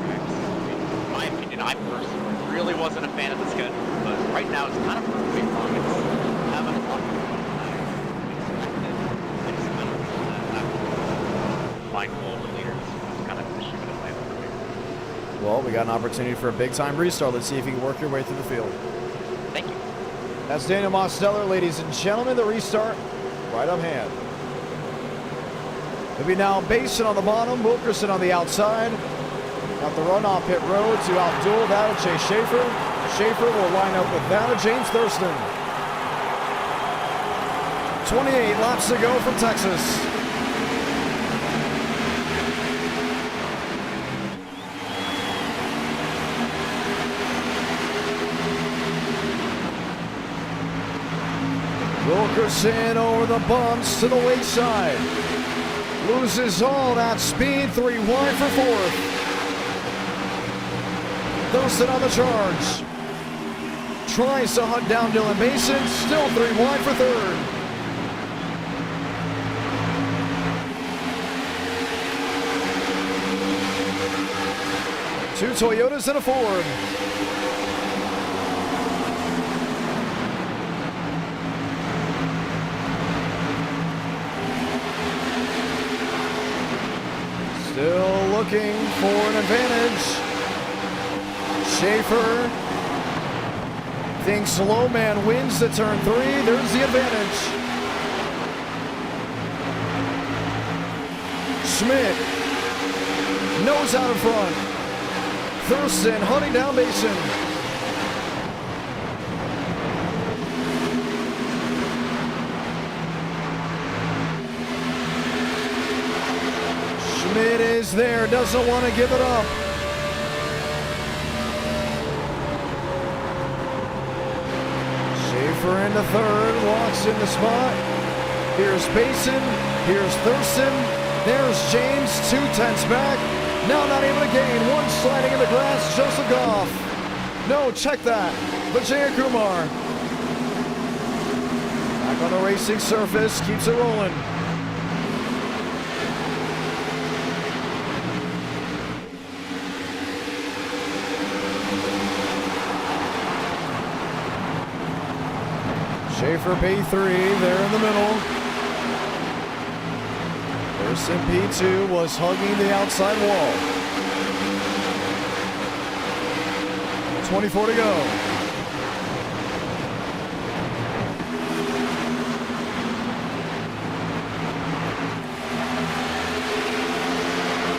tracks. In my opinion, I personally really wasn't a fan of the schedule, but right now it's kind of perfect long. It's having a lot of fun. I just kind of wish that I was mindful of the leaders. It's kind of an issue with Atlanta for me. Well, we got an opportunity for a big-time restart. Let's see if you can work your way through the field. Thank you. That's Daniel Mosteller, ladies and gentlemen. The restart right up hand. It'll be now Basin on the bottom, Wilkerson on the outside. Got the run off pit road to outduel that of Chase Schaefer. Schaefer will line up with that of James Thurston. 28 laps to go from Texas. Wilkerson over the bumps to the wayside. Loses all that speed, 3 wide for 4th. Thurston on the charge. Tries to hunt down Dylan Mason, still 3 wide for 3rd. Two Toyotas and a Ford. Still looking for an advantage. Schaefer thinks Slow Man wins the turn 3. There's the advantage. Schmidt nose out in front. Thurston hunting down Mason. Schmidt is there, doesn't want to give it up. Schaefer into 3rd, walks in the spot. Here's Basin, here's Thurston, there's James, 2/10 back. Now not able to gain, 1 sliding in the grass, Joseph Goff. No, check that, Vijay Kumar. Back on the racing surface, keeps it rolling. Schaefer P3 there in the middle. Thurston P2 was hugging the outside wall. 24 to go.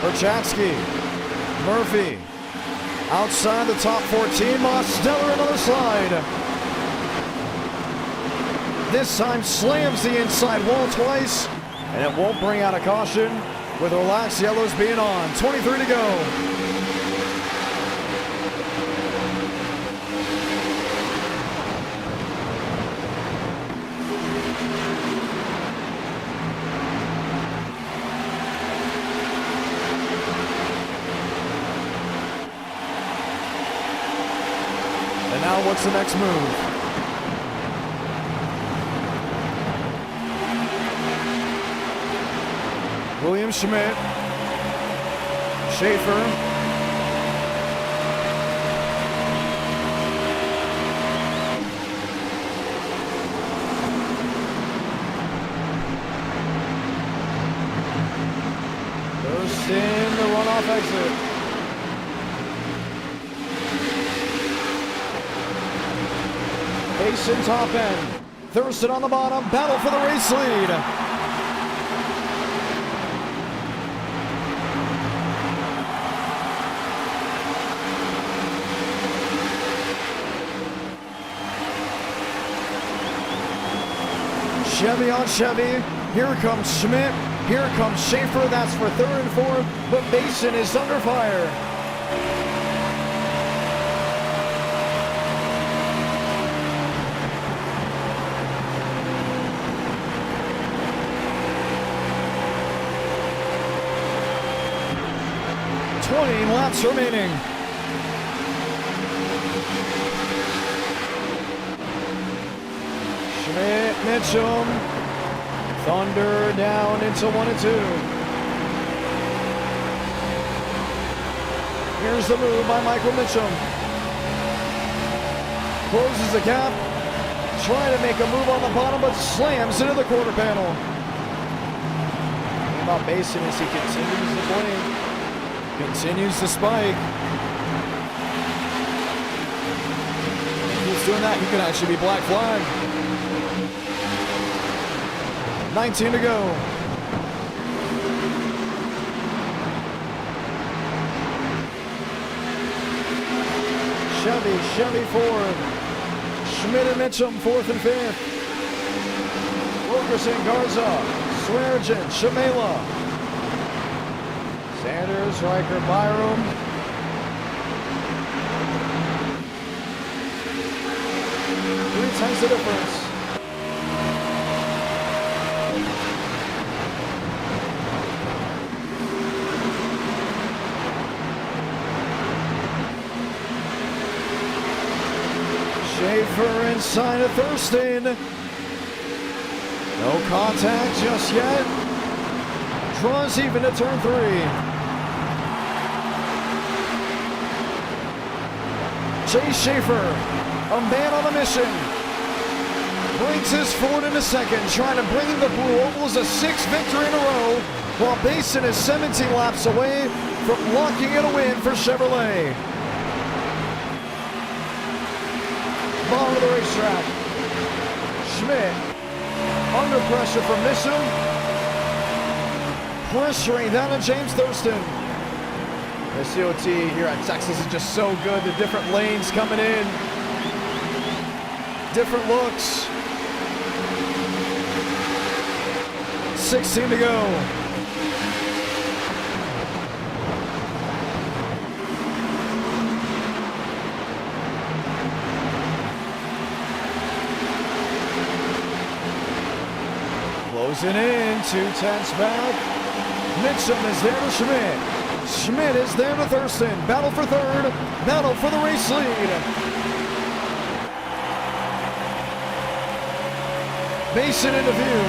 Perchatsky, Murphy, outside the top 14, Mosteller another slide. This time slams the inside wall twice, and it won't bring out a caution with relaxed yellows being on. 23 to go. And now what's the next move? William Schmidt. Schaefer. In the runoff exit. Mason top end. Thurston on the bottom. Battle for the race lead. Chevy on Chevy. Here comes Schmidt. Here comes Schaefer, that's for third and fourth, but Mason is under fire. Laps remaining. Schmidt, Mitchum. Thunder down into 1 and 2. Here's the move by Michael Mitchum. Closes the gap. Trying to make a move on the bottom, but slams into the quarter panel. What about Mason as he continues the blame? Continues to spike. If he's doing that, he could actually be black flag. 19 to go. Chevy Ford. Schmidt and Mitchum, 4th and 5th. Wilkerson, Garza, Swearengin, Shamela. Sanders, Riker, Byram. Three times the difference. Schaefer inside of Thurston. No contact just yet. Draws even to turn 3. Chase Schaefer, a man on a mission. Brings his Ford into second, trying to bring the Blue Ovals a 6th victory in a row, while Mason is 17 laps away from locking in a win for Chevrolet. Bottom of the racetrack. Schmidt under pressure from Mitchum. Pressuring down on James Thurston. The COT here at Texas is just so good. The different lanes coming in. Different looks. 16 to go. Closing in, 2/10 back. Mitchum is there to Schmidt. Schmidt is there to Thurston. Battle for third. Battle for the race lead. Mason into view.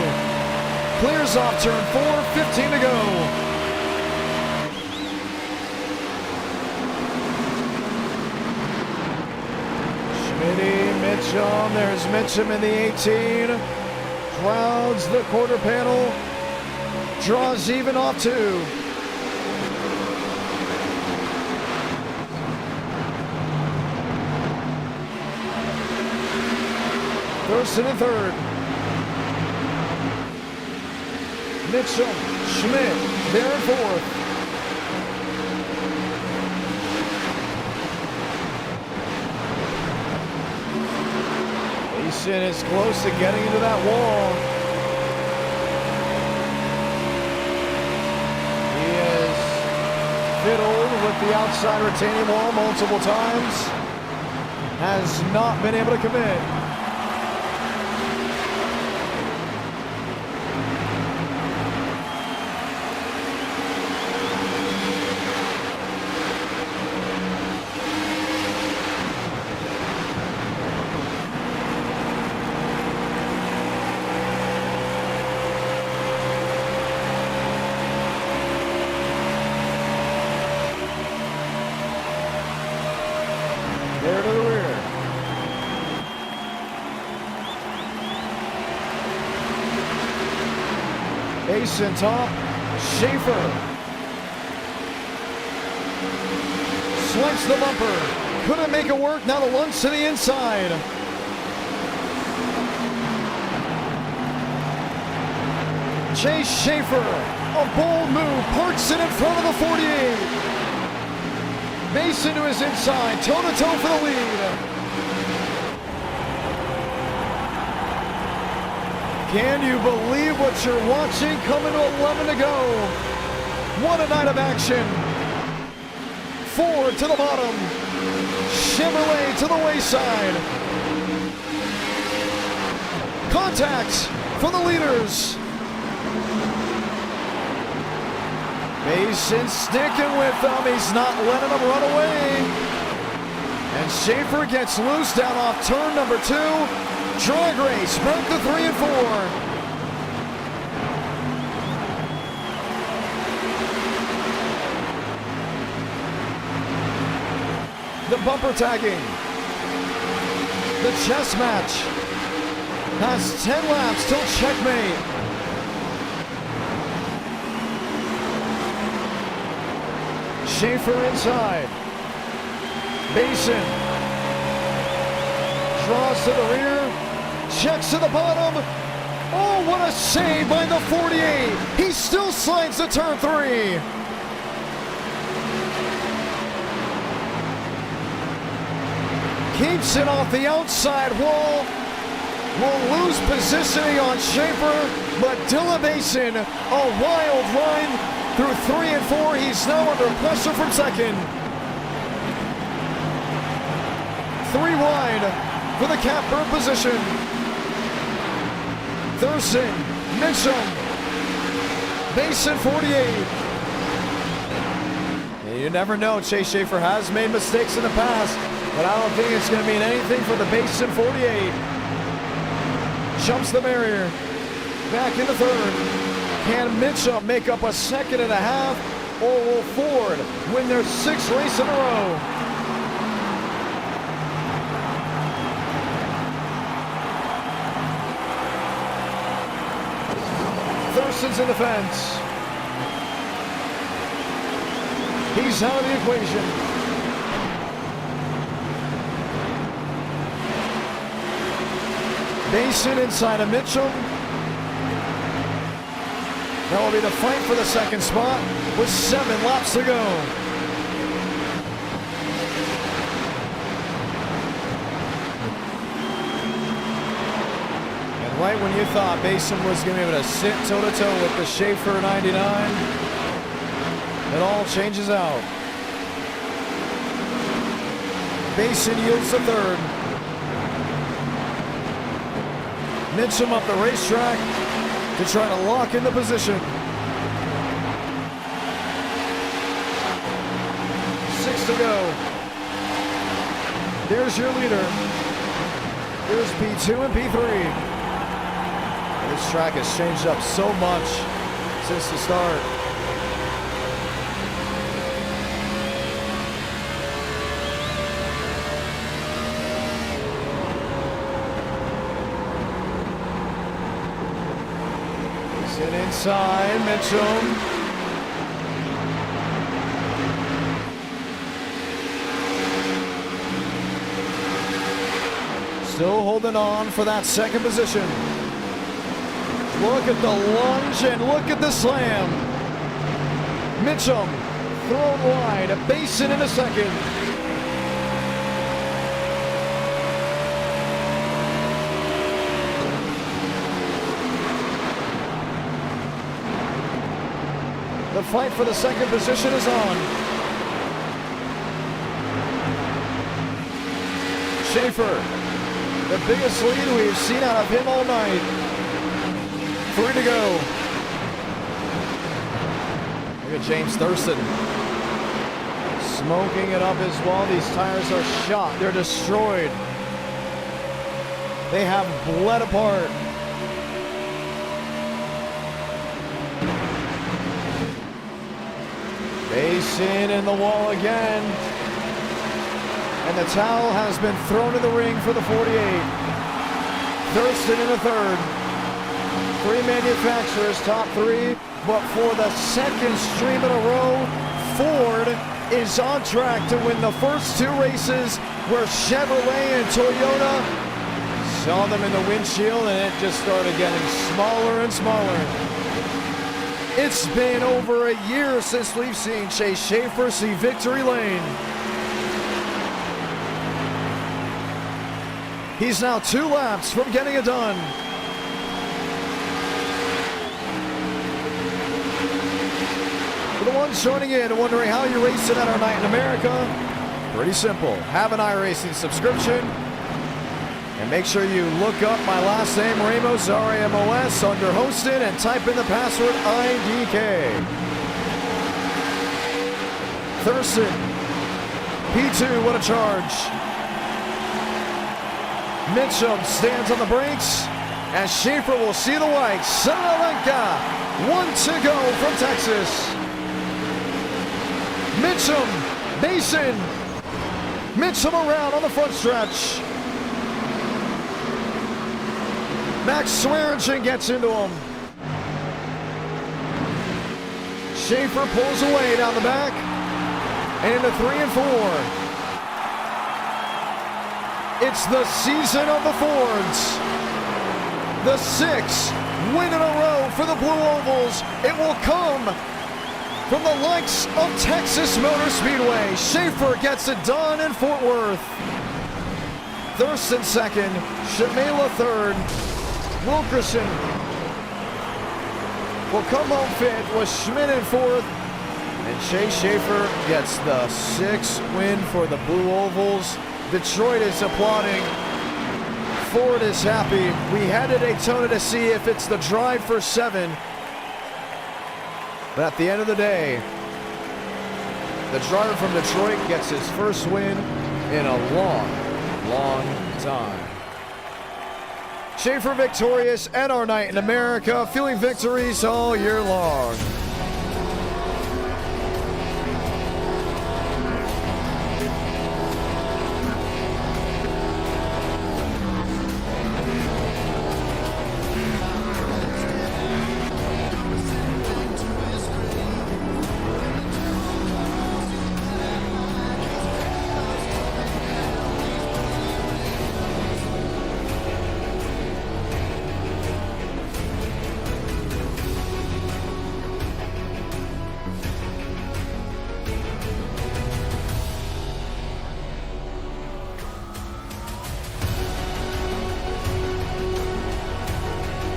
Clears off turn 4, 15 to go. Schmitty, Mitchum. There's Mitchum in the 18. Crowds the quarter panel. Draws even off 2. Thurston in third. Mitchum, Schmidt, there in 4th. Mason is close to getting into that wall. He has fiddled with the outside retaining wall multiple times. Has not been able to commit. There to the rear. Mason top. Schaer. Sliced the bumper. Couldn't make it work. Now the lunge to the inside. Chase Schaer. A bold move. Parks it in front of the 48. Mason to his inside. Toe-to-toe for the lead. Can you believe what you're watching? Coming to 11 to go. What a night of action. Ford to the bottom. Chevrolet to the wayside. Contact for the leaders. Mason sticking with them. He's not letting them run away. And Schaer gets loose down off turn number 2. Drag race back to 3 and 4. The bumper tagging. The chess match has 10 laps till checkmate. Schaer inside. Mason draws to the rear. Checks to the bottom. Oh, what a save by the 48. He still slides to turn 3. Keeps it off the outside wall. Will lose positioning on Schaer, but Dylan Mason, a wild run through 3 and 4. He's now under pressure from second. 3 wide for the catbird position. Thurston, Mitchum, Mason 48. You never know. Chase Schaer has made mistakes in the past, but I don't think it's going to mean anything for the Mason 48. Jumps the barrier. Back into third. Can Mitchum make up a second and a half, or will Ford win their 6th race in a row? Thurston's in the fence. He's out of the equation. Mason inside of Mitchum. That will be the fight for the second spot with 7 laps to go. And right when you thought Mason was going to be able to sit toe-to-toe with the Schaer 99, it all changes out. Mason yields to third. Mitchum up the racetrack to try to lock in the position. 6 to go. There's your leader. Here's P2 and P3. This track has changed up so much since the start. Inside, Mitchum. Still holding on for that second position. Look at the lunge and look at the slam. Mitchum thrown wide, Mason in a second. The fight for the second position is on. Schaer, the biggest lead we've seen out of him all night. 3 to go. Look at James Thurston. Smoking it up as well. These tires are shot. They're destroyed. They have bled apart. Mason in the wall again. And And the towel has been thrown in the ring for the 48. Thurston in the third. 3 manufacturers, top 3. But for the second stream in a row, Ford is on track to win the first 2 races where Chevrolet and Toyota saw them in the windshield and it just started getting smaller and smaller. It's been over a year since we've seen Chase Schaefer see victory lane. He's now 2 laps from getting it done. For the ones joining in and wondering how you're racing at our night in America, pretty simple. Have an iRacing subscription and make sure you look up my last name, Ramos, R-A-M-O-S, under hosted and type in the password IDK. Thurston, P2, what a charge. Mitchum stands on the brakes as Schaefer will see the white. Saralenka, 1 to go from Texas. Mitchum, Mason. Mitchum around on the front stretch. Max Swearingen gets into him. Schaefer pulls away down the back and into 3 and 4. It's the season of the Fords. The 6th win in a row for the Blue Ovals. It will come from the likes of Texas Motor Speedway. Schaefer gets it done in Fort Worth. Thurston second, Shamela third. Wilkerson will come home fit with Schmidt in fourth. And Chase Schaefer gets the 6th win for the Blue Ovals. Detroit is applauding. Ford is happy. We head to Daytona to see if it's the drive for 7. But at the end of the day, the driver from Detroit gets his first win in a long, long time. Schaefer victorious at our night in America, feeling victories all year long.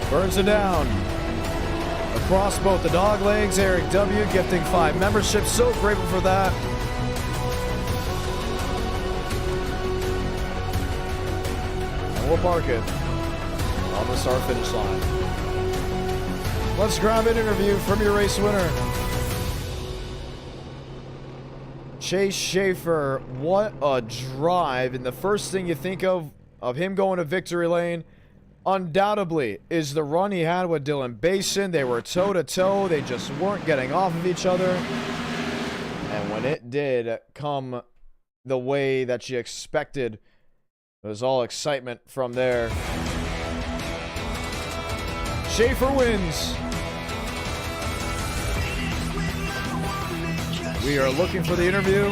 Burns it down. Across both the dog legs, Eric W. gifting 5 memberships. So grateful for that. And we'll park it on the start finish line. Let's grab an interview from your race winner. Chase Schaefer, what a drive. And the first thing you think of him going to victory lane, undoubtedly, is the run he had with Dylan Basin. They were toe-to-toe. They just weren't getting off of each other. And when it did come the way that you expected, it was all excitement from there. Schaefer wins. We are looking for the interview,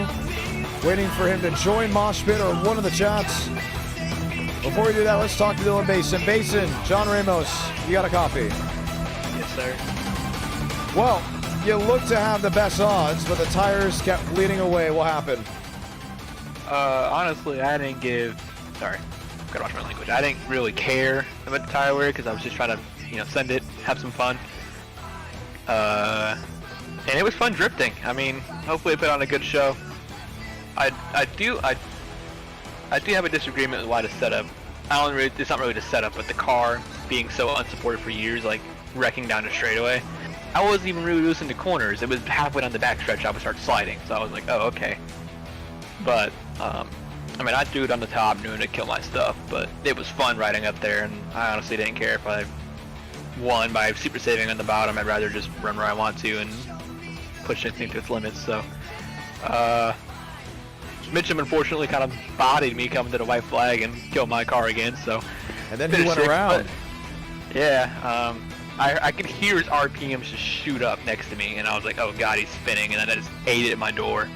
waiting for him to join Mosh Pit or one of the chats. Before we do that, let's talk to Dylan Basin. Basin, John Ramos, you got a copy? Yes, sir. Well, you look to have the best odds, but the tires kept bleeding away. What happened? Honestly, I didn't gotta watch my language. I didn't really care about the tire wear because I was just trying to, send it, have some fun. And it was fun drifting. I mean, hopefully it put on a good show. I do have a disagreement with why the setup. It's not really the setup, but the car being so unsupported for years, like wrecking down the straightaway. I wasn't even really losing the corners. It was halfway down the backstretch I would start sliding, so I was like, oh, okay. But, I mean, I threw it on the top, doing to kill my stuff, but it was fun riding up there, and I honestly didn't care if I won by super saving on the bottom. I'd rather just run where I want to and push anything to its limits, so. Mitchum unfortunately kind of bodied me coming to the white flag and killed my car again. So. And then he finished went sixth, around. but, yeah. I could hear his RPMs just shoot up next to me, and I was like, oh god, he's spinning, and then I just ate it at my door.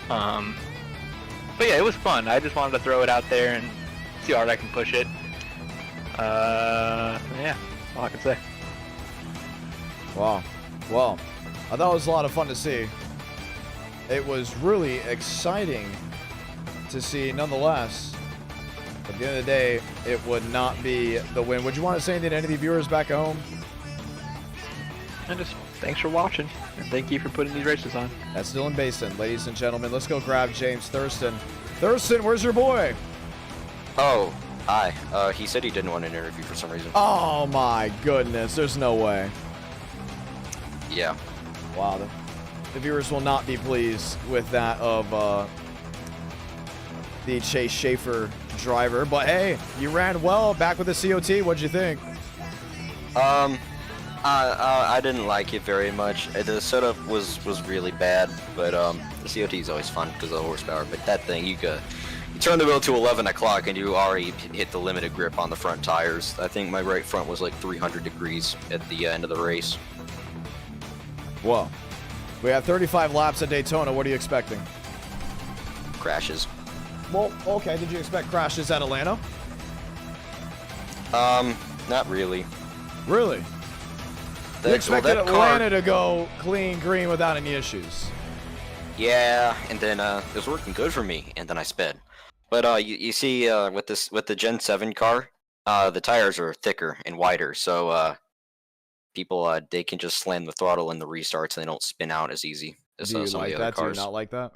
But yeah, it was fun. I just wanted to throw it out there and see how hard I can push it. Yeah, all I can say. Wow. Well, I thought it was a lot of fun to see. It was really exciting to see nonetheless. At the end of the day, it would not be the win. Would you want to say anything to any of the viewers back at home? And just thanks for watching, and thank you for putting these races on. That's Dylan Basin, ladies and gentlemen. Let's go grab James Thurston. Thurston, where's your boy? Oh, hi. He said he didn't want an interview for some reason. Oh my goodness, there's no way. Yeah. Wow, the viewers will not be pleased with that of the Chase Schaefer driver. But hey, you ran well back with the COT. What'd you think? I didn't like it very much. The setup was really bad, but the COT is always fun because of the horsepower. But that thing, you turn the wheel to 11 o'clock and you already hit the limited grip on the front tires. I think my right front was like 300 degrees at the end of the race. Whoa. We have 35 laps at Daytona. What are you expecting? Crashes. Well, okay. Did you expect crashes at Atlanta? Not really. Really? You expected Atlanta to go clean green without any issues? Yeah, and then it was working good for me, and then I sped. But you see, with the Gen 7 car, the tires are thicker and wider, so people they can just slam the throttle in the restarts and they don't spin out as easy as Do you some like of the other that? Do you cars. not like that?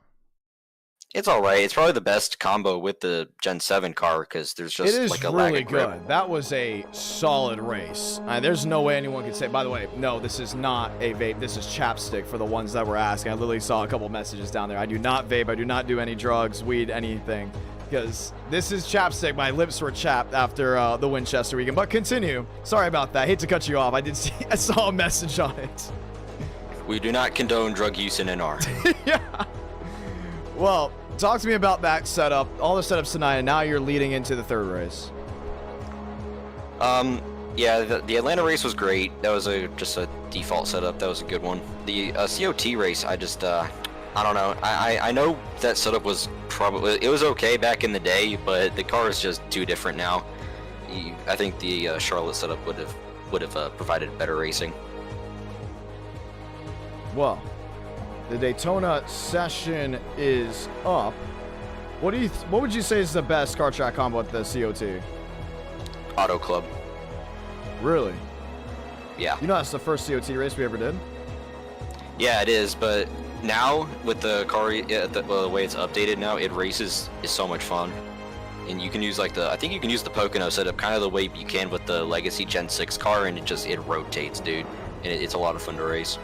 It's all right. It's probably the best combo with the Gen 7 car because there's just It is like a lag really of grip. good. That was a solid race. There's no way anyone could say, by the way, no, this is not a vape. This is chapstick for the ones that were asking. I literally saw a couple messages down there. I do not vape. I do not do any drugs, weed, anything. Because this is chapstick. My lips were chapped after the Winchester weekend. But continue. Sorry about that. I hate to cut you off. I saw a message on it. We do not condone drug use in NR. Yeah. Well, talk to me about that setup. All the setups tonight, and now you're leading into the third race. Yeah, the Atlanta race was great. That was just a default setup. That was a good one. The COT race, I don't know. I know that setup was it was okay back in the day, but the car is just too different now. I think the Charlotte setup would have provided better racing. Well, the Daytona session is up. What would you say is the best car track combo at the COT? Auto Club. Really? Yeah. You know that's the first COT race we ever did? Yeah, it is, but now with the car, the way it's updated now, it races is so much fun. And you can use I think you can use the Pocono setup kind of the way you can with the Legacy Gen 6 car, and it rotates, dude. And it's a lot of fun to race.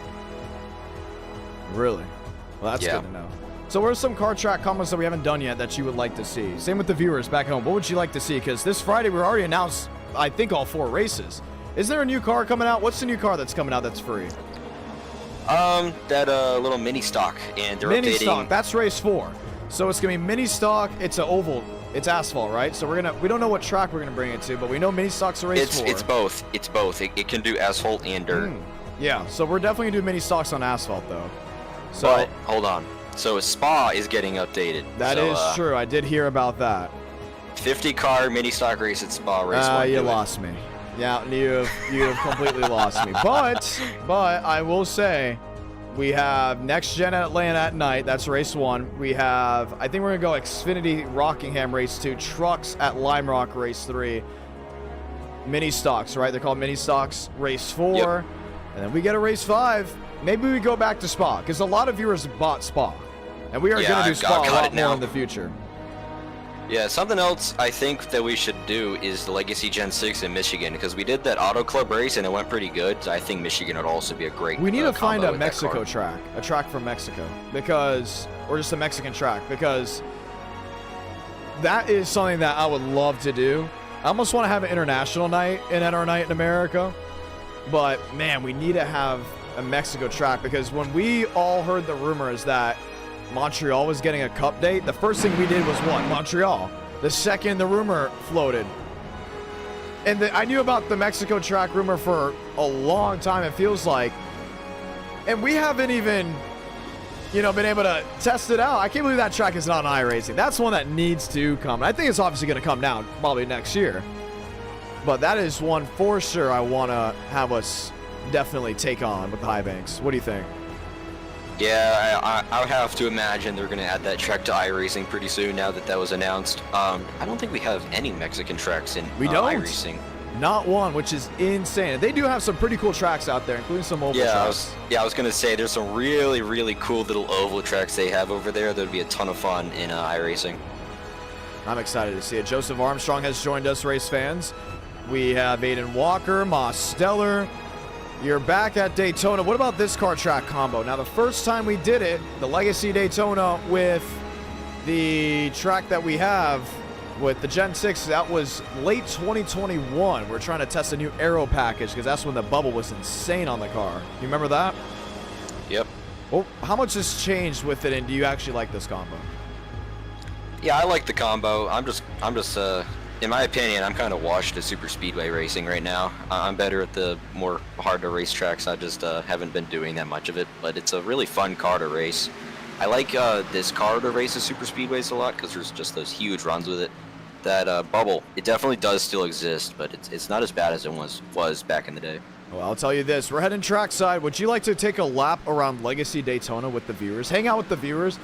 Really? Well, that's good to know. So what are some car track combos that we haven't done yet that you would like to see? Same with the viewers back home. What would you like to see? Because this Friday we already announced, I think, all 4 races. Is there a new car coming out? What's the new car that's coming out that's free? That little mini stock, and they're mini updating. Stock. That's race 4. So it's gonna be mini stock. It's an oval. It's asphalt, right? So we don't know what track we're gonna bring it to, but we know mini stock's a race 4. It's both. It's both. It can do asphalt and dirt. Yeah. So we're definitely gonna do mini stocks on asphalt though. So but hold on. So Spa is getting updated. That is true. I did hear about that. 50 car mini stock race at Spa race 1. You lost me. Yeah, you have completely lost me. But I will say, we have Next Gen at Atlanta at night. That's race 1. We have, I think we're gonna go Xfinity Rockingham race 2. Trucks at Lime Rock race 3. Mini stocks, right? They're called mini stocks. Race 4, Yep. and then we get a race 5. Maybe we go back to Spa because a lot of viewers bought Spa, and we are gonna do Spa a lot more in the future. Yeah, something else I think that we should do is the Legacy Gen 6 in Michigan, because we did that Auto Club race and it went pretty good. So I think Michigan would also be a great We need to find combo a with that Mexico car. track, a track from Mexico, or just a Mexican track, because that is something that I would love to do. I almost want to have an international night in NR Night in America, but man, we need to have a Mexico track, because when we all heard the rumors that Montreal was getting a cup date, the first thing we did was what? Montreal. The second the rumor floated. And I knew about the Mexico track rumor for a long time, it feels like. And we haven't even, you know, been able to test it out. I can't believe that track is not on iRacing. That's one that needs to come. I think it's obviously going to come down probably next year. But that is one for sure I want to have us definitely take on with the high banks. What do you think? Yeah, I would have to imagine they're going to add that track to iRacing pretty soon now that that was announced. I don't think we have any Mexican tracks in iRacing. Not one, which is insane. They do have some pretty cool tracks out there, including some oval tracks. I was going to say there's some really, really cool little oval tracks they have over there that would be a ton of fun in iRacing. I'm excited to see it. Joseph Armstrong has joined us, race fans. We have Aiden Walker, Moss Stellar. You're back at Daytona. What about this car track combo? Now, the first time we did it, the Legacy Daytona with the track that we have with the Gen-6, that was late 2021. We're trying to test a new aero package because that's when the bubble was insane on the car. You remember that? Yep. Well, how much has changed with it, and do you actually like this combo? Yeah, I like the combo. I'm just in my opinion, I'm kind of washed at super speedway racing right now. I'm better at the more hard-to-race tracks. I just haven't been doing that much of it, but it's a really fun car to race. I like this car to race at super speedways a lot because there's just those huge runs with it. That bubble, it definitely does still exist, but it's not as bad as it was back in the day. Well, I'll tell you this. We're heading trackside. Would you like to take a lap around Legacy Daytona with the viewers? Hang out with the viewers.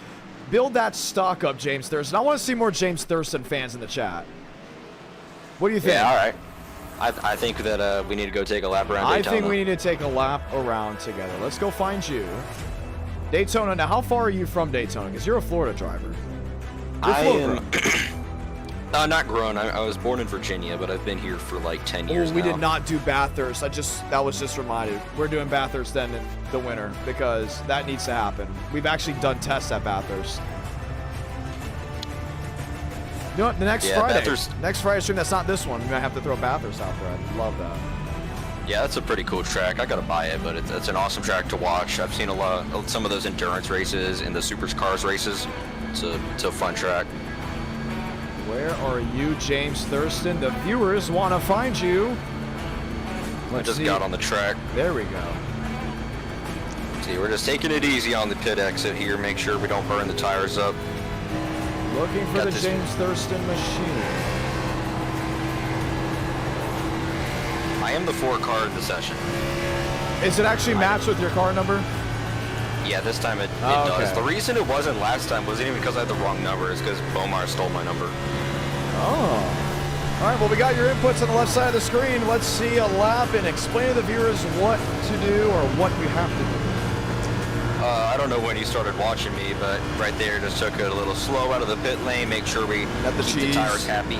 Build that stock up, James Thurston. I want to see more James Thurston fans in the chat. What do you think? Yeah, all right. I think that we need to go take a lap around Daytona. I think we need to take a lap around together. Let's go find you. Daytona. Now, how far are you from Daytona? Because you're a Florida driver. I am not grown. I was born in Virginia, but I've been here for like 10 years now. We did not do Bathurst. That was just reminded. We're doing Bathurst then in the winter because that needs to happen. We've actually done tests at Bathurst. You know what? The next Friday stream, that's not this one. We might have to throw Bathurst out there. I love that. Yeah, that's a pretty cool track. I gotta buy it, but it's an awesome track to watch. I've seen some of those endurance races and the supercars races. It's a fun track. Where are you, James Thurston? The viewers want to find you. I just got on the track. There we go. See, we're just taking it easy on the pit exit here. Make sure we don't burn the tires up. Looking for the James Thurston machine. I am the 4 car of the session. Is it actually matched with your car number? Yeah, this time it does. The reason it wasn't last time wasn't even because I had the wrong number. It's because Bomar stole my number. Oh. All right, well, we got your inputs on the left side of the screen. Let's see a lap and explain to the viewers what to do or what we have to do. I don't know when you started watching me, but right there just took it a little slow out of the pit lane. Make sure we keep the tires happy.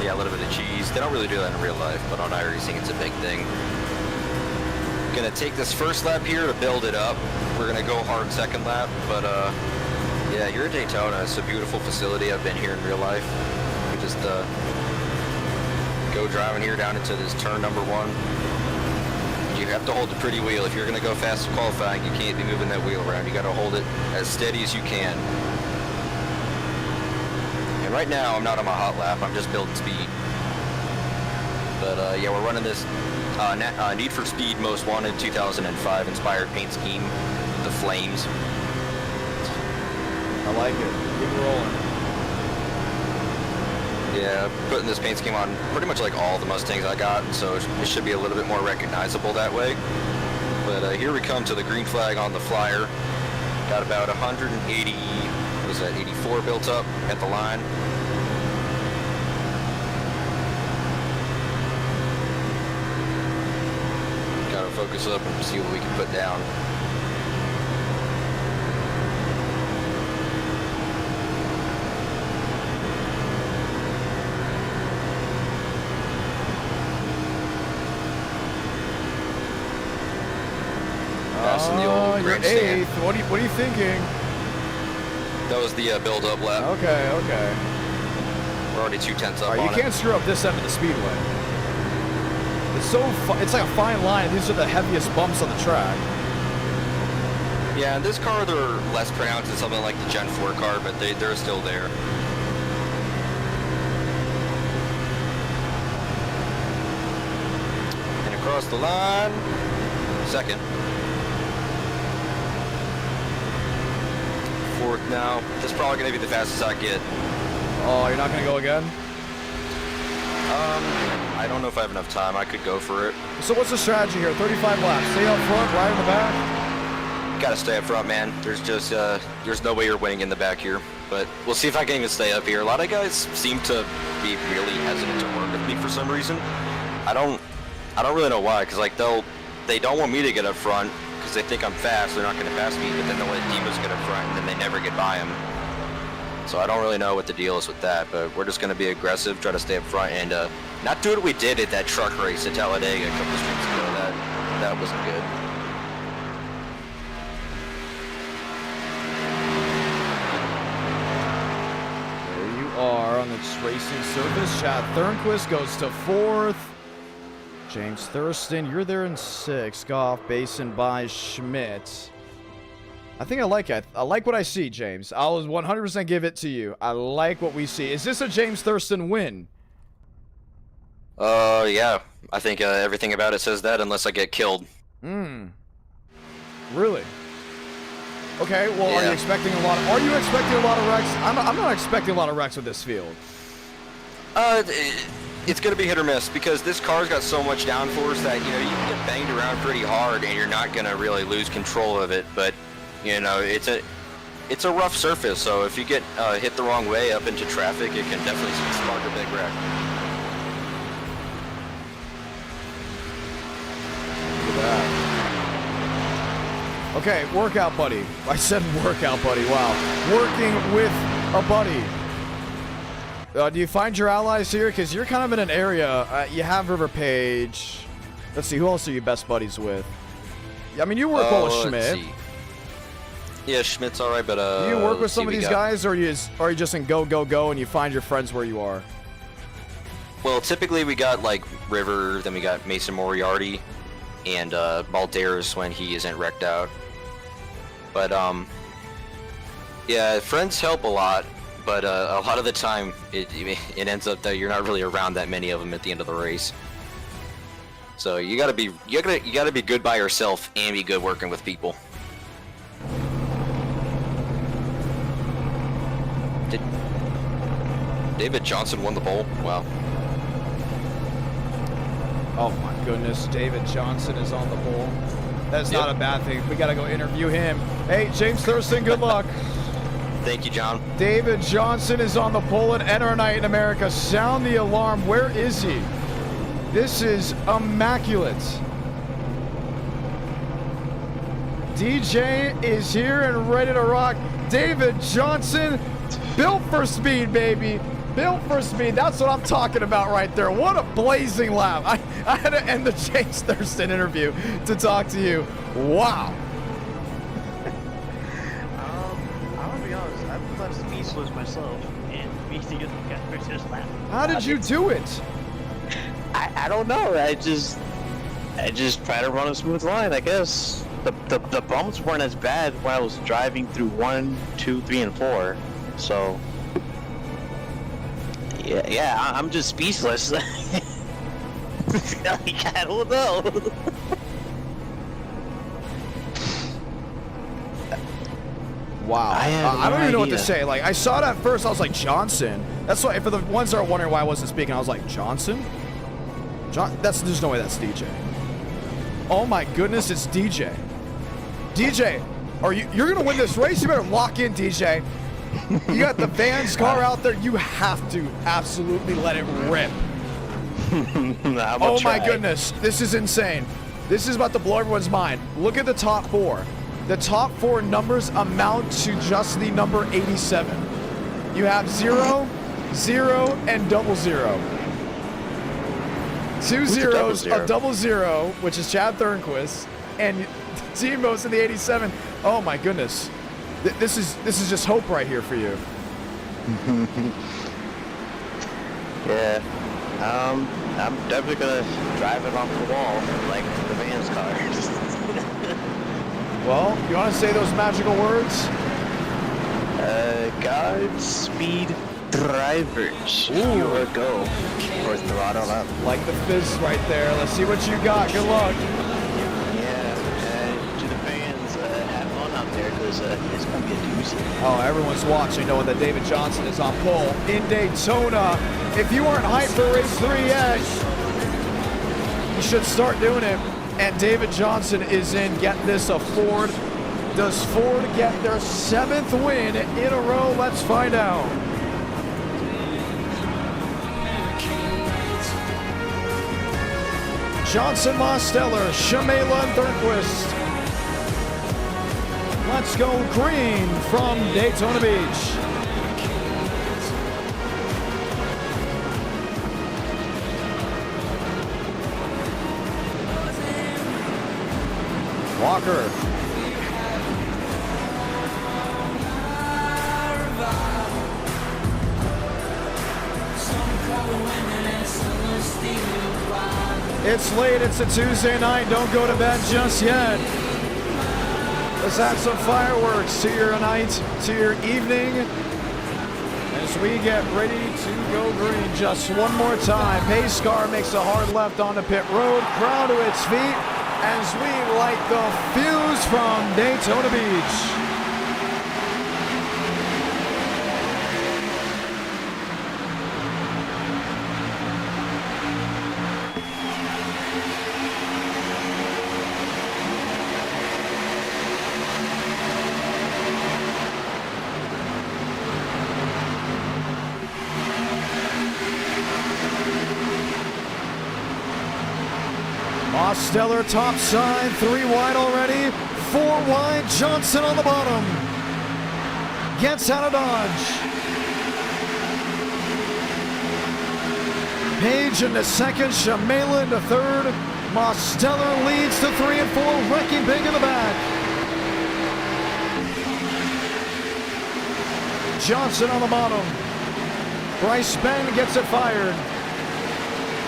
Yeah, a little bit of cheese. They don't really do that in real life, but on iRacing it's a big thing. Gonna take this first lap here to build it up. We're gonna go hard second lap, but yeah, here at Daytona, it's a beautiful facility. I've been here in real life. We just go driving here down into this turn number 1. You have to hold the pretty wheel. If you're gonna go fast in qualifying, you can't be moving that wheel around. You gotta hold it as steady as you can. And right now, I'm not on my hot lap. I'm just building speed. But yeah, we're running this Need for Speed Most Wanted 2005 inspired paint scheme, the flames. I like it. Keep rolling. Yeah, putting this paint scheme on pretty much like all the Mustangs I got, so it should be a little bit more recognizable that way. But here we come to the green flag on the flyer. Got about 180, what is that, 84 built up at the line. Gotta focus up and see what we can put down. Passing the old grandstand. 8th. What are you thinking? That was the build-up lap. Okay. We're already 2/10 up on You can't screw up this end of the speedway. It's so it's like a fine line. These are the heaviest bumps on the track. Yeah, in this car they're less pronounced than something like the Gen 4 car, but they're still there. And across the line, second. Fourth now. This is probably going to be the fastest I get. Oh, you're not going to go again? I don't know if I have enough time. I could go for it. So what's the strategy here? 35 laps. Stay up front, right in the back? Gotta stay up front, man. There's just, there's no way you're winning in the back here. But we'll see if I can even stay up here. A lot of guys seem to be really hesitant to work with me for some reason. I don't really know why, because like they don't want me to get up front because they think I'm fast. They're not going to pass me, but then they'll let Demas get up front and then they never get by him. So I don't really know what the deal is with that, but we're just going to be aggressive, try to stay up front, and not do what we did at that truck race at Talladega a couple streets ago. That wasn't good. There you are on this racing surface. Chad Thornquist goes to 4th. James Thurston, you're there in 6th. Goff, Basin by Schmidt. I think I like it. I like what I see, James. I'll 100% give it to you. I like what we see. Is this a James Thurston win? Yeah. I think everything about it says that, unless I get killed. Really? Okay, well, Yeah. are you expecting a lot of wrecks? I'm not expecting a lot of wrecks with this field. It's going to be hit or miss, because this car's got so much downforce that, you know, you can get banged around pretty hard and you're not going to really lose control of it, but, you know, it's a rough surface, so if you get hit the wrong way up into traffic, it can definitely spark a big wreck. Look at that. Okay, workout buddy. I said workout buddy. Wow. Working with a buddy. Do you find your allies here? Because you're kind of in an area. You have River Page. Let's see. Who else are you best buddies with? I mean, you work well with Schmidt. Yeah, Schmidt's all right, but Do you work with some of these guys, or are you just in go, go, go, and you find your friends where you are? Well, typically we got like River, then we got Mason Moriarty, and Balderas when he isn't wrecked out. But yeah, friends help a lot, but a lot of the time it ends up that you're not really around that many of them at the end of the race. So you gotta be good by yourself and be good working with people. David Johnson won the pole. Wow. Oh my goodness, David Johnson is on the pole. That's not a bad thing. We gotta go interview him. Hey, James Thurston, good luck. Thank you, John. David Johnson is on the pole at NR Night in America. Sound the alarm. Where is he? This is immaculate. DJ is here and ready to rock. David Johnson, built for speed, baby. Built for speed. That's what I'm talking about right there. What a blazing lap. I had to end the James Thurston interview to talk to you. Wow. I'm gonna be honest, I thought speechless myself, and we see you guys just laughing. How did you do it? I don't know. I just try to run a smooth line, I guess. The bumps weren't as bad when I was driving through 1, 2, 3, and 4. So yeah, I'm just speechless. Like, I don't know. Wow. I don't even know what to say. Like, I saw it at first. I was like, Johnson. That's why, for the ones that are wondering why I wasn't speaking, I was like, Johnson? There's no way that's DJ. Oh my goodness, it's DJ. DJ, you're going to win this race? You better lock in, DJ. You got the Vans car out there. You have to absolutely let it rip. Oh my goodness. This is insane. This is about to blow everyone's mind. Look at the top 4. The top 4 numbers amount to just the number 87. You have 0, 0, and 00. 2 zeros, a 00, which is Chad Thornquist, and Demos in the 87. Oh my goodness. This is just hope right here for you. Yeah. I'm definitely gonna drive it off the wall like the Vans car. Well, you want to say those magical words? Godspeed, drivers. Your go. Or throttle up. Like the fizz right there. Let's see what you got. Good luck. Yeah, to the fans, have fun out there because it's going to be a doozy. Oh, everyone's watching knowing that David Johnson is on pole in Daytona. If you aren't hyped for race 3 yet, you should start doing it. And David Johnson is in, get this, a Ford. Does Ford get their 7th win in a row? Let's find out. Johnson, Mosteller, Shamela, and Thurquist. Let's go green from Daytona Beach. Walker. It's late, it's a Tuesday night, don't go to bed just yet. Let's add some fireworks to your night, to your evening, as we get ready to go green just one more time. Pace car makes a hard left onto pit road, crowd to its feet, as we light the fuse from Daytona Beach. Mosteller top side, 3 wide already, 4 wide, Johnson on the bottom. Gets out of dodge. Page into second, Shamela into third. Mosteller leads to 3 and 4, wrecking big in the back. Johnson on the bottom. Bryce Bend gets it fired.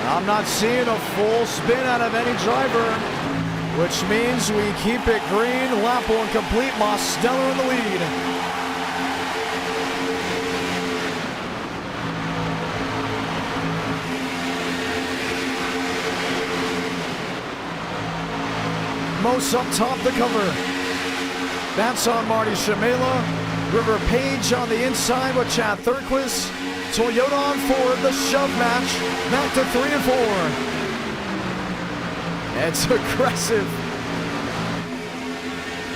I'm not seeing a full spin out of any driver, which means we keep it green. Lap 1 complete, Mosteller in the lead. Most up top the cover. That's on Marty Shamela. River Page on the inside with Chad Thurquist. Toyota on Ford, the shove match, back to 3 and 4. It's aggressive.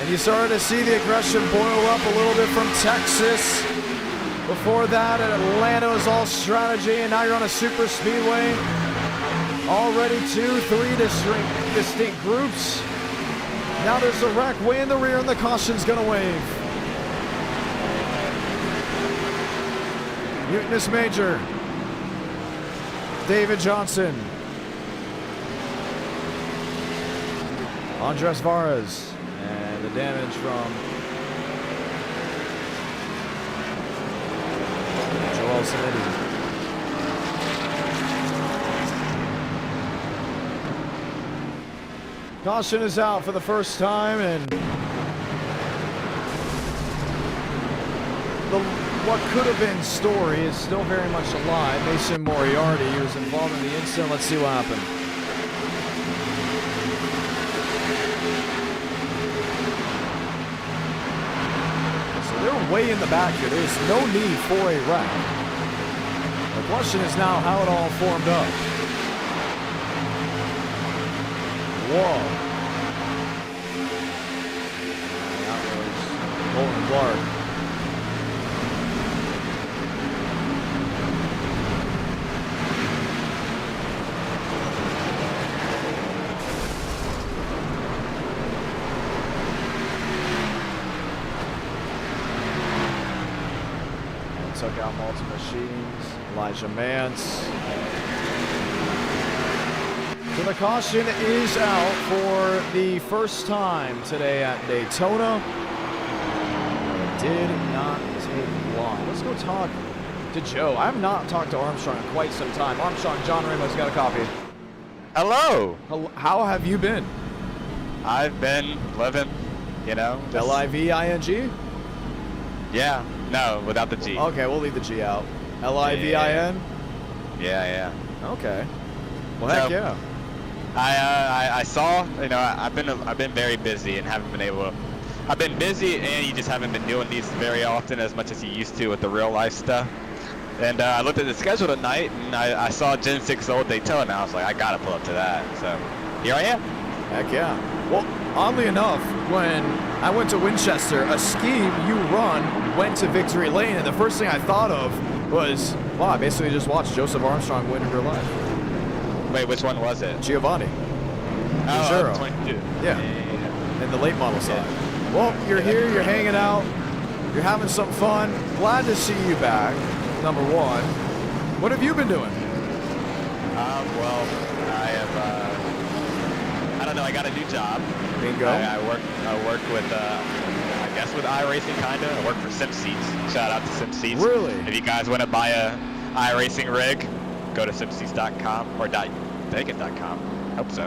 And you started to see the aggression boil up a little bit from Texas. Before that, Atlanta was all strategy, and now you're on a super speedway. Already 2-3 distinct groups. Now there's a wreck way in the rear, and the caution's gonna wave. Mutinous Major, David Johnson, Andres Vargas, and the damage from Joel Sanity. Caution is out for the first time, and what could have been story is still very much alive. Mason Moriarty, he was involved in the incident. Let's see what happened. So they're way in the back here. There's no need for a wreck. The question is now how it all formed up. Whoa. That was Colton Clark. Took out multiple machines. Elijah Mance. So the caution is out for the first time today at Daytona. It did not take long. Let's go talk to Joe. I have not talked to Armstrong in quite some time. Armstrong, John Ramos got a copy. Hello. How have you been? I've been living You know? Just- Living? Yeah. No, without the G. Okay, we'll leave the G out. Livin? Yeah. Okay. Well, heck So- yeah. I saw, you know, I've been very busy and haven't been able to. I've been busy, and you just haven't been doing these very often as much as you used to with the real life stuff. And I looked at the schedule tonight, and I saw Gen-6 Old Daytona, and I was like, I gotta pull up to that. So here I am. Heck yeah. Well, oddly enough, when I went to Winchester, a scheme you run went to Victory Lane, and the first thing I thought of was, wow, I basically just watched Joseph Armstrong win in real life. Wait, which one was it? Giovanni. Oh, Zero. 22. Yeah. In the late model side. Well, you're here, you're hanging out, you're having some fun. Glad to see you back, number one. What have you been doing? Well, I have, I don't know, I got a new job. Bingo. I work with, I guess with iRacing kinda. I work for SimSeats. Shout out to SimSeats. Really? If you guys want to buy a iRacing rig, go to simseats.com or .com. Hope so.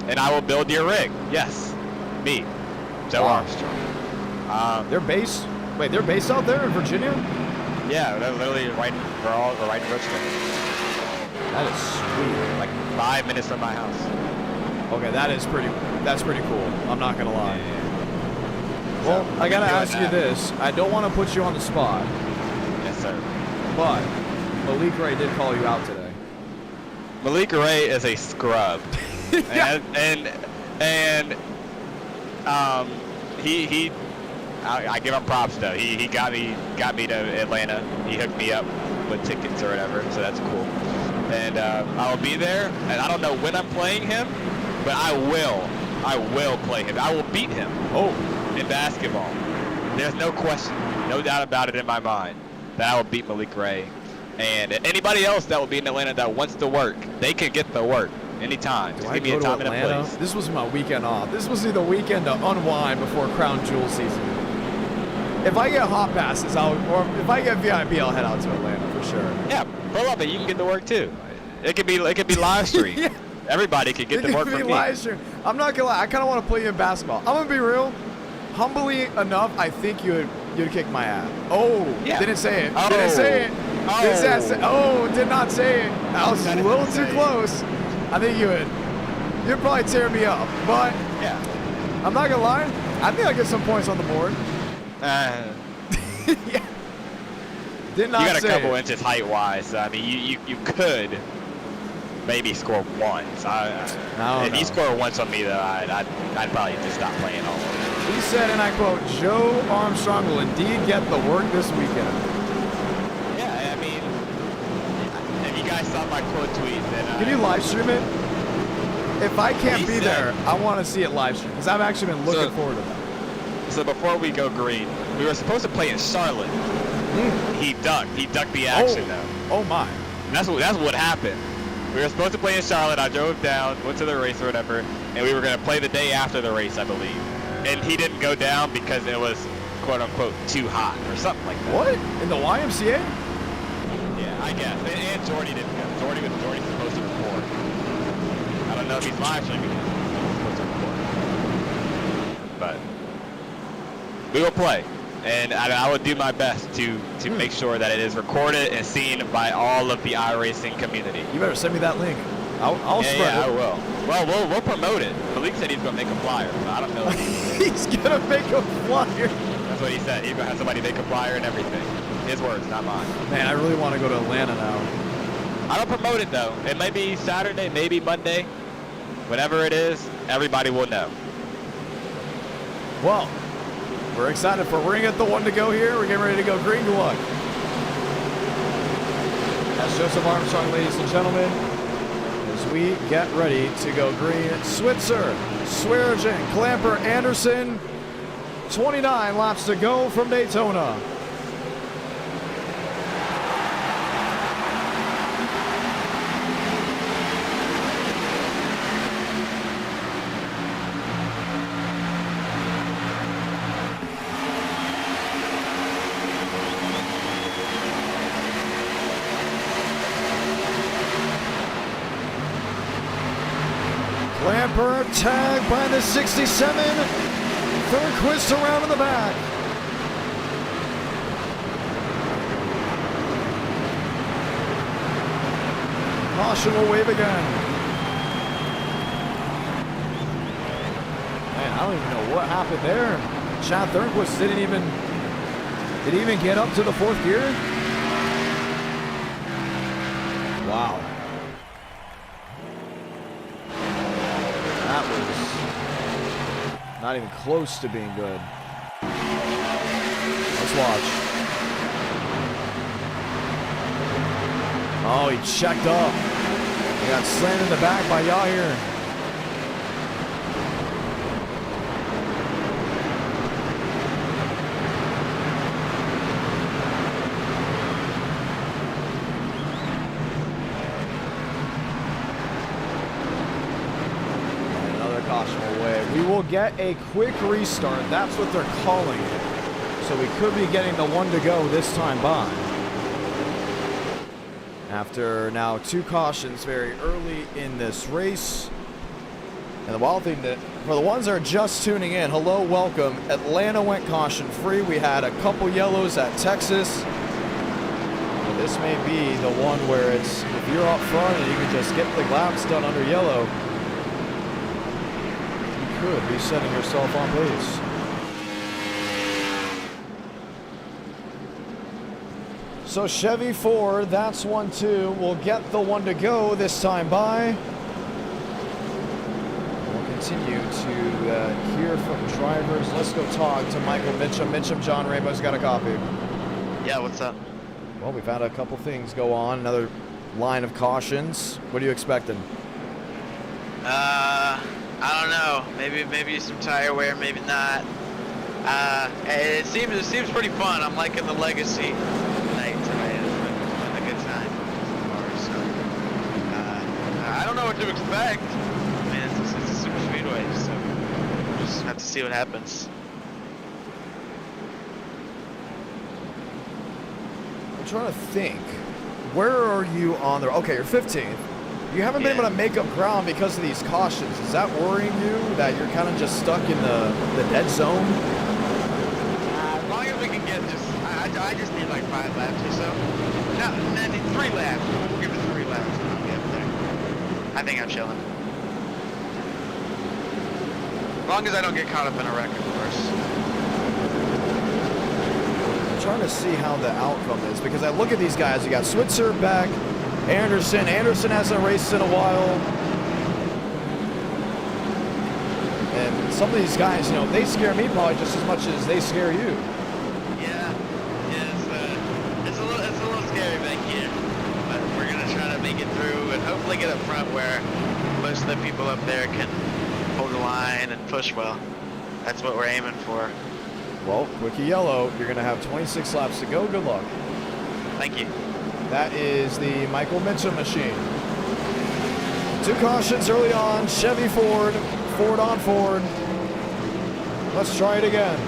And I will build your rig. Yes, me, Joe Wow. Armstrong. They're based out there in Virginia? Yeah, they're literally right in Richmond, That is sweet. like 5 minutes from my house. Okay, that's pretty cool. I'm not gonna lie. Well, I gotta ask you this. I don't want to put you on the spot, Yes, sir. but Malik Ray did call you out today. Malik Ray is a scrub, Yeah. and I give him props though. He got me to Atlanta. He hooked me up with tickets or whatever, so that's cool. And I'll be there. And I don't know when I'm playing him, but I will play him. I will beat him. Oh, In basketball. There's no question, no doubt about it in my mind that I will beat Malik Ray. And anybody else that will be in Atlanta that wants to work, they can get the work anytime. do Just I give me go a to time and a Atlanta? place. This was my weekend off. This was the weekend to unwind before Crown Jewel season. If I get hot passes, or if I get VIP, I'll head out to Atlanta for sure. Yeah, pull up and you can get to work too. It could be live stream. Yeah. Everybody could get It to work could from be me. live stream. I'm not gonna lie. I kind of want to play you in basketball. I'm gonna be real. Humbly enough, I think you'd kick my ass. Oh, Yeah. didn't say it. Oh. Didn't say it. Oh. Did not say it. I was a little too close. I think you'd probably tear me up. But Yeah. I'm not gonna lie. I think I get some points on the board. Uh, Yeah. Did not you got a say couple it. inches height wise. So, I mean, you could maybe score once. If you score once on me though, I'd probably just stop playing all over. He said, and I quote, Joe Armstrong will indeed get the work this weekend. Yeah, I mean, if you guys saw my quote tweet, then Can you live stream it? If I can't He be said- there, I want to see it live stream because I've actually been looking So- forward to that. So before we go green, we were supposed to play in Charlotte. He ducked the action though. Oh my. And that's what happened. We were supposed to play in Charlotte. I drove down, went to the race or whatever, and we were going to play the day after the race, I believe. And he didn't go down because it was quote unquote too hot or something like that. What? In the YMCA? Yeah, I guess. And Jordy didn't go. Jordy's supposed to record. I don't know if he's live streaming. He's supposed to record. But we will play. And I will do my best to make sure that it is recorded and seen by all of the iRacing community. You better send me that link. I'll spread I it. will. Well, we'll promote it. Malik said he's going to make a flyer, so I don't know. He's gonna make a flyer. That's what he said. He's going to have somebody make a flyer and everything. His words, not mine. Man, I really want to go to Atlanta now. I don't promote it, though. It may be Saturday, maybe Monday. Whatever it is, everybody will know. Well, we're excited we're gonna get the one to go here. We're getting ready to go green. Good luck. That's Joseph Armstrong, ladies and gentlemen. As we get ready to go green, Switzer, Swearinger, Clamper, Anderson. 29 laps to go from Daytona. Clamper tagged by the 67. Thornquist around in the back. Caution will wave again. Man, I don't even know what happened there. Chad Thornquist didn't even get up to the 4th gear. Wow. That was not even close to being good. Let's watch. Oh, he checked up. He got slammed in the back by Yair. Another caution away. We will get a quick restart. That's what they're calling it. So we could be getting the 1 to go this time by. After now 2 cautions very early in this race. And the wild thing that, for the ones that are just tuning in, hello, welcome. Atlanta went caution free. We had a couple yellows at Texas. And this may be the one where it's, if you're up front and you can just get the laps done under yellow, you could be setting yourself on pace. So Chevy Ford, that's 1-2. We'll get the 1 to go this time by. We'll continue to hear from drivers. Let's go talk to Michael Mitchum. Mitchum, John Ramos got a copy. Yeah, what's up? Well, we've had a couple things go on. Another line of cautions. What are you expecting? I don't know. Maybe some tire wear, maybe not. It seems pretty fun. I'm liking the legacy night tonight. It's been a good time so far. So I don't know what to expect. I mean, it's a super speedway, so we'll just have to see what happens. I'm trying to think. Where are you on the... Okay, you're 15th. You haven't been able to make up ground because of these cautions. Is that worrying you, that you're kind of just stuck in the dead zone? As long as we can get just... I just need like 5 laps or so. No, 3 laps. We'll give it 3 laps and I'll be up there. I think I'm chilling. As long as I don't get caught up in a wreck, of course. I'm trying to see how the outcome is, because I look at these guys. You got Switzer, Beck, Anderson. Anderson hasn't raced in a while. And some of these guys, you know, they scare me probably just as much as they scare you. Yeah, it's a little scary back here, but we're gonna try to make it through and hopefully get up front where most of the people up there can hold the line and push well. That's what we're aiming for. Well, quickie yellow. You're going to have 26 laps to go. Good luck. Thank you. That is the Michael Mitchum machine. 2 cautions early on. Chevy Ford. Ford on Ford. Let's try it again.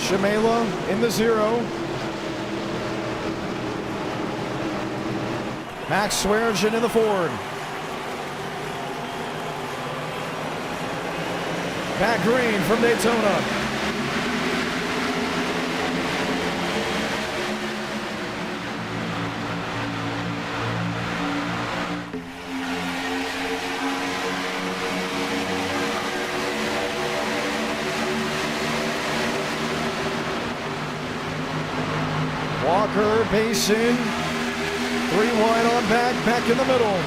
Shamela in the 0. Max Swearengin in the Ford. Pat Green from Daytona. Walker, Basin, 3 wide on back in the middle.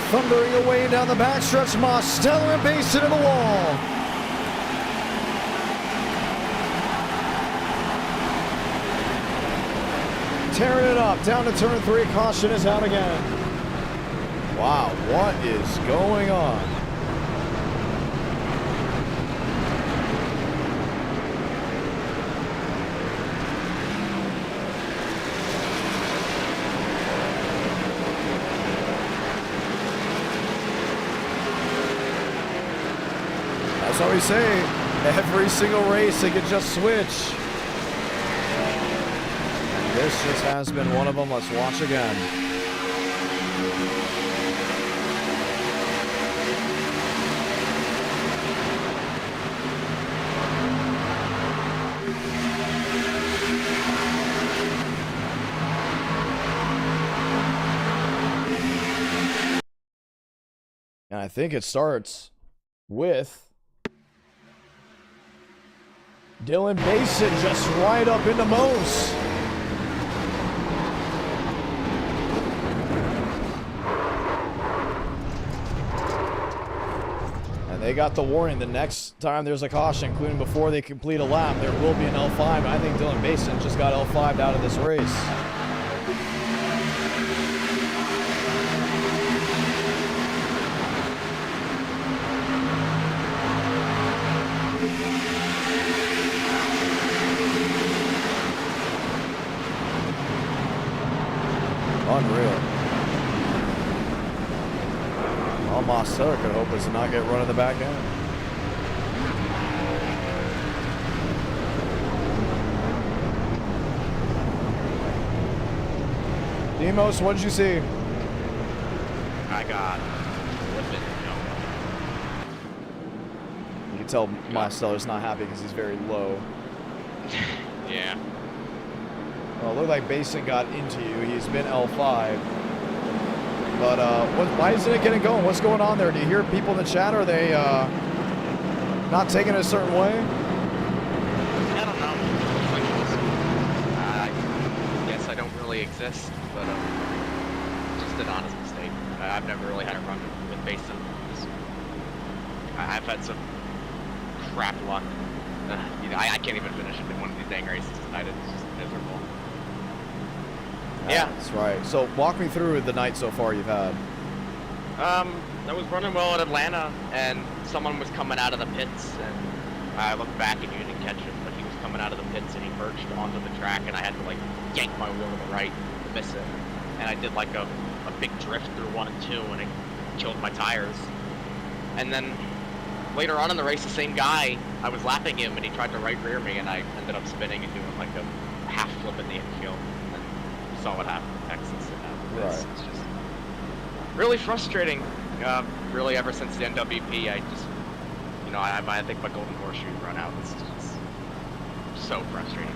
Thundering away down the backstretch, Mosteller and Basin in the wall. Tearing it up, down to turn 3, caution is out again. Wow, what is going on? why we say every single race they could just switch. And this just has been one of them. Let's watch again. And I think it starts with Dylan Basin just right up into Mose. And they got the warning the next time there's a caution, including before they complete a lap, there will be an L5. I think Dylan Basin just got L5'd out of this race. Unreal. All Marcel could hope is to not get run in the back end. Demos, what did you see? I got flipping, You can tell Marcel is not happy because he's very low. Yeah. Well, it looked like Basin got into you. He's been L5. But why isn't it getting going? What's going on there? Do you hear people in the chat? Are they not taking it a certain way? I don't know. I guess I don't really exist, but just an honest mistake. I've never really had a run with Basin. I've had some crap luck. I can't even finish in one of these dang races tonight. It's just miserable. Yeah. That's right. So walk me through the night so far you've had. I was running well at Atlanta, and someone was coming out of the pits, and I looked back and you didn't catch him, but he was coming out of the pits and he merged onto the track, and I had to like yank my wheel to the right to miss it. And I did like a big drift through 1 and 2, and it killed my tires. And then later on in the race, the same guy, I was lapping him, and he tried to right rear me, and I ended up spinning and doing like a half flip in the infield. And you saw what happened in Texas. And Right. it's just really frustrating. Really, ever since the NWP, I just, I think my golden horseshoe run out. It's just so frustrating.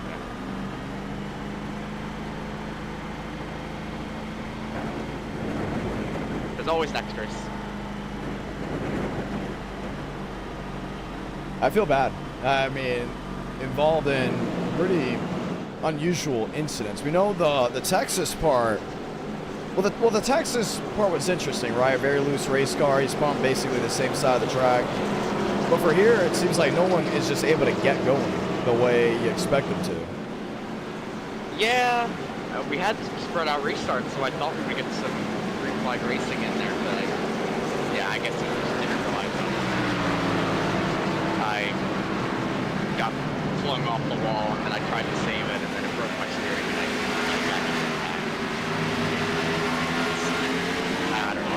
There's always next race. I feel bad. I mean, involved in pretty unusual incidents. We know the Texas part. Well, the Texas part was interesting, right? Very loose race car. He's pumped basically the same side of the track. But for here, it seems like no one is just able to get going the way you expect them to. Yeah, we had spread out restarts, so I thought we could get some green flag racing in there, but I guess it just didn't realize that. I got flung off the wall, and then I tried to save it, and then it broke my steering, and I got it. I don't know.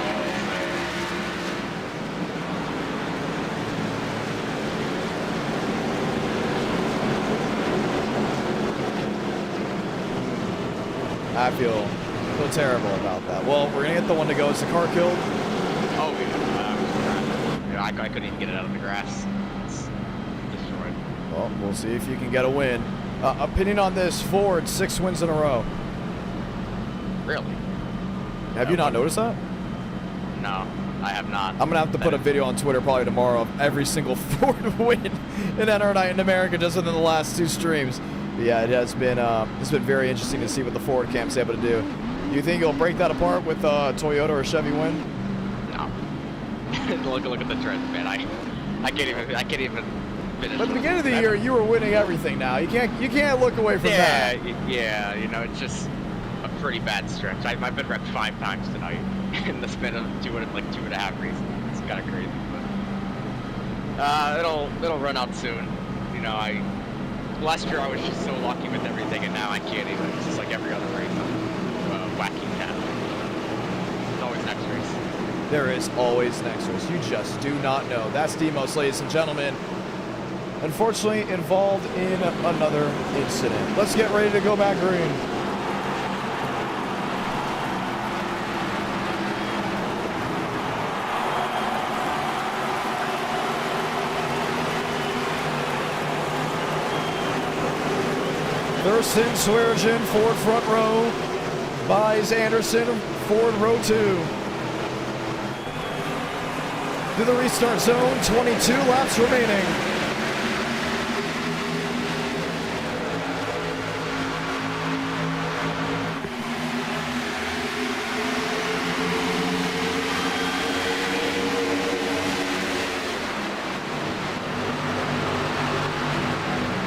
I feel terrible about that. Well, we're gonna get the one to go. Is the car killed? Oh, I couldn't even get it out of the grass. It's destroyed. Well, we'll see if you can get a win. Opinion on this Ford, 6 wins in a row. Really? Have you not noticed that? No, I have not. I'm gonna have to put a video on Twitter probably tomorrow of every single Ford win in NR Night in America just within the last 2 streams. But yeah, it's been very interesting to see what the Ford camp's able to do. Do you think you'll break that apart with Toyota or Chevy win? No. look at the trend, man. I can't even finish. At the beginning of the year, you were winning everything. Now you can't look away from that. Yeah, it's just a pretty bad stretch. I've been wrecked 5 times tonight in the span of 2.5 races. It's kind of crazy, but it'll run out soon. Last year I was just so lucky with everything, and now I can't even. It's just like every other race, wacky cat. It's always next race. There is always next race. You just do not know. That's Demos, ladies and gentlemen. Unfortunately, involved in another incident. Let's get ready to go back green. Thurston, Swearengin, Ford front row. Buys Anderson, Ford row 2. To the restart zone, 22 laps remaining.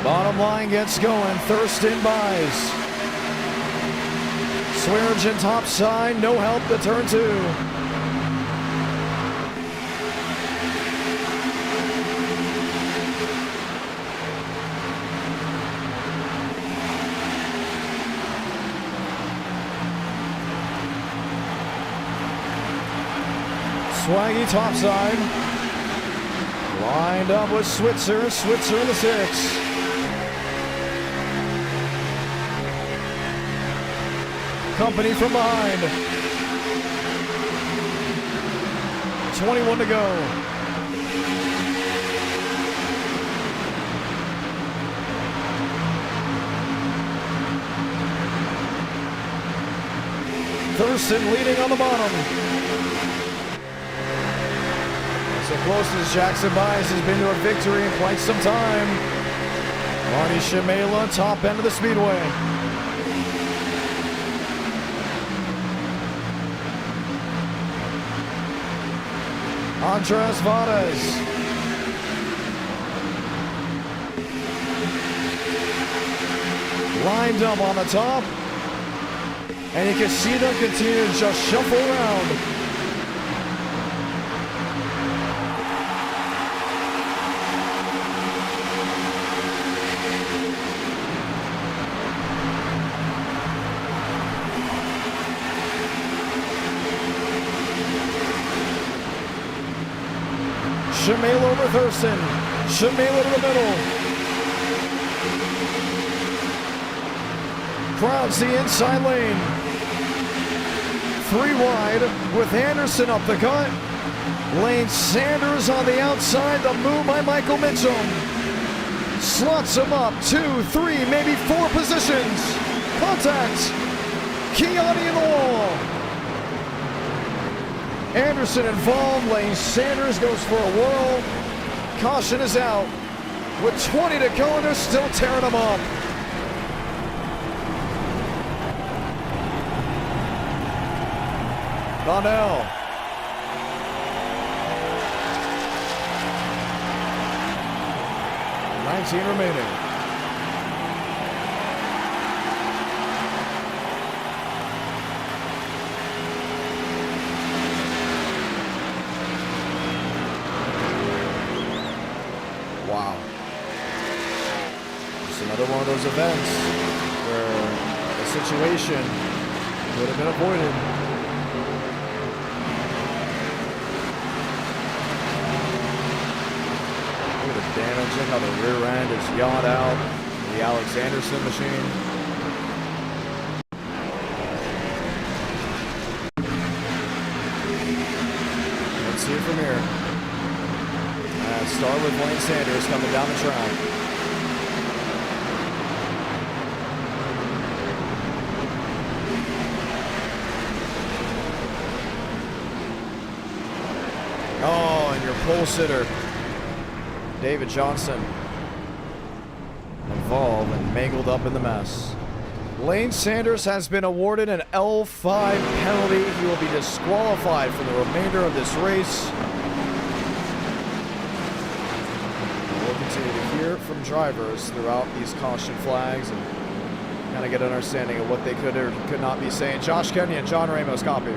Bottom line gets going. Thurston buys. Swearengin top side, no help to turn 2. Swaggy topside. Lined up with Switzer. Switzer in the 6. Company from behind. 21 to go. Thurston leading on the bottom. So close as Jackson buys has been to a victory in quite some time. Marty Shamela, top end of the speedway. Andres Vadas. Lined up on the top. And you can see them continue to just shuffle around. Shamela over Thurston. Shamela to the middle. Crowds the inside lane. 3 wide with Anderson up the cut. Lane Sanders on the outside. The move by Michael Mitchum. Slots him up. 2, 3, maybe 4 positions. Contact. Chiani in the wall. Anderson involved. Lane Sanders goes for a whirl. Caution is out. With 20 to go, and they're still tearing them up. Donnell. $19 remaining. Wow. Just another one of those events where the situation would have been avoided. Look at the damage and how the rear end is yawed out. The Alex Anderson machine. Let's see it from here. Start with Lane Sanders coming down the track. Oh, and your pole sitter, David Johnson, involved and mangled up in the mess. Lane Sanders has been awarded an L5 penalty. He will be disqualified for the remainder of this race. Continue to hear from drivers throughout these caution flags and kind of get an understanding of what they could or could not be saying. Josh Kenyon, John Ramos, copy.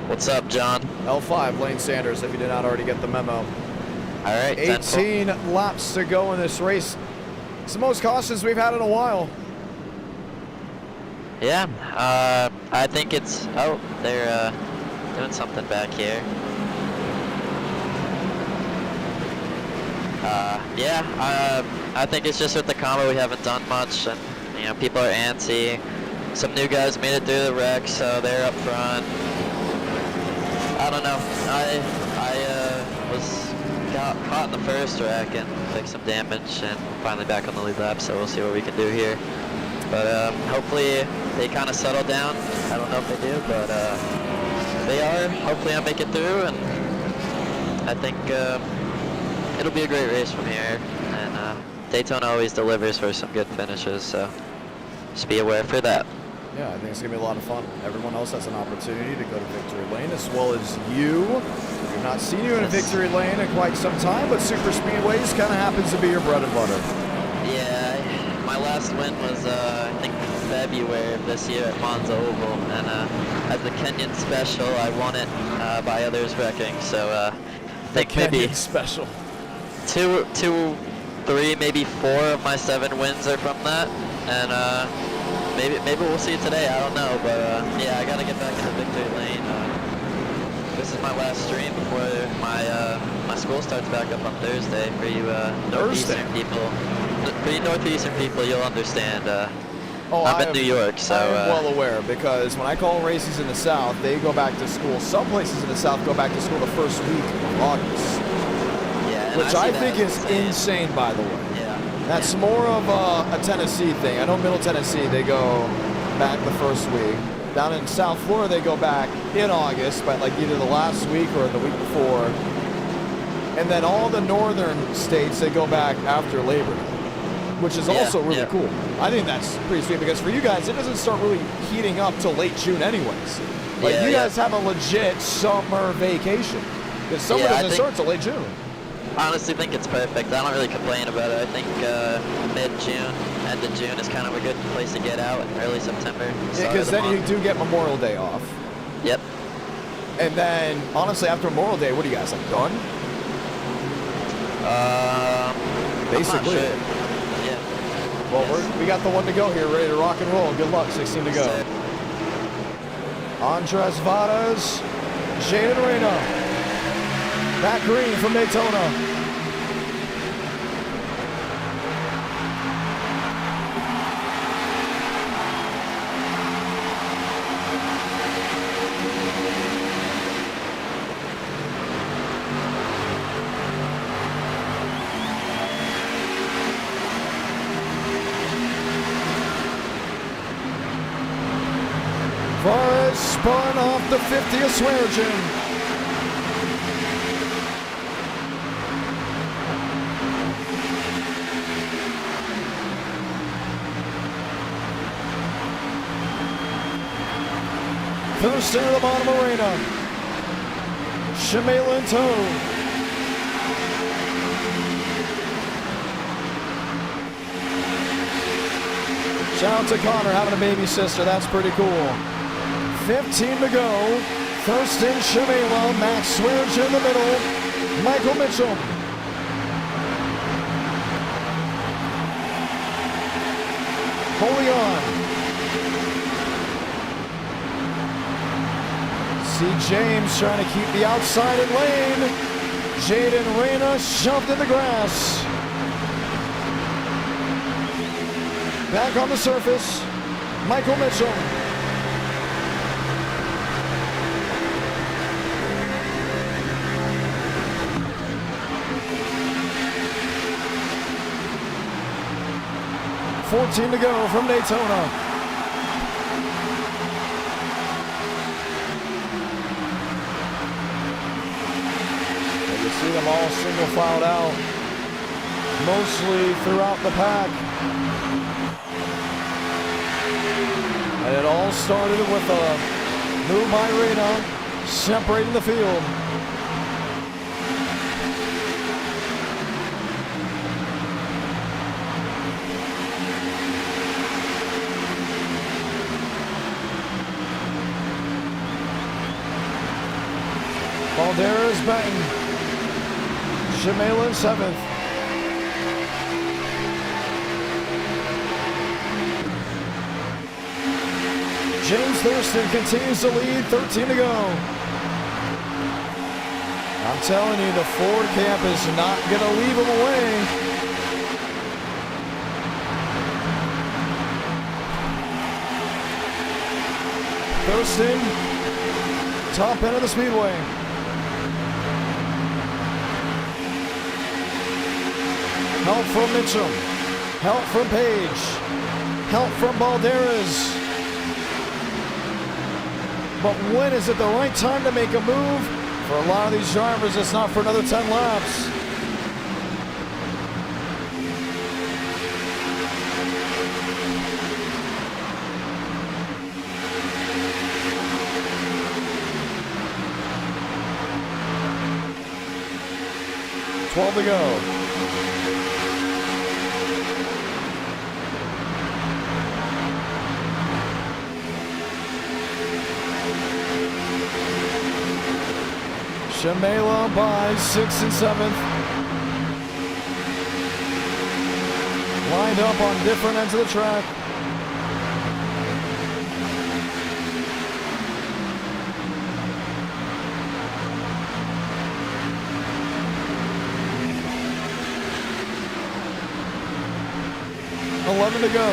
What's up, John? L5, Lane Sanders, if you did not already get the memo. All right. 18 laps to go in this race. It's the most cautions we've had in a while. Yeah, I think it's. Oh, they're Doing something back here. I think it's just with the combo we haven't done much, and you know, people are antsy. Some new guys made it through the wreck, so they're up front. I don't know. I got caught in the first wreck and took some damage, and finally back on the lead lap. So we'll see what we can do here. But hopefully they kind of settle down. I don't know if they do, but they are. Hopefully I make it through, and I think it'll be a great race from here. And Daytona always delivers for some good finishes, so just be aware for that. Yeah, I think it's going to be a lot of fun. Everyone else has an opportunity to go to victory lane, as well as you. We've not seen you in a victory lane in quite some time, but super speedways kind of happens to be your bread and butter. Yeah, my last win was, I think, February of this year at Monza Oval, and as the Kenyan special, I won it by others wrecking, so I think maybe special. two, 3, maybe 4 of my 7 wins are from that, and maybe we'll see today. I don't know, but yeah, I gotta get back in the victory lane. This is my last stream before my school starts back up on Thursday. For you northeastern people, you'll understand. I'm in New York, so I'm well aware, because when I call races in the South, they go back to school. Some places in the South go back to school the first week of August, yeah, which I think is insane, by the way. That's more of a Tennessee thing. I know Middle Tennessee, they go back the first week. Down in South Florida, they go back in August, but like either the last week or the week before. And then all the northern states, they go back after Labor Day, which is also really cool. I think that's pretty sweet, because for you guys, it doesn't start really heating up till late June anyways. Like you guys have a legit summer vacation, because summer doesn't start till late June. I honestly think it's perfect. I don't really complain about it. I think mid-June, end of June is kind of a good place to get out, and early September. Yeah, because then you do get Memorial Day off. Yep. And then, honestly, after Memorial Day, what do you guys, like, done? Basically. I'm not sure. Yeah. Well, we got the one to go here, ready to rock and roll. Good luck, 16 to go. Andres Vadas, Jaden Reyna. Matt Green from Daytona. Varas spun off the 50th Swearingen. To the center of the bottom arena, Schaer in tow. Shout out to Connor having a baby sister, that's pretty cool. 15 to go. Thurston Schaer, Max Swearingen in the middle, Michael Mitchell. Holding on. See James trying to keep the outside in lane. Jaden Reyna shoved in the grass. Back on the surface, Michael Mitchell. $14 to go from Daytona. See them all single filed out, mostly throughout the pack. And it all started with a move by Reyna, separating the field. Valderas batting. Schaer in 7th. James Thurston continues to lead, 13 to go. I'm telling you, the Ford camp is not going to leave him away. Thurston, top end of the speedway. Help from Mitchum. Help from Page. Help from Balderas. But when is it the right time to make a move? For a lot of these drivers, it's not for another 10 laps. To go. Shamela by 6th and 7th. Lined up on different ends of the track. To go.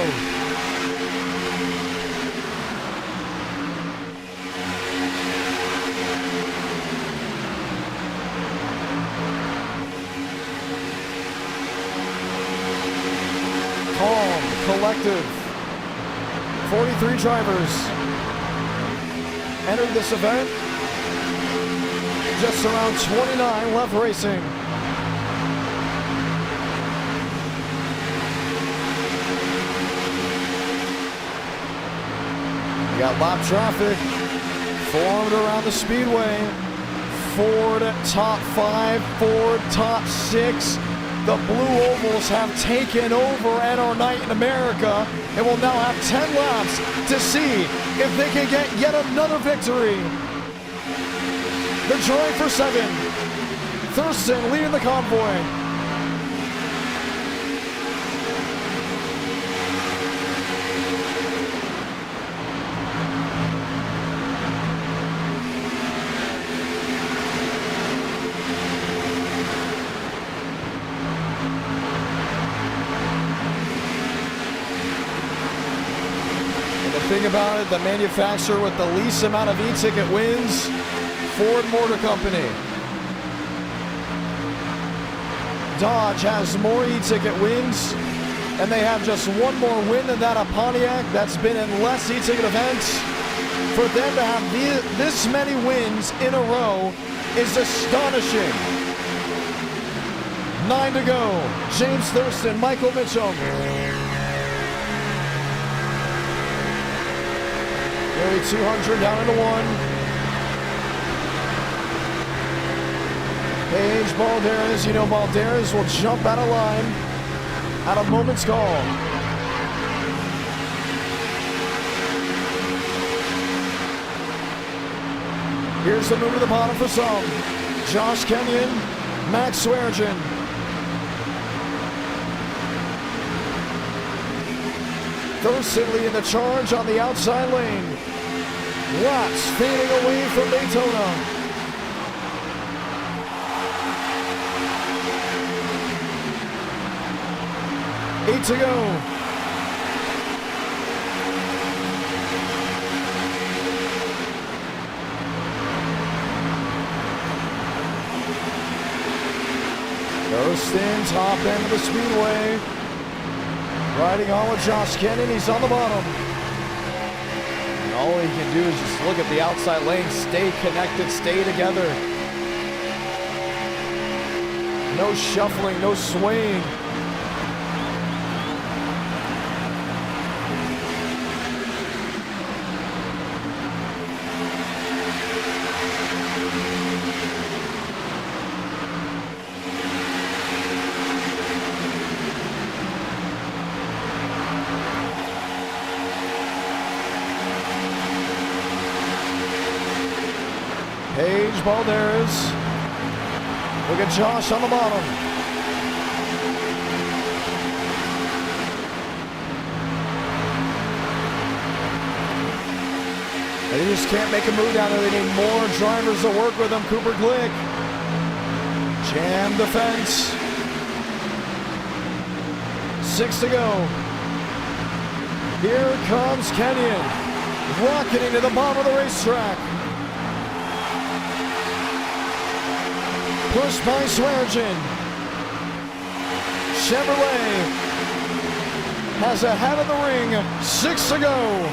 Calm, collective. 43 drivers entered this event. Just around 29 left racing. Got lap traffic formed around the speedway. Ford top 5, Ford top 6. The Blue Ovals have taken over at our night in America and will now have 10 laps to see if they can get yet another victory. They're trying for 7. Thurston leading the convoy. Think about it, the manufacturer with the least amount of e-ticket wins, Ford Motor Company. Dodge has more e-ticket wins, and they have just one more win than that of Pontiac. That's been in less e-ticket events. For them to have this many wins in a row is astonishing. 9 to go. James Thurston, Michael Mitchum. Nearly 200 down into 1. Page, Balderas. You know Balderas will jump out of line at a moment's call. Here's the move to the bottom for some. Josh Kenyon, Max Swearengin. Thurston leading the charge on the outside lane. Watts fading away from Daytona. Eight to go. Thurston, top end of the speedway. Riding on with Josh Kenyon, he's on the bottom. And all he can do is just look at the outside lane, stay connected, stay together. No shuffling, no swaying. Page, Balderas. Look at Josh on the bottom. They just can't make a move down there. They need more drivers to work with them. Cooper Glick Jam the fence. 6 to go. Here comes Kenyon, rocketing to the bottom of the racetrack. Pushed by Swearengin. Chevrolet has a hat of the ring. 6 to go.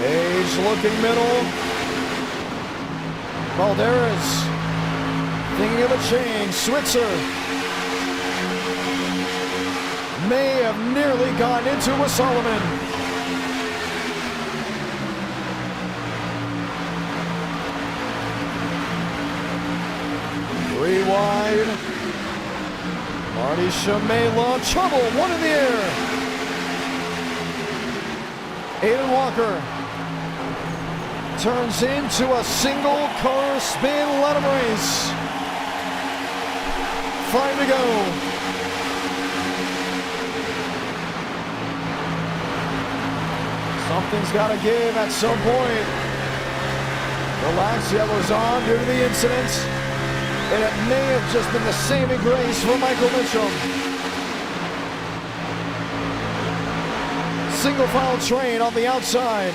Page looking middle. Balderas thinking of a change. Switzer may have nearly gotten into with Solomon. Three wide. Marty Shamela, trouble, one in the air. Aiden Walker turns into a single car spin, let him race. 5 to go. Something's got to give at some point. Relax, yellow's on due to the incident. And it may have just been the saving grace for Michael Mitchum. Single file train on the outside.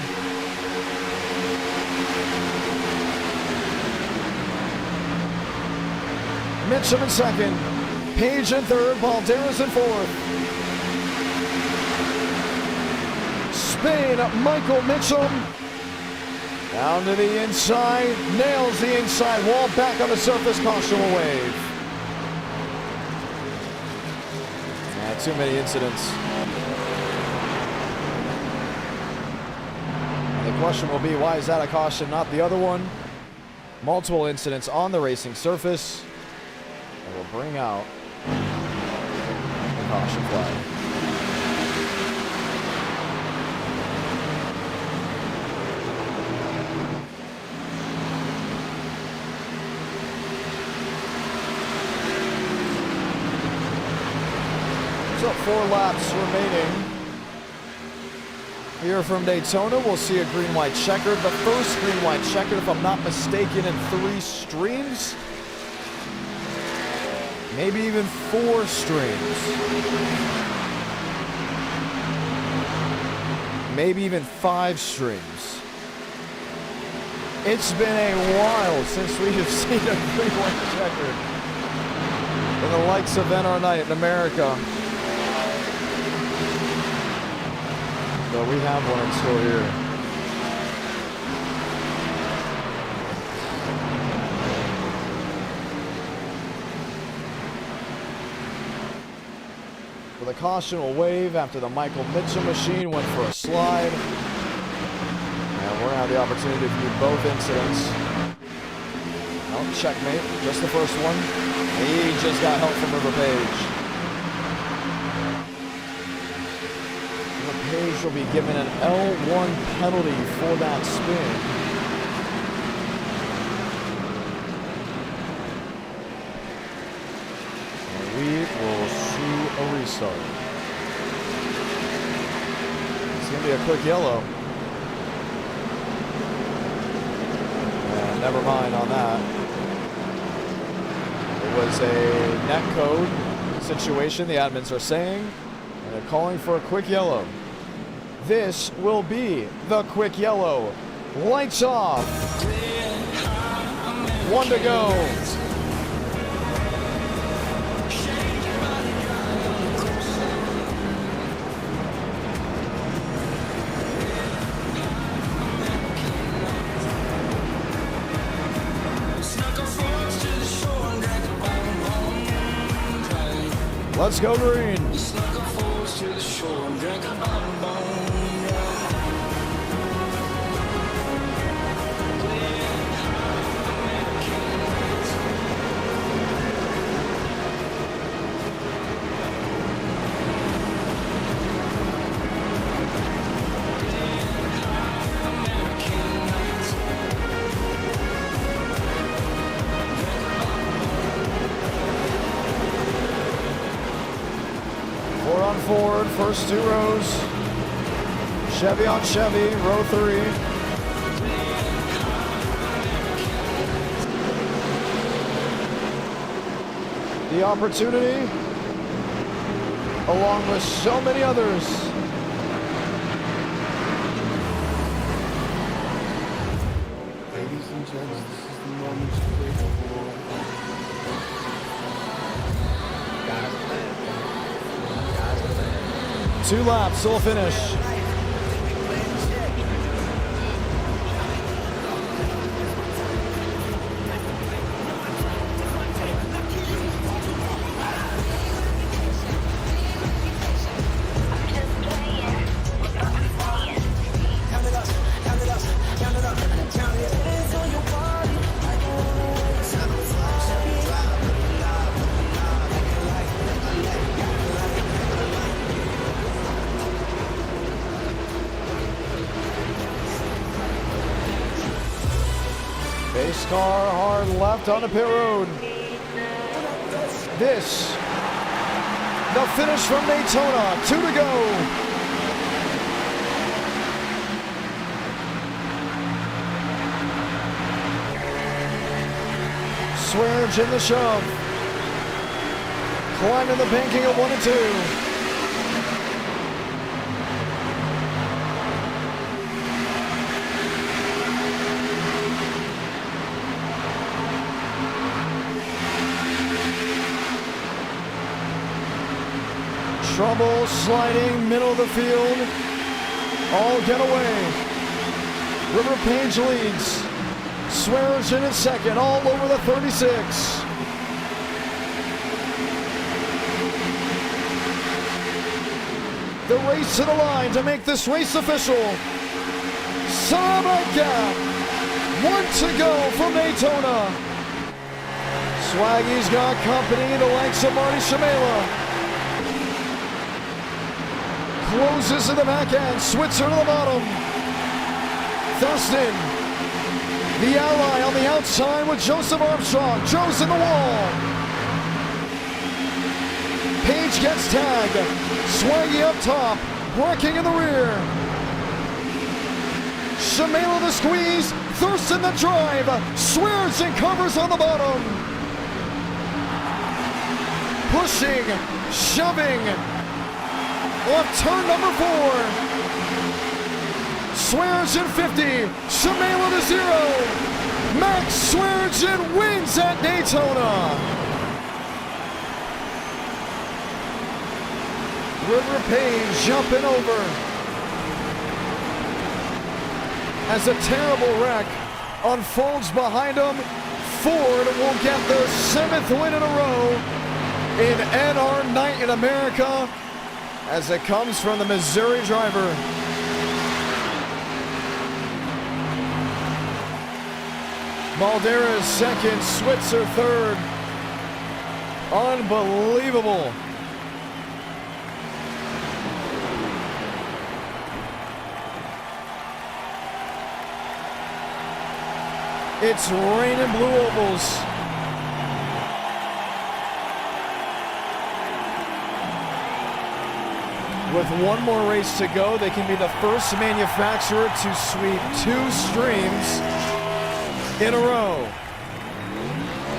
Mitchum in second. Page in third. Balderas in fourth. Spin, Michael Mitchum. Down to the inside. Nails the inside wall. Back on the surface. Caution will wave. Too many incidents. The question will be, why is that a caution, not the other one? Multiple incidents on the racing surface. And will bring out the caution flag. So 4 laps remaining. Here from Daytona, we'll see a green-white checkered. The first green-white checkered, if I'm not mistaken, in 3 streams. Maybe even 4 streams. Maybe even 5 streams. It's been a while since we have seen a green-white checkered in the likes of NR Night in America. But we have one in store here. The caution will wave after the Michael Mitchum machine went for a slide. And we're going to have the opportunity to view both incidents. Oh, checkmate, just the first one. He just got help from River Page. Page will be given an L1 penalty for that spin. And we will see a restart. It's going to be a quick yellow. And never mind on that. It was a net code situation, the admins are saying, and they're calling for a quick yellow. This will be the quick yellow. Lights off. 1 to go. Let's go green. First 2 rows. Chevy on Chevy, row 3. The opportunity, along with so many others. Ladies and gents, this is the moment you wait for. Guys, man. 2 laps, till finish. Pace car hard left on the pit road. This, the finish from Daytona, 2 to go. Swerge in the shove. Climbing the banking at 1 and 2. Trouble sliding middle of the field. All get away. River Page leads. Swears in second, all over the 36. The race to the line to make this race official. Sabaka. 1 to go from Daytona. Swaggy's got company, the likes of Marty Shamela. Closes to the back end, Switzer to the bottom. Thurston, the ally on the outside with Joseph Armstrong. Joe's in the wall. Page gets tagged. Swaggy up top, working in the rear. Shamela the squeeze, Thurston the drive. Swears and covers on the bottom. Pushing, shoving. Off turn number 4. Swearengin 50. Shamela to 0. Max Swearengin wins at Daytona. River Page jumping over. As a terrible wreck unfolds behind him, Ford will get their 7th win in a row in NR Night in America, as it comes from the Missouri driver. Maldera second, Switzer third. Unbelievable. It's raining blue ovals. With 1 more race to go, they can be the first manufacturer to sweep 2 streams in a row.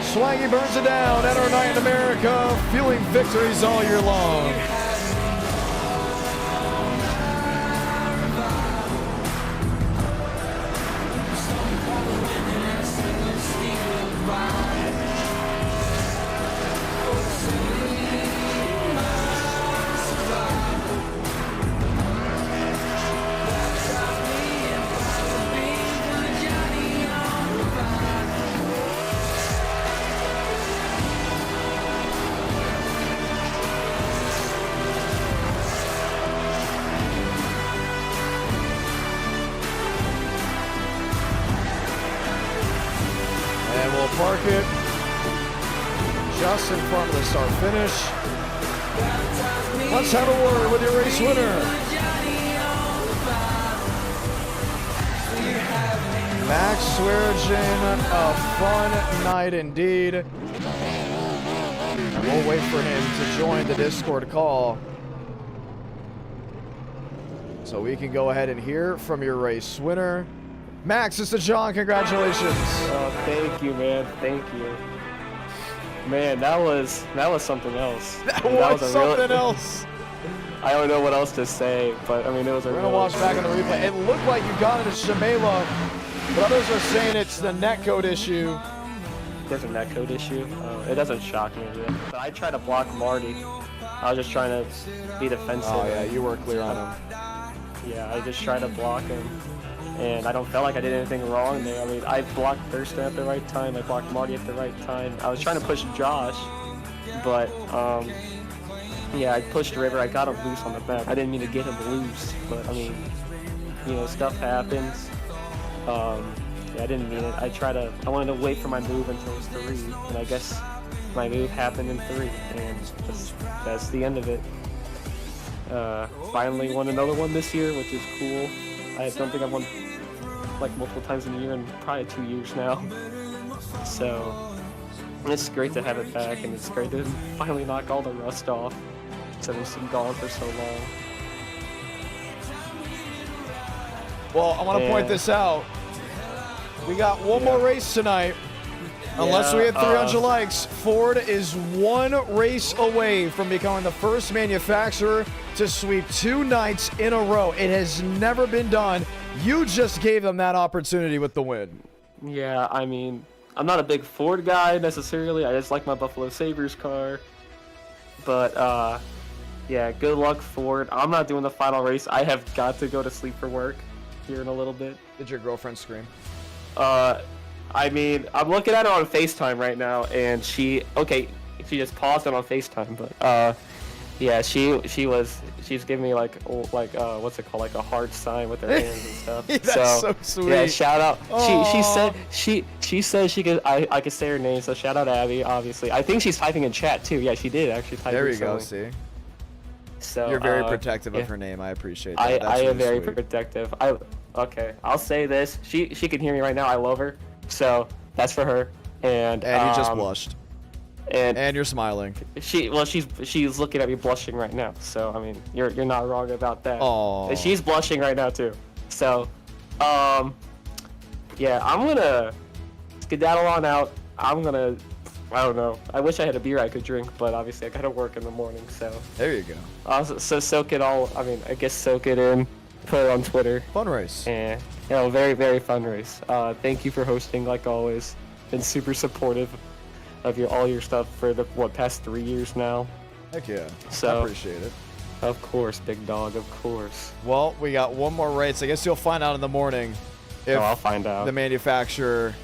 Swaggy burns it down at our Night in America, feeling victories all year long. Park it just in front of the start finish. Let's have a word with your race winner. Max Swearengin, a fun night indeed. And we'll wait for him to join the Discord call. So we can go ahead and hear from your race winner. Max, Mr. John, congratulations. Oh, thank you, man. Thank you. Man, that was something else. That I mean, was a something else. I don't know what else to say, but I mean, it was a We're going to watch back on the replay. It looked like you got into Shamela, but others are saying it's the netcode issue. There's a netcode issue. It doesn't shock me, really. But I tried to block Marty. I was just trying to be defensive. Oh, yeah, you were clear on him. Yeah, I just tried to block him. And I don't feel like I did anything wrong there. I mean, I blocked Thurston at the right time. I blocked Marty at the right time. I was trying to push Josh, but yeah, I pushed River. I got him loose on the back. I didn't mean to get him loose, but I mean, you know, stuff happens. Yeah, I didn't mean it. I wanted to wait for my move until it was 3, and I guess my move happened in 3, and that's the end of it. Finally won another one this year, which is cool. I don't think I've won like multiple times in a year in probably 2 years now. So it's great to have it back, and it's great to finally knock all the rust off since it's been gone for so long. Well, I want to point this out. We got one more race tonight. Unless we hit 300 likes, Ford is 1 race away from becoming the first manufacturer to sweep 2 nights in a row. It has never been done. You just gave them that opportunity with the win. Yeah, I mean, I'm not a big Ford guy necessarily. I just like my Buffalo Sabres car. But, yeah, good luck, Ford. I'm not doing the final race. I have got to go to sleep for work here in a little bit. Did your girlfriend scream? I mean, I'm looking at her on FaceTime right now, and she just paused it on FaceTime, but, yeah, she's giving me like what's it called, like a heart sign with her hands and stuff. That's so sweet. Yeah, shout out. She said she could, I could say her name, so shout out Abby, obviously. I think she's typing in chat too. Yeah, she did actually type. There you go, see. So you're very protective of her name. I appreciate that. I am very protective. Okay, I'll say this. She can hear me right now. I love her. So that's for her. And you just blushed. And you're smiling. She's looking at me blushing right now. So I mean, you're not wrong about that. Oh. She's blushing right now too. So, yeah, I'm gonna skedaddle on out. I don't know. I wish I had a beer I could drink, but obviously I gotta work in the morning. So there you go. So soak it all. I mean, I guess soak it in. Put it on Twitter. Fun race. And very, very fun race. Thank you for hosting, like always. Been super supportive of all your stuff for the past 3 years now. Heck yeah. So I appreciate it. Of course, big dog. Of course. Well, we got one more race. I guess you'll find out in the morning if I'll find out. The manufacturer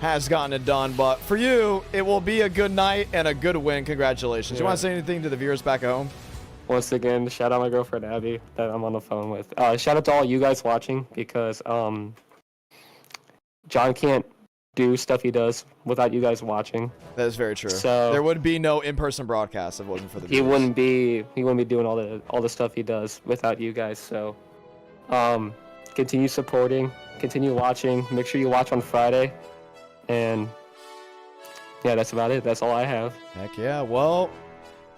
has gotten it done. But for you, it will be a good night and a good win. Congratulations. Yeah. You want to say anything to the viewers back at home? Once again, shout out my girlfriend Abby that I'm on the phone with. Shout out to all you guys watching, because John can't do stuff he does without you guys watching. That is very true. So there would be no in-person broadcast if it wasn't for the viewers. He wouldn't be doing all the stuff he does without you guys. So continue supporting, continue watching. Make sure you watch on Friday. And yeah, that's about it. That's all I have. Heck yeah. Well,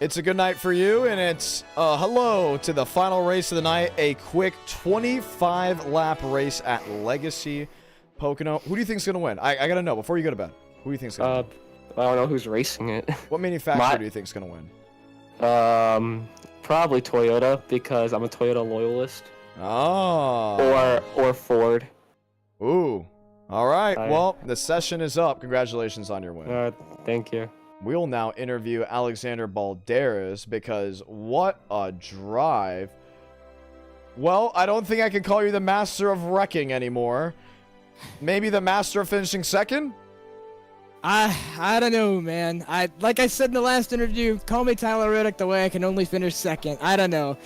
it's a good night for you, and it's hello to the final race of the night, a quick 25-lap race at Legacy Pocono. Who do you think's going to win? I got to know before you go to bed. Who do you think's going to win? I don't know who's racing it. What manufacturer do you think's going to win? Probably Toyota, because I'm a Toyota loyalist. Oh. Or Ford. Ooh. All right. Well, the session is up. Congratulations on your win. Thank you. We'll now interview Alexander Balderas, because what a drive. Well, I don't think I can call you the master of wrecking anymore. Maybe the master of finishing second? I don't know, man. Like I said in the last interview, call me Tyler Reddick the way I can only finish second. I don't know.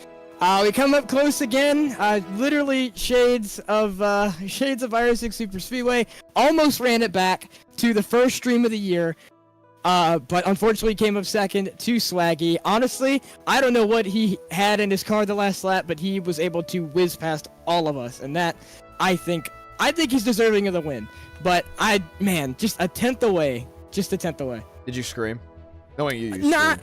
We come up close again. Literally shades of iRacing Super Speedway. Almost ran it back to the first stream of the year. But unfortunately came up second to Swaggy. Honestly, I don't know what he had in his car the last lap, but he was able to whiz past all of us, and that, I think he's deserving of the win. But just a tenth away. Just a tenth away. Did you scream? Knowing you Not,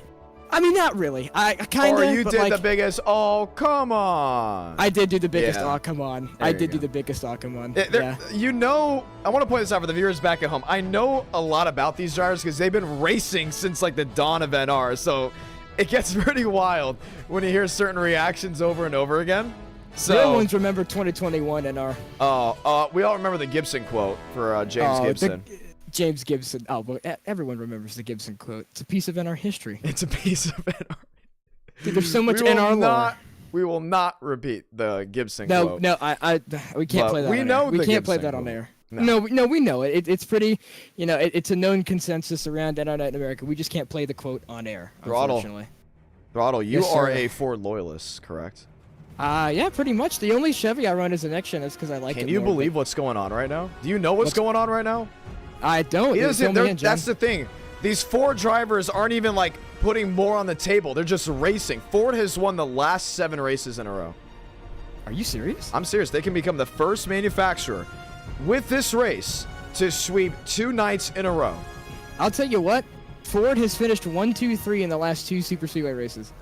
I mean, not really. I kind of. Or you did like, the biggest, oh, come on. I did do the biggest, Yeah. oh, come on. There I you did go. do the biggest, oh, come on. Yeah. You know, I want to point this out for the viewers back at home. I know a lot about these drivers because they've been racing since like the dawn of NR. So it gets pretty wild when you hear certain reactions over and over again. So The other ones remember 2021 and our we all remember the Gibson quote for James Gibson. James Gibson. Oh, but everyone remembers the Gibson quote. It's a piece of NR history. It's a piece of NR. Dude, there's so much We will NR lore. not- We will not repeat the Gibson quote. No, we can't But play that. we on know air. We the can't play Gibson that on quote. air. No. No, we know it. It's pretty. It's a known consensus around NR Night in America. We just can't play the quote on air. Throttle. Unfortunately. Throttle, you Yes, are sir. a Ford loyalist, correct? Yeah, pretty much. The only Chevy I run is an Next-Gen. Is because I like it. Can you more, believe what's going on right now? Do you know what's going on right now? but I don't. He Fill doesn't. me they're- in, John. That's the thing. These Ford drivers aren't even like putting more on the table. They're just racing. Ford has won the last 7 races in a row. Are you serious? I'm serious. They can become the first manufacturer with this race to sweep 2 nights in a row. I'll tell you what. Ford has finished 1, 2, 3 in the last 2 Super Speedway races.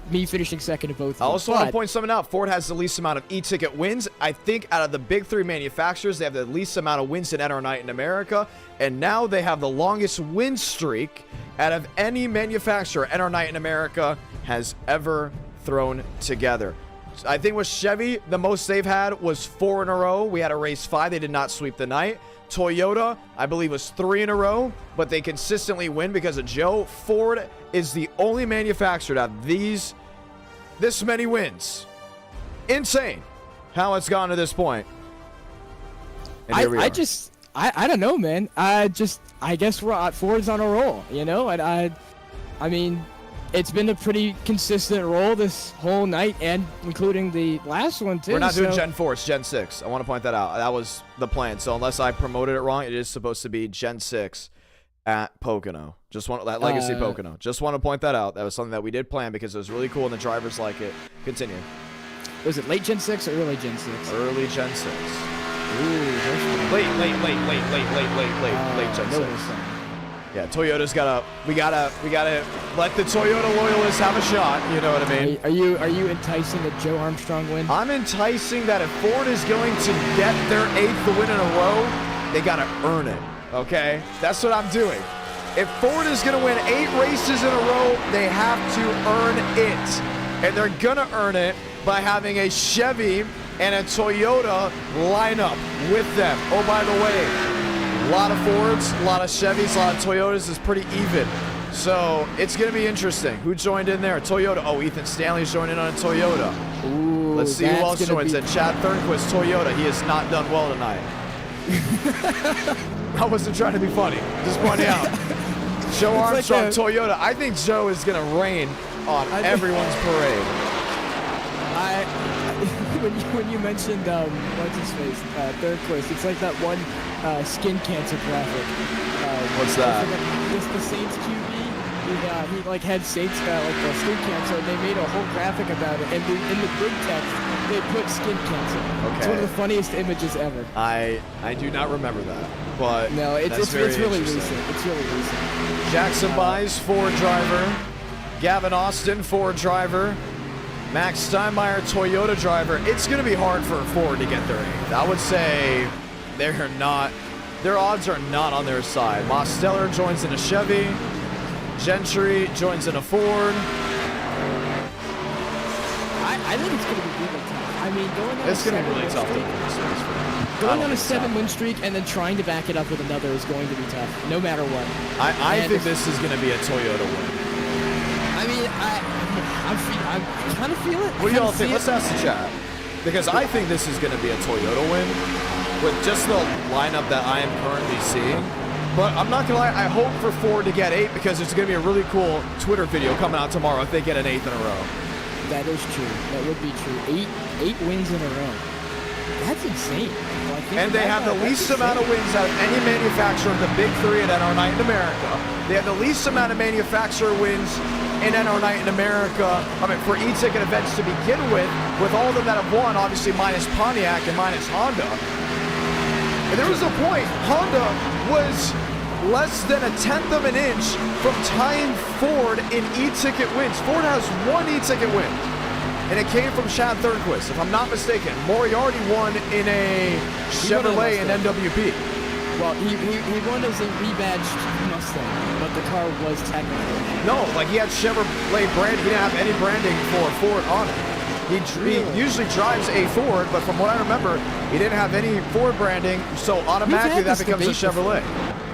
Me finishing second in both. I also want to But- point something out. Ford has the least amount of e-ticket wins. I think out of the big 3 manufacturers, they have the least amount of wins in NR Night in America. And now they have the longest win streak out of any manufacturer NR Night in America has ever thrown together. I think with Chevy, the most they've had was 4 in a row. We had a race 5. They did not sweep the night. Toyota, I believe, was 3 in a row, but they consistently win because of Joe. Ford is the only manufacturer to have this many wins. Insane how it's gone to this point. And here we are. I don't know, man. I guess Ford's on a roll, I mean, it's been a pretty consistent roll this whole night, and including the last one too. We're not doing so- Gen 4, it's Gen 6. I want to point that out. That was the plan. So unless I promoted it wrong, it is supposed to be Gen 6 at Pocono. Just want that Legacy Pocono. Just want to point that out. That was something that we did plan because it was really cool and the drivers like it. Continue. Was it late Gen 6 or early Gen 6? Early Gen 6. Ooh, Late Gen 6. Yeah, Toyota's we gotta let the Toyota loyalists have a shot. You know what I mean? Are you enticing a Joe Armstrong win? I'm enticing that if Ford is going to get their 8th win in a row, they gotta earn it. Okay, that's what I'm doing. If Ford is gonna win 8 races in a row, they have to earn it, and they're gonna earn it by having a Chevy and a Toyota lineup with them. Oh, by the way. A lot of Fords, a lot of Chevys, a lot of Toyotas is pretty even. So it's going to be interesting. Who joined in there? Toyota. Oh, Ethan Stanley's joining on a Toyota. Ooh, Let's see who that's else gonna joins be- in. Chad Thornquist, Toyota. He has not done well tonight. I wasn't trying to be funny. Just pointing out. Joe Armstrong, Toyota. I think Joe is going to reign on everyone's parade. When you mentioned what's his face, Thornquist, it's like that one skin cancer graphic. What's that? The Saints QB. He like had Saints skin cancer, and they made a whole graphic about it. And in the big text, they put skin cancer. It's one of the funniest images ever. I do not remember that, but No, it's very really interesting. recent. It's really recent. Jackson Buys, Ford driver. Gavin Austin, Ford driver. Max Steinmeier, Toyota driver. It's going to be hard for Ford to get their 8th. I would say their odds are not on their side. Mosteller joins in a Chevy. Gentry joins in a Ford. I think it's going to be really tough. I mean, It's going to be really tough to win. Going on a 7-win streak and then trying to back it up with another is going to be tough, no matter what. I think this is going to be a Toyota win. I mean, I kind of feel it. What do y'all think? Let's ask the chat. Because I think this is going to be a Toyota win with just the lineup that I am currently seeing. But I'm not going to lie, I hope for Ford to get 8 because there's going to be a really cool Twitter video coming out tomorrow if they get an 8th in a row. That is true. That would be true. 8 wins in a row. That's insane. And they have the least amount of wins out of any manufacturer of the big 3 at NR Night in America. They have the least amount of manufacturer wins in NR Night in America, for e-ticket events to begin with all of them that have won, obviously minus Pontiac and minus Honda. And there was a point, Honda was less than 1/10 of an inch from tying Ford in e-ticket wins. Ford has 1 e-ticket win, and it came from Chad Thornquist, if I'm not mistaken. Moriarty won in a Chevrolet and NWP. Well, he won as a rebadged Mustang, but the car was technically. No, like he had Chevrolet brand. He didn't have any branding for Ford on it. He usually drives a Ford, but from what I remember, he didn't have any Ford branding, so automatically that becomes a Chevrolet.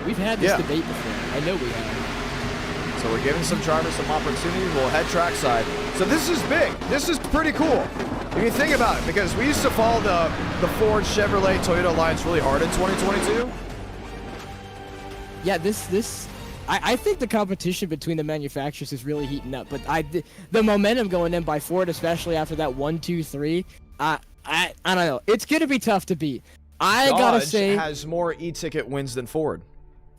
We've had this debate before. I know we have. So we're giving some drivers some opportunity. We'll head trackside. So this is big. This is pretty cool. If you think about it, because we used to follow the Ford, Chevrolet, Toyota alliance really hard in 2022. Yeah, I think the competition between the manufacturers is really heating up, but the momentum going in by Ford, especially after that 1, 2, 3, I don't know. It's gonna be tough to beat. I gotta say, Dodge has more e-ticket wins than Ford.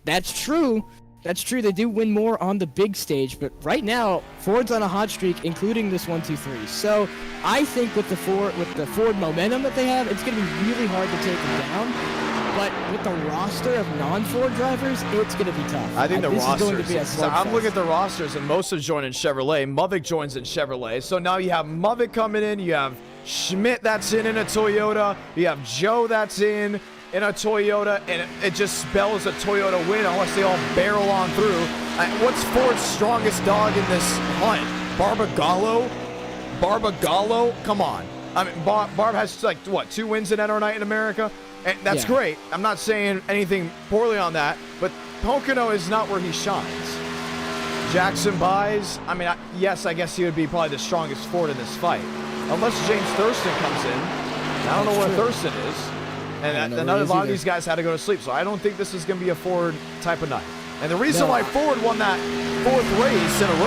That's true. That's true. They do win more on the big stage, but right now Ford's on a hot streak, including this 1, 2, 3. So I think with the Ford momentum that they have, it's gonna be really hard to take them down. But with the roster of non-Ford drivers, it's going to be tough. I think the this rosters. is going to be a So I'm slugfest. looking at the rosters, and most of join in Chevrolet. Muvik joins in Chevrolet. So now you have Muvik coming in. You have Schmidt that's in a Toyota. You have Joe that's in a Toyota, and it just spells a Toyota win unless they all barrel on through. What's Ford's strongest dog in this hunt? Barbagallo? Come on. I mean, Barb has like what, 2 wins in NR Night in America? And that's great. I'm not saying anything poorly on that, but Pocono is not where he shines. Jackson buys. I mean, yes, I guess he would be probably the strongest Ford in this fight, unless James Thurston comes in. I don't know where Thurston is, and a lot of these guys had to go to sleep, so I don't think this is going to be a Ford type of night. And the reason why Ford won that 4th race in a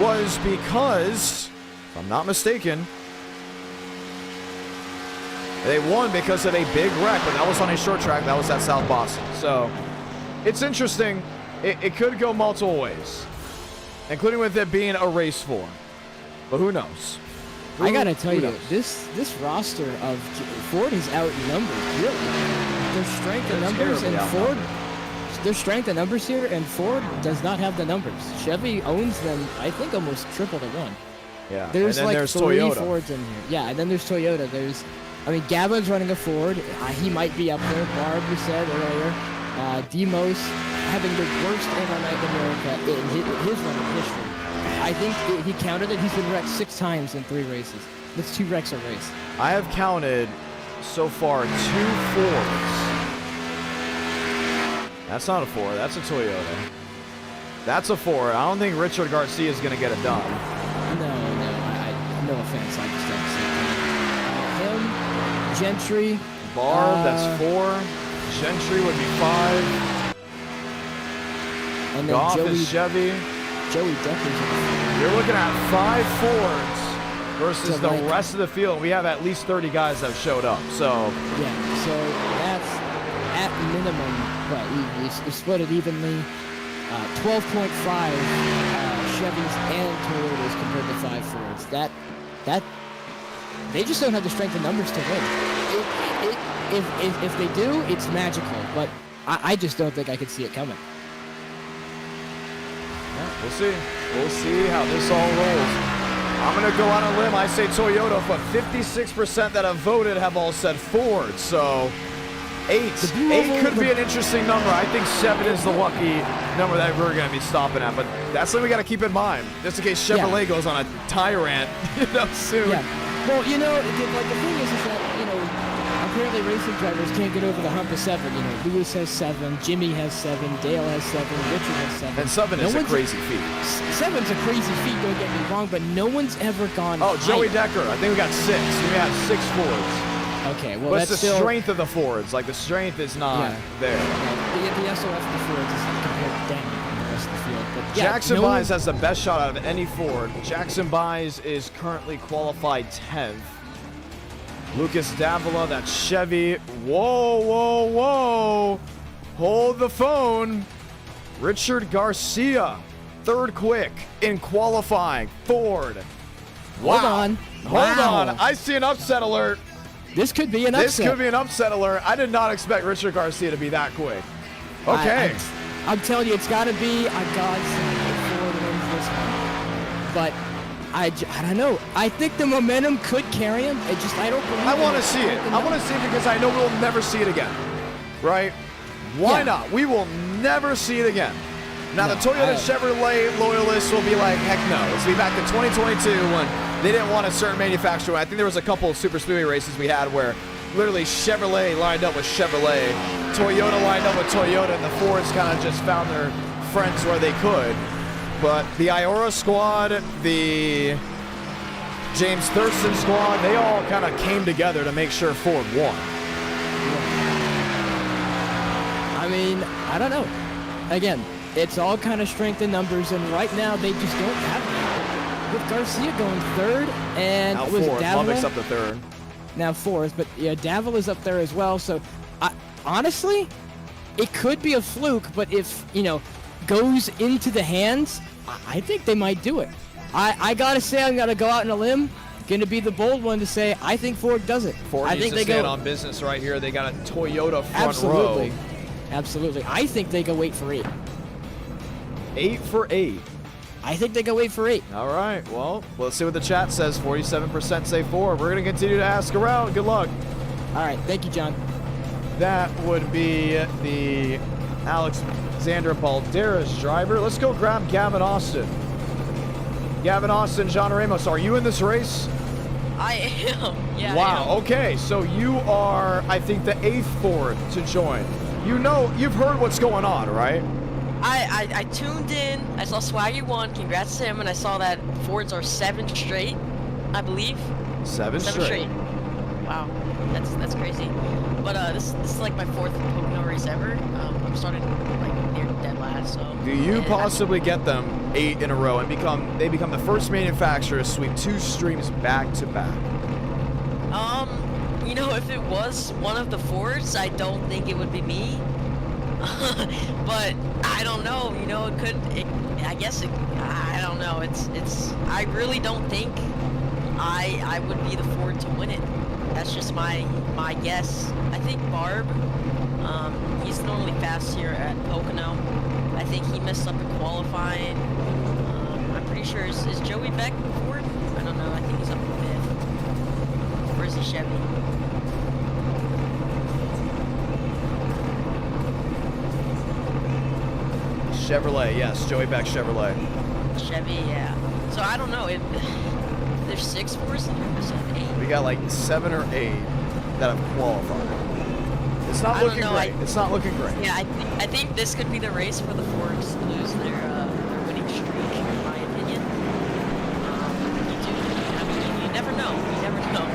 row was because, if I'm not mistaken, they won because of a big wreck, but that was on a short track. That was at South Boston. So it's interesting. It could go multiple ways, including with it being a race 4. But who knows? I gotta tell you, this roster of Ford is outnumbered. Really, their strength in numbers and Ford. Their strength in numbers here, and Ford does not have the numbers. Chevy owns them, I think, almost triple to 1. Yeah. There's and then like there's 3 Toyota. Fords in here. Yeah, and then there's Toyota. I mean, Gavin's running a Ford. He might be up there. Barb, we said earlier. Demos having the worst NR Night in America in his running history. I think he counted it. He's been wrecked 6 times in 3 races. That's 2 wrecks a race. I have counted so far 2 Fords. That's not a Ford. That's a Toyota. That's a Ford. I don't think Richard Garcia is going to get it done. No offense. I just don't see him. Gentry. Barb, that's 4. Gentry would be 5. And then Goff Joey, is Chevy. Joey Decker's. You're looking at 5 Fords versus So, the like, rest of the field. We have at least 30 guys that have showed up. So yeah, so that's at minimum, but you split it evenly. 12.5 Chevys and Toyotas compared to 5 Fords. That they just don't have the strength of numbers to win. If they do, it's magical. But I just don't think I could see it coming. yeah, we'll see. We'll see how this all rolls. I'm gonna go on a limb. I say Toyota, but 56% that have voted have all said Ford. So 8 could be an interesting number. I think 7 is the lucky number that we're going to be stopping at. But that's something we got to keep in mind, just in case Chevrolet goes on a tyrant, soon. Yeah. Well, the thing is that, apparently racing drivers can't get over the hump of 7. Lewis has 7, Jimmy has 7, Dale has 7, Richard has 7. And 7 is a crazy feat. 7's a crazy feat, don't get me wrong, but no one's ever gone Joey higher. Decker. I think we got 6. We have 6 Fords. Okay, well, But that's it's the still strength of the Fords. Like, the strength is not there. The SOF of the Fords is compared down on the rest of the field. But Jackson Buys has the best shot out of any Ford. Jackson Buys is currently qualified 10th. Lucas Davila, that's Chevy. Whoa. Hold the phone. Richard Garcia, 3rd quick in qualifying. Ford. Wow. Hold on. I see an upset alert. This could be an upset. This could be an upset alert. I did not expect Richard Garcia to be that quick. Okay. I'm telling you, it's got to be a godsend if Ford wins this one. But I don't know. I think the momentum could carry him. I don't believe I want to see it. I want to see it because I know we'll never see it again. Right? Why not? We will never see it again. Now, the Toyota Chevrolet loyalists will be like, heck no. Let's be back to 2022 when they didn't want a certain manufacturer. I think there was a couple of Super Speedway races we had where literally Chevrolet lined up with Chevrolet, Toyota lined up with Toyota, and the Fords kind of just found their friends where they could. But the Iora squad, the James Thurston squad, they all kind of came together to make sure Ford won. I mean, I don't know. Again, it's all kind of strength in numbers, and right now they just don't have it. With Garcia going third, and Now it was fourth. Davila. Lubbock's up to third. Now fourth, but yeah, Davila's up there as well. So, honestly, it could be a fluke, but if, goes into the hands, I think they might do it. I gotta say, I'm gonna go out on a limb. Gonna be the bold one to say I think Ford does it. Ford I needs think to they stand go on business right here. They got a Toyota front absolutely, row. absolutely. I think they go 8 for 8. 8 for 8. I think they go 8 for 8. All right. Well, let's see what the chat says. 47% say Ford. We're gonna continue to ask around. Good luck. All right. Thank you, John. That would be the Alexander Balderas driver. Let's go grab Gavin Austin. Gavin Austin, John Ramos, are you in this race? I am. Yeah. Wow. I am. Okay. So you are, I think, the 8th Ford to join. You've heard what's going on, right? I tuned in. I saw Swaggy won. Congrats to him. And I saw that Fords are 7 straight, I believe. 7 straight. Wow, that's crazy. But this is like my 4th Pocono race ever. I'm starting like near dead last. So. Do you possibly get them 8 in a row and they become the first manufacturer to sweep 2 streams back to back? If it was one of the Fords, I don't think it would be me. But I don't know. It could. I guess it. I don't know. It's. I really don't think I would be the Ford to win it. That's just my guess. I think Barb. He's normally fast here at Pocono. I think he messed up in qualifying. I'm pretty sure is Joey Beck Ford? I don't know. I think he's up in 5th. Or is he Chevy? Chevrolet, yes. Joey Beck Chevrolet. Chevy, yeah. So I don't know. There's 6 Fords in here. Is that 8? We got like 7 or 8 that have qualified. It's not looking great. It's not looking great. Yeah, I think this could be the race for the Fords to lose their winning streak, in my opinion. You never know. You never know.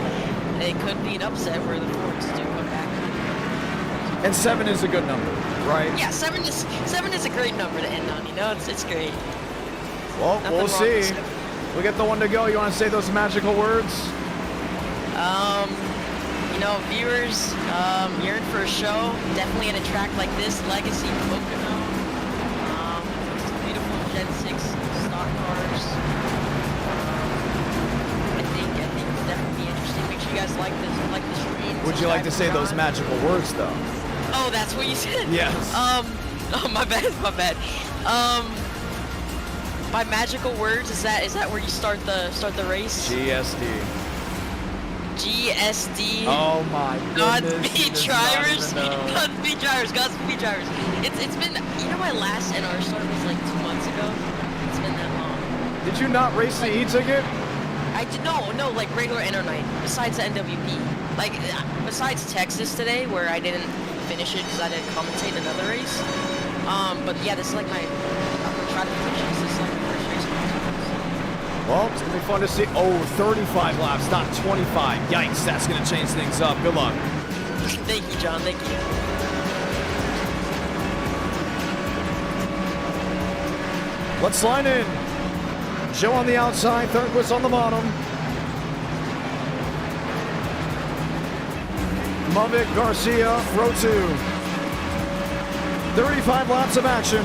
It could be an upset where the Fords do come back. And 7 is a good number, right? Yeah, 7 is a great number to end on. It's great. Well, Nothing we'll wrong see. with 7. We'll get the one to go. You want to say those magical words? Viewers yearn for a show. Definitely at a track like this, Legacy Pocono. Some beautiful Gen-6 stock cars. I think it's definitely interesting. Make sure you guys like the stream. Would you like to say those magical words, though? Oh, that's what you said? Yes. Oh, my bad. By magical words, is that where you start the race? GSD. GSD. Oh my goodness. Godspeed drivers. Godspeed drivers. It's been, my last NR start was like 2 months ago. It's been that long. Did you not race the E-ticket? I did, no, like regular NR night, besides the NWP. Like, besides Texas today, where I didn't finish it because I didn't commentate another race. But yeah, this is like I'm gonna try to finish this. This is like my first race. Well, it's going to be fun to see. Oh, 35 laps, not 25. Yikes, that's going to change things up. Good luck. Thank you, John. Thank you. Let's line in. Joe on the outside, Thornquist on the bottom. Mavic, Garcia, row 2. 35 laps of action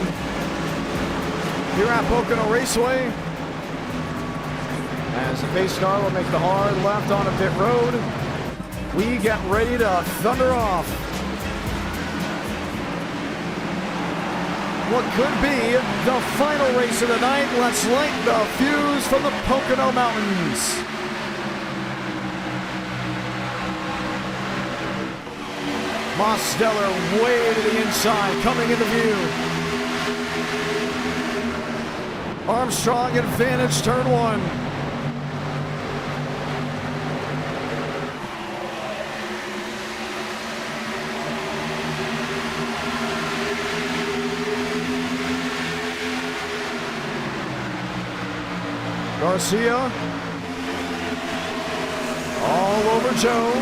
here at Pocono Raceway. As the pace car will make the hard left on a pit road, we get ready to thunder off. what could be the final race of the night. Let's light the fuse from the Pocono Mountains. Mosteller way to the inside, coming into view. Armstrong advantage, turn one. Garcia, all over Joe.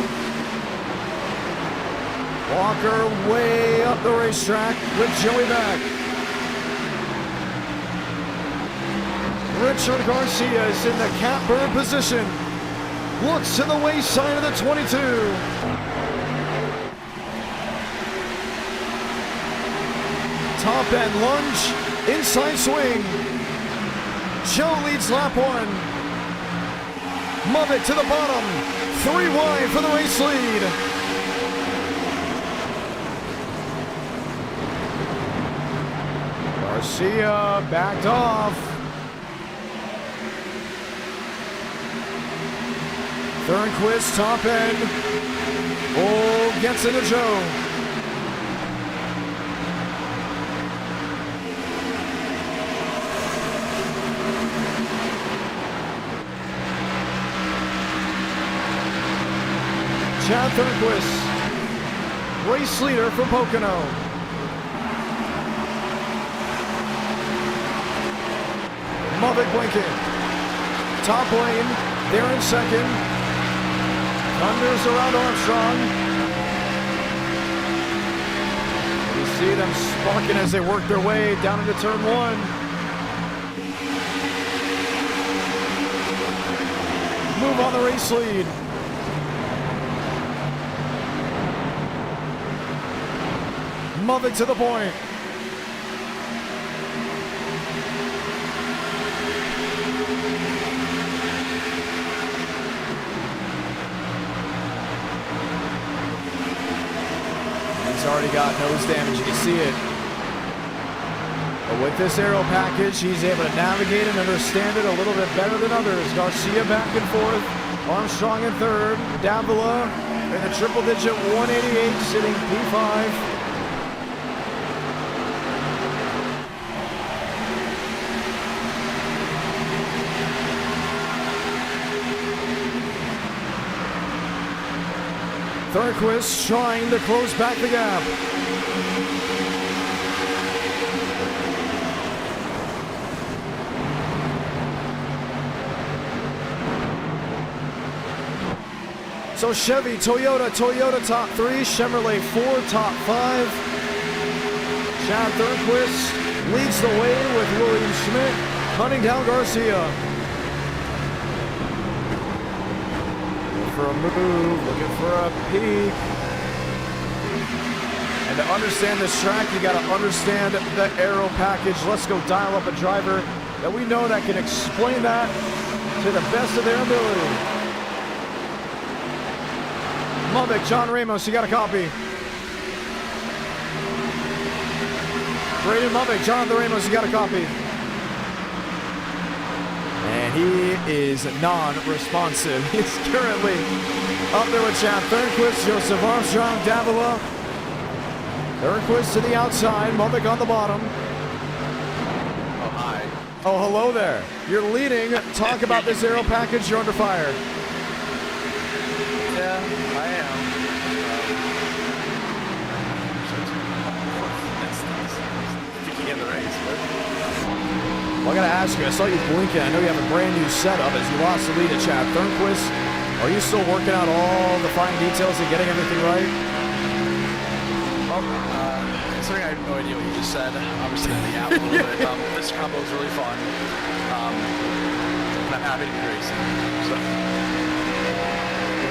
Walker way up the racetrack with Joey back. Richard Garcia is in the catbird position. Looks to the wayside of the 22. Top end lunge, inside swing. Joe leads lap one. Mubbick to the bottom. 3 wide for the race lead. Garcia backed off. Thornquist top end. Oh, gets into Joe. Chad Thornquist, race leader from Pocono. Mubbick blinking. Top lane, they're in second. Thunders around Armstrong. You see them sparking as they work their way down into turn one. Move on the race lead. Mubbick to the point. He's already got nose damage, you can see it. But with this aero package, he's able to navigate and understand it a little bit better than others. Garcia back and forth. Armstrong in third. Davila in the triple digit 188, sitting P5. Thornquist trying to close back the gap. So Chevy, Toyota top 3, Chevrolet 4, top 5. Chad Thornquist leads the way with William Schmidt, hunting down Garcia. For a move, looking for a peak. And to understand this track, you got to understand the aero package. Let's go dial up a driver that we know that can explain that to the best of their ability. Mubbick, John Ramos, you got a copy. Braden Mubbick, Jonathan Ramos, you got a copy. And he is non-responsive. He's currently up there with Chad Thornquist, Joseph Armstrong, Davila. Thornquist to the outside, Mubbick on the bottom. Oh, hi. Oh, hello there. You're leading. Talk about this aero package. You're under fire. Yeah, I am. Peeking in the race, but... Well, I gotta ask you, I saw you blinking. I know you have a brand new setup as you lost the lead to Chad Thornquist. Are you still working out all the fine details and getting everything right? Well, considering I have no idea what you just said, obviously in the app a little bit. This combo is really fun. And I'm happy to be racing. So.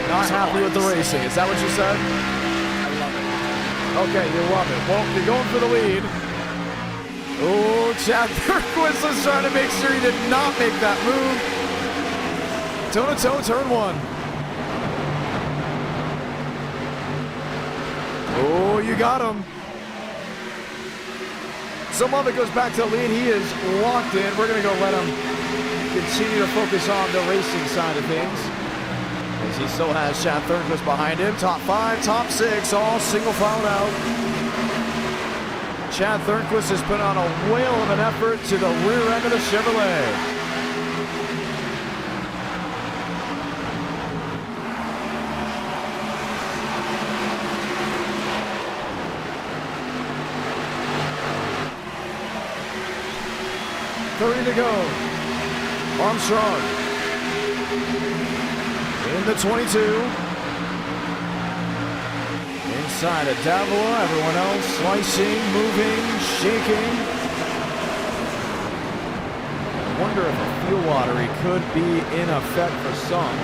Not happy with the racing. Is that what you said? I love it. Okay, you love it. Well, you're going for the lead. Oh, Chad Thornquist was trying to make sure he did not make that move. Toe-to-toe, turn one. Oh, you got him. So Lovett goes back to the lead. He is locked in. We're going to go let him continue to focus on the racing side of things, as he still has Chad Thornquist behind him. Top 5, top 6, all single filed out. Chad Thornquist has put on a whale of an effort to the rear end of the Chevrolet. To go. Armstrong in the 22. Inside of Davila, everyone else slicing, moving, shaking. I wonder if a fuel lottery could be in effect for some.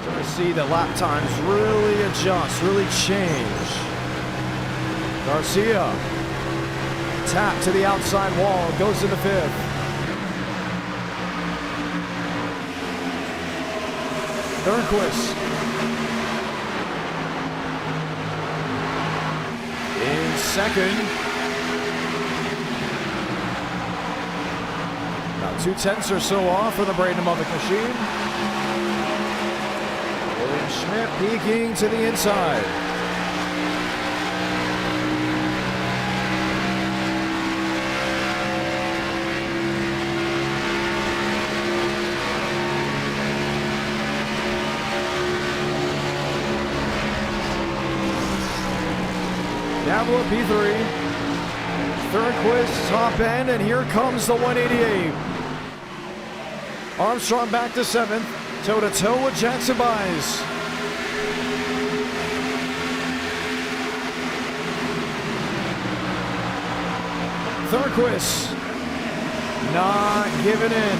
Trying to see the lap times really adjust, really change. Garcia, tap to the outside wall, goes to the 5th. Thornquist in second. About 2/10 or so off for the Braden Muffick machine. William Schmidt peeking to the inside. Davila P3, Thornquist top end, and here comes the 188. Armstrong back to 7th, toe-to-toe with Jackson Byes. Thornquist not giving in.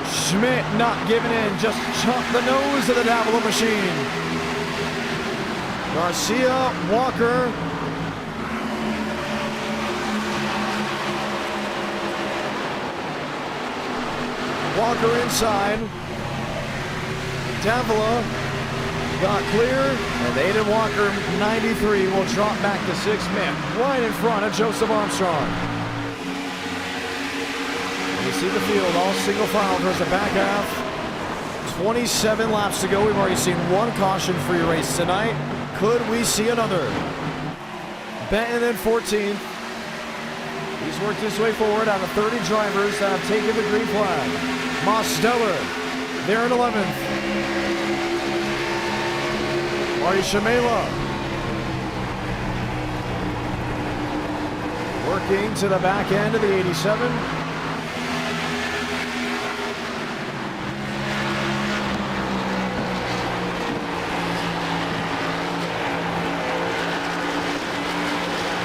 Schmidt not giving in, just chop the nose of the Davila machine. Garcia, Walker. Walker inside. Davila got clear, and Aiden Walker, 93, will drop back to 6th man, right in front of Joseph Armstrong. You see the field, all single file towards the back half. 27 laps to go. We've already seen one caution-free race tonight. Could we see another? Benton in 14th. He's worked his way forward out of 30 drivers that have taken the green flag. Mosteller there in 11th. Marty Shamela working to the back end of the 87.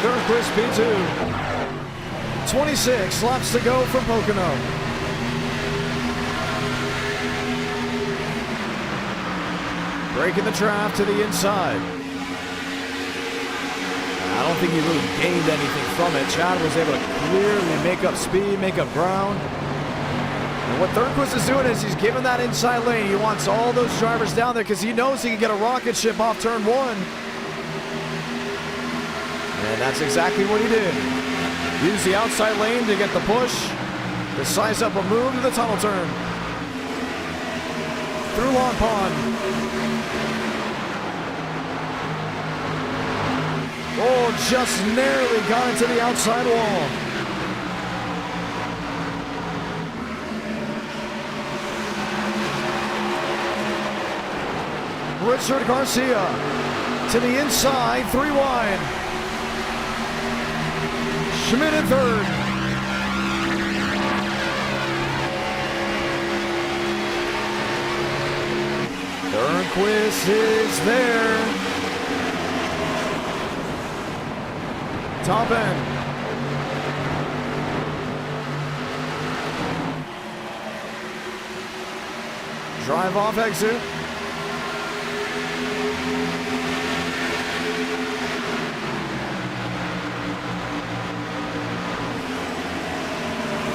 Thornquist P2. 26 laps to go from Pocono. Breaking the draft to the inside. I don't think he really gained anything from it. Chad was able to clearly make up speed, make up ground. And what Thornquist is doing is he's giving that inside lane. He wants all those drivers down there because he knows he can get a rocket ship off turn 1. And that's exactly what he did. Use the outside lane to get the push, to size up a move to the tunnel turn. Through Long Pond. Oh, just narrowly got into the outside wall. Richard Garcia to the inside, 3 wide. Schmidt in 3rd. Thornquist is there. Top end. Drive off exit.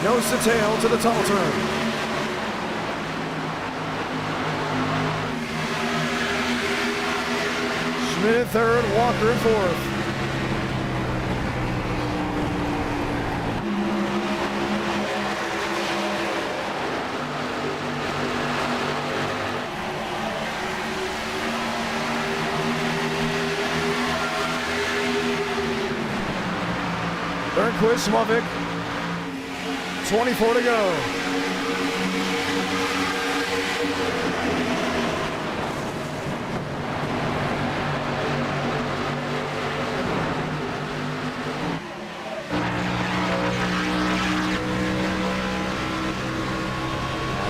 Nose to tail to the tunnel turn. Schmidt in 3rd, Walker in 4th. Turnquist, Mavic. 24 to go.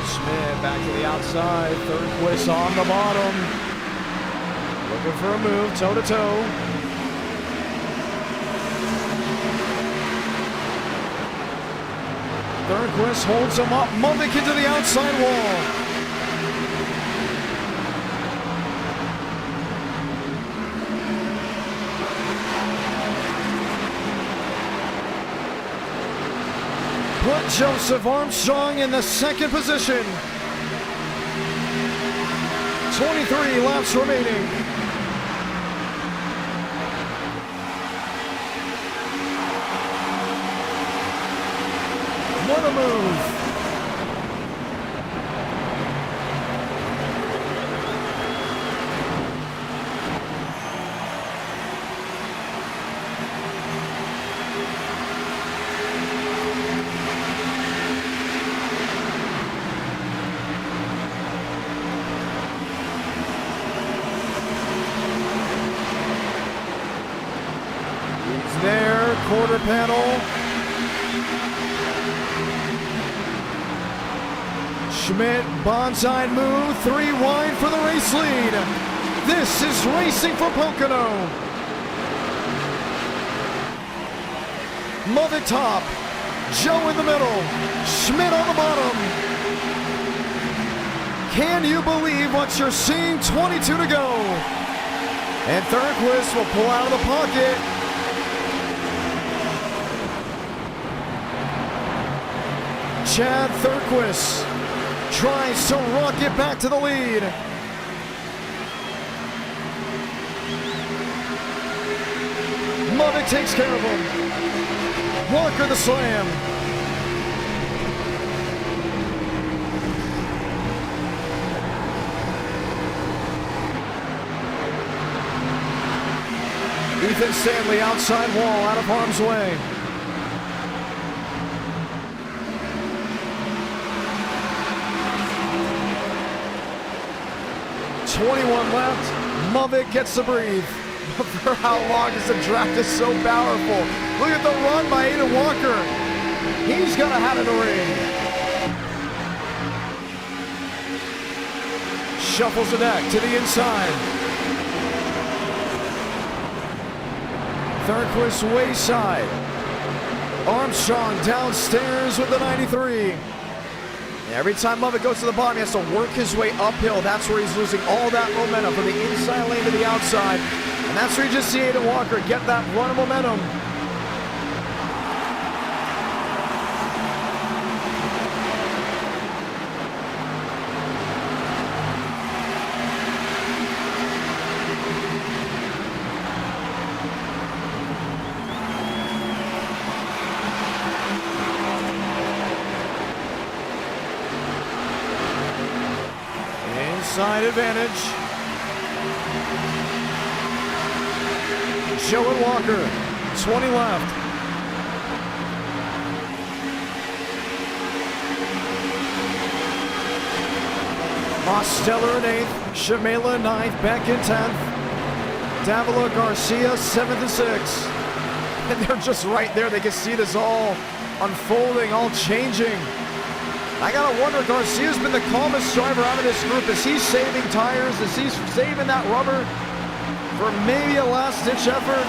Schmidt back to the outside. Turnquist on the bottom. Looking for a move, toe to toe. Turnquist holds him up. Mavic into the outside wall. Put Joseph Armstrong in the second position. 23 laps remaining. What a move. He's there, quarter panel. Schmidt, bonsai move, 3 wide for the race lead. This is racing for Pocono. Mavic top, Joe in the middle, Schmidt on the bottom. Can you believe what you're seeing? 22 to go. And Turnquist will pull out of the pocket. Chad Turnquist tries to rocket back to the lead. Mavic takes care of him. Walker the slam. Ethan Stanley outside wall, out of harm's way. Left, Mavic gets to breathe. For how long is the draft is so powerful? Look at the run by Aiden Walker. He's got a hat in the ring. Shuffles the deck to the inside. Turnquist wayside. Armstrong downstairs with the 93. Every time Mavic goes to the bottom, he has to work his way uphill. That's where he's losing all that momentum from the inside lane to the outside. And that's where you just see Aiden Walker get that run of momentum. Inside advantage. Joe and Walker, 20 left. Mosteller in 8th, Shamela in 9th, Beck in 10th. Davila Garcia 7th and 6th. And they're just right there. They can see this all unfolding, all changing. I gotta wonder, Garcia's been the calmest driver out of this group. Is he saving tires? Is he saving that rubber for maybe a last-ditch effort?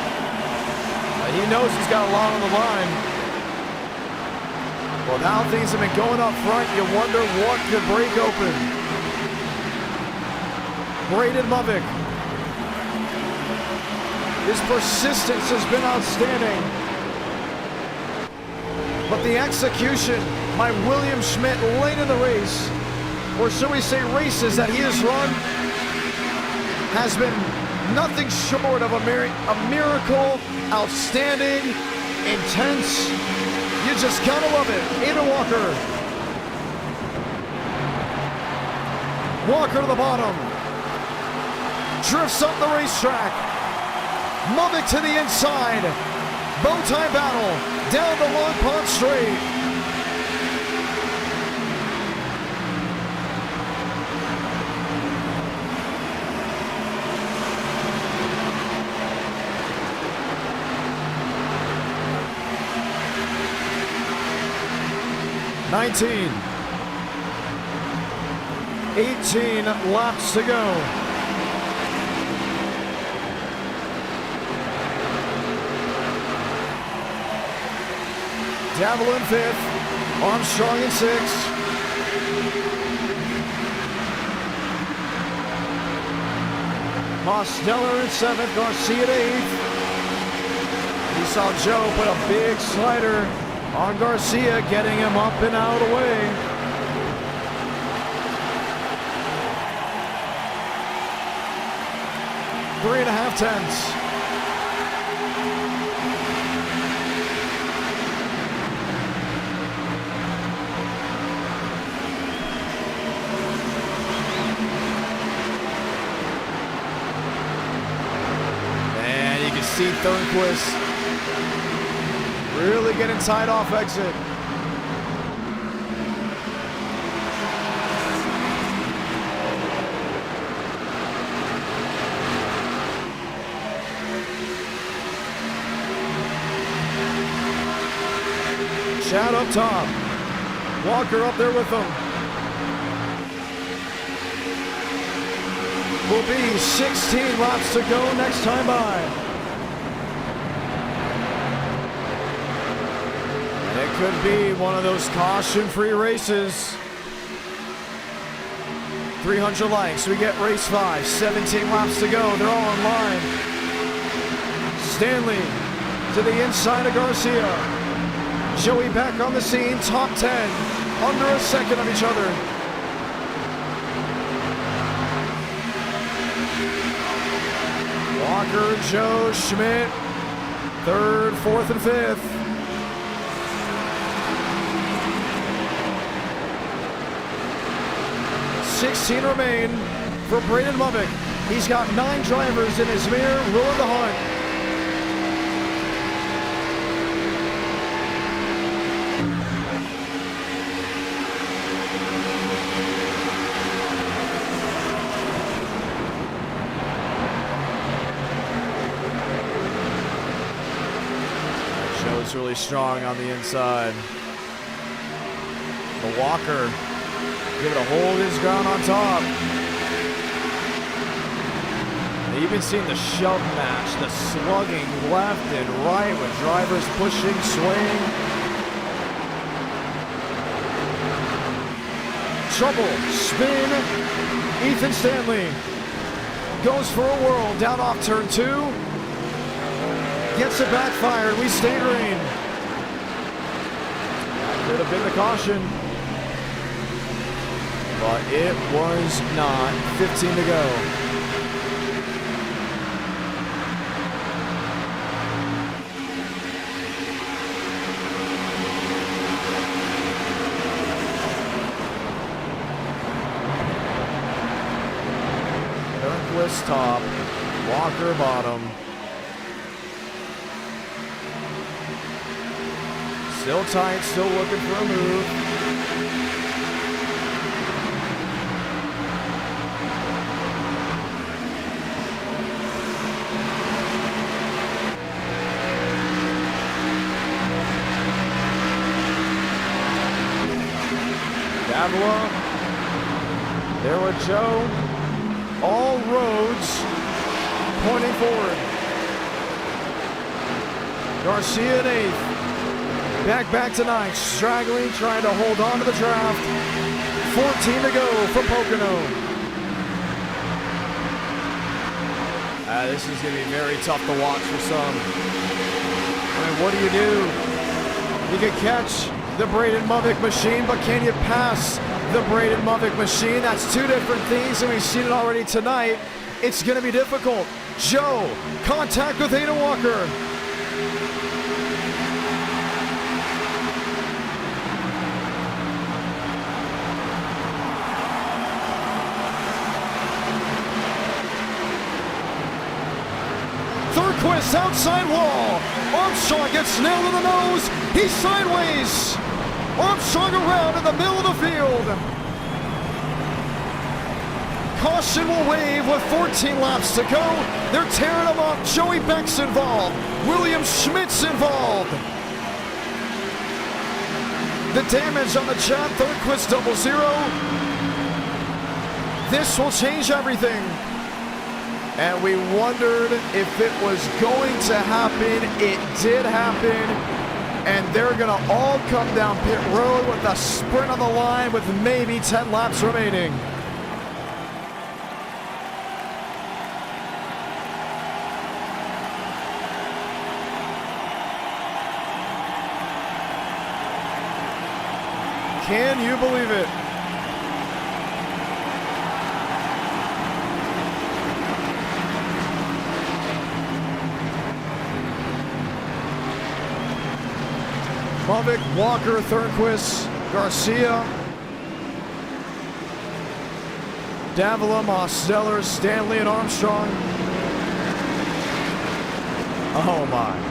He knows he's got a lot on the line. Well, now things have been going up front. You wonder what could break open. Braden Mavic. His persistence has been outstanding. But the execution by William Schmidt late in the race, or should we say races that he has run, has been nothing short of a miracle, outstanding, intense. You just gotta love it. Aiden Walker. Walker to the bottom. Drifts up the racetrack. Mavic to the inside. Bow tie battle down the Long Pond Straight. $19. 18 laps to go. Davila in 5th, Armstrong in 6th. Mosteller in 7th, Garcia in 8th. We saw Joe put a big slider on Garcia, getting him up and out of the way. Three and a half tenths. And you can see Thornquist really getting tight off exit. Chad up top. Walker up there with them. Will be 16 laps to go next time by. And it could be one of those caution-free races. 300 likes. We get race 5. 17 laps to go. They're all on line. Stanley to the inside of Garcia. Joey back on the scene, top 10, under a second of each other. Walker, Joe, Schmidt, 3rd, 4th, and 5th. $16 remain for Braden Lubbock. He's got 9 drivers in his mirror, ruling the hunt. Really strong on the inside. The Walker able to hold his ground on top. And you've been seeing the shove match, the slugging left and right with drivers pushing, swaying. Trouble, spin. Ethan Stanley goes for a whirl down off turn 2. Gets it backfired. We stay green. That could have been the caution. But it was not. 15 to go. Turnquist top. Walker bottom. Still tight, still looking for a move. Davila, there with Joe. All roads pointing forward. Garcia in 8th. Back to 9th, straggling, trying to hold on to the draft. 14 to go from Pocono. This is going to be very tough to watch for some. I mean, what do? You can catch the Braden Movick machine, but can you pass the Braden Movick machine? That's two different things, and we've seen it already tonight. It's going to be difficult. Joe, contact with Ada Walker. Thornquist outside wall. Armstrong gets nailed in the nose. He's sideways. Armstrong around in the middle of the field. Caution will wave with 14 laps to go. They're tearing him up. Joey Beck's involved. William Schmidt's involved. The damage on the Chad Thornquist 00. This will change everything. And we wondered if it was going to happen. It did happen. And they're going to all come down pit road with a sprint on the line with maybe 10 laps remaining. Can you believe it? Bubbick, Walker, Thornquist, Garcia, Davila, Mosteller, Stanley, and Armstrong. Oh my.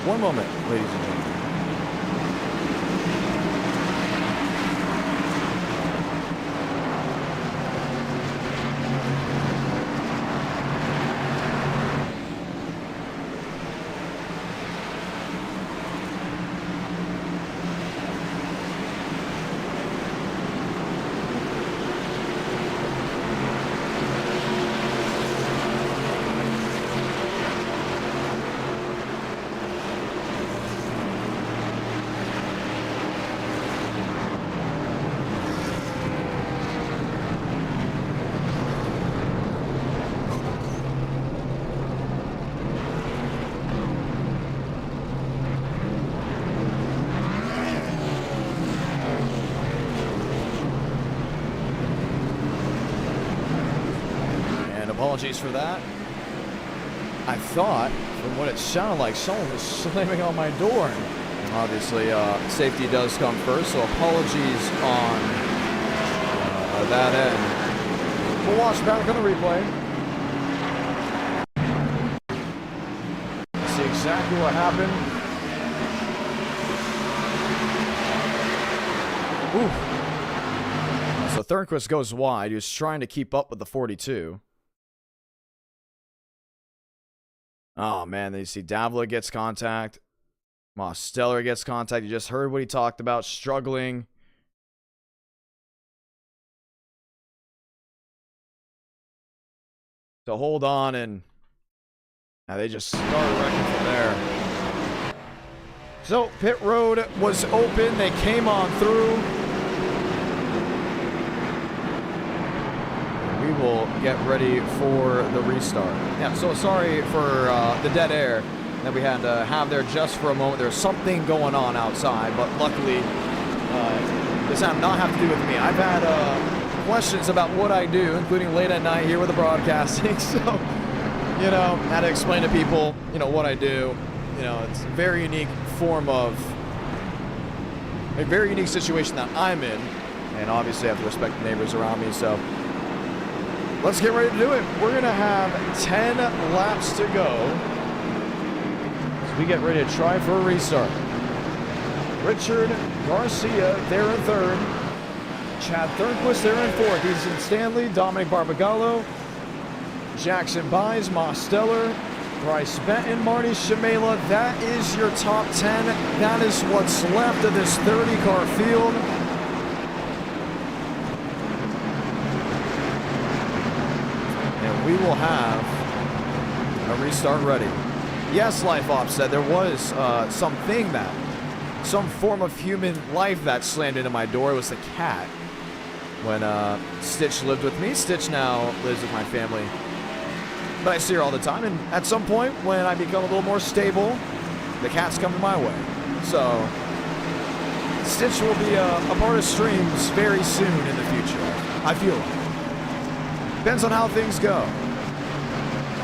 One moment, ladies and gentlemen. Apologies for that. I thought, from what it sounded like, someone was slamming on my door. Obviously, safety does come first, so apologies on that end. We'll watch back on the replay. See exactly what happened. Ooh. So Thornquist goes wide. He was trying to keep up with the 42. Oh, man, then you see Davila gets contact. Mosteller gets contact. You just heard what he talked about, struggling. To hold on, and now they just started wrecking from there. So, pit road was open. They came on through. We will get ready for the restart. Yeah, so sorry for the dead air that we had to have there just for a moment. There's something going on outside, but luckily this does not have to do with me. I've had questions about what I do, including late at night here with the broadcasting. So, you know, had to explain to people, you know, what I do. You know, it's a very unique form of, a very unique situation that I'm in. And obviously I have to respect the neighbors around me, so let's get ready to do it. We're going to have 10 laps to go as we get ready to try for a restart. Richard Garcia there in third. Chad Thornquist there in fourth. Ethan Stanley, Dominic Barbagallo, Jackson Byes, Mosteller, Bryce Benton, Marty Shamela. That is your top 10. That is what's left of this 30-car field. We will have a restart ready. Yes, Life Op said there was some form of human life that slammed into my door. It was the cat. When Stitch lived with me. Stitch now lives with my family. But I see her all the time, and at some point when I become a little more stable, the cats come my way. So Stitch will be a part of streams very soon in the future. I feel like. Depends on how things go.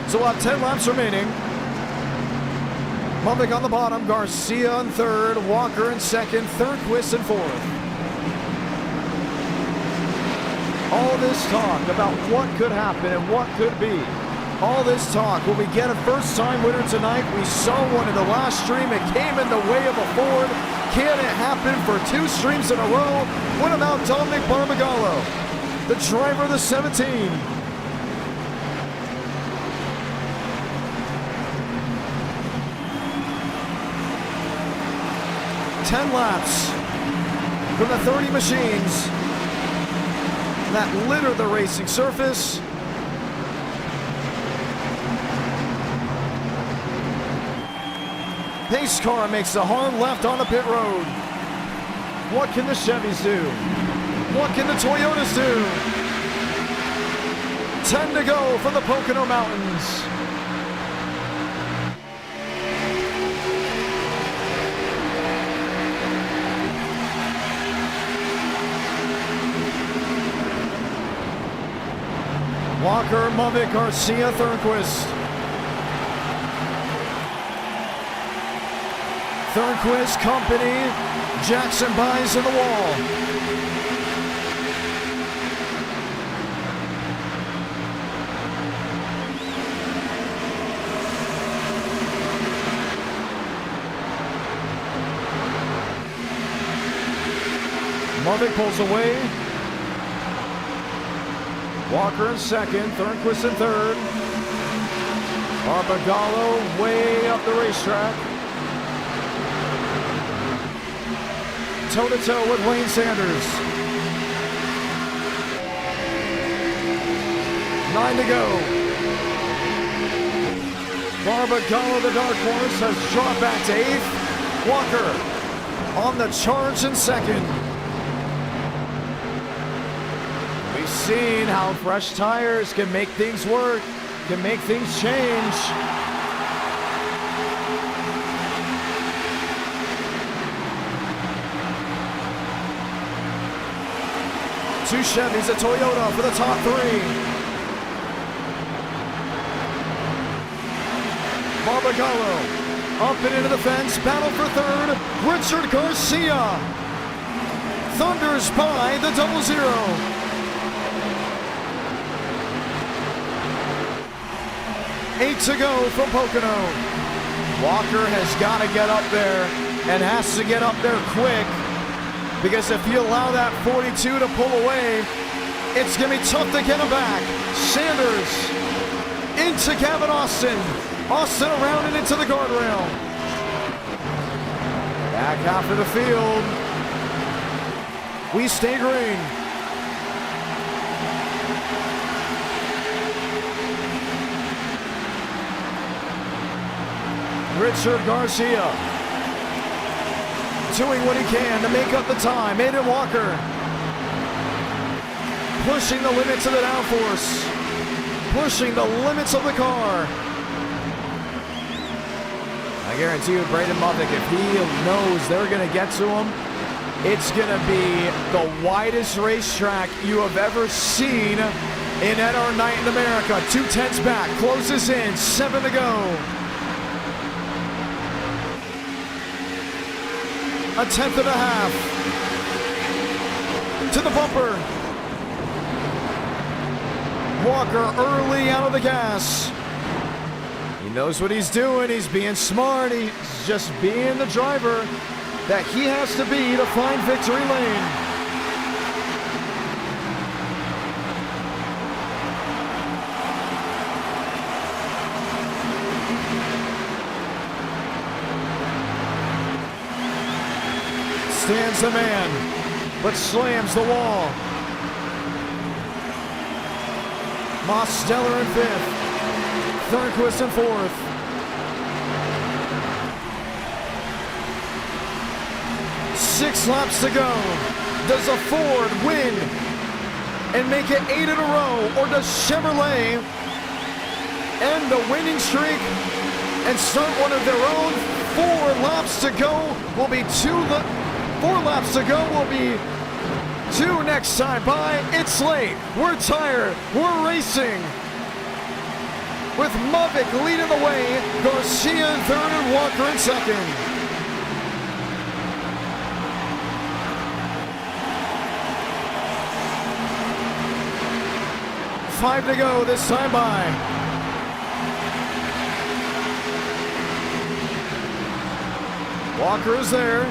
So we'll have 10 laps remaining. Mumbick on the bottom, Garcia in third, Walker in second, Thornquist in fourth. All this talk about what could happen and what could be. All this talk. Will we get a first-time winner tonight? We saw one in the last stream. It came in the way of a Ford. Can it happen for 2 streams in a row? What about Dominic Barbagallo, the driver of the 17? 10 laps from the 30 machines that litter the racing surface. Pace car makes a hard left on the pit road. What can the Chevys do? What can the Toyotas do? 10 to go for the Pocono Mountains. Walker, Mumbick, Garcia, Thornquist. Thornquist, company, Jackson buys in the wall. Mumbick pulls away. Walker in second, Thornquist in third. Barbagallo way up the racetrack. Toe-to-toe with Wayne Sanders. 9 to go. Barbagallo, the dark horse, has dropped back to 8th. Walker on the charge in second. We've seen how fresh tires can make things work, can make things change. Two Chevys, a Toyota for the top 3. Barbagallo up and into the fence, battle for third. Richard Garcia thunders by the 00. 8 to go from Pocono. Walker has got to get up there and has to get up there quick, because if you allow that 42 to pull away, it's going to be tough to get him back. Sanders into Gavin Austin. Austin around and into the guardrail. Back half of the field. We stay green. Richard Garcia doing what he can to make up the time. Aiden Walker pushing the limits of the downforce, pushing the limits of the car. I guarantee you, Braden Mumbick, if he knows they're going to get to him, it's going to be the widest racetrack you have ever seen in NR Night in America. 2/10 back, closes in, 7 to go. A 10th and a half to the bumper. Walker early out of the gas. He knows what he's doing. He's being smart. He's just being the driver that he has to be to find victory lane. Stands the man, but slams the wall. Mosteller in 5th. Thornquist in 4th. Six laps to go. Does a Ford win and make it 8 in a row, or does Chevrolet end the winning streak and start one of their own? 4 laps to go. Will be 4 laps to go. We'll be 2 next time by. It's late. We're tired. We're racing. With Mavic leading the way, Garcia in 3rd and Walker in 2nd. Five to go this time by. Walker is there.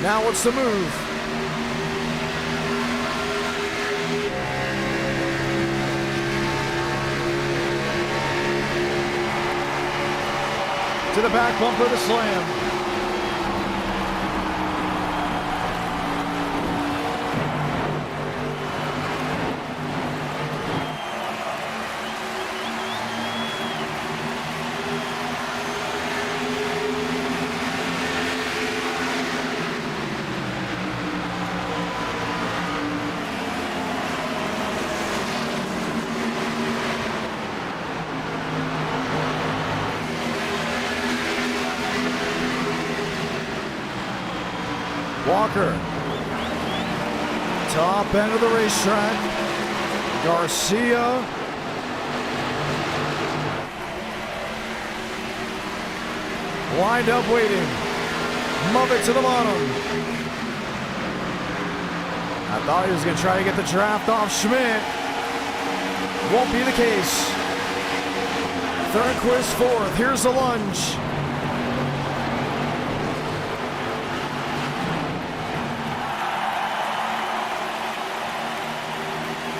Now what's the move? To the back bumper, the slam. Walker, top end of the racetrack. Garcia. Lined up waiting. Mavic to the bottom. I thought he was going to try to get the draft off Schmidt. Won't be the case. Thornquist 4th. Here's the lunge.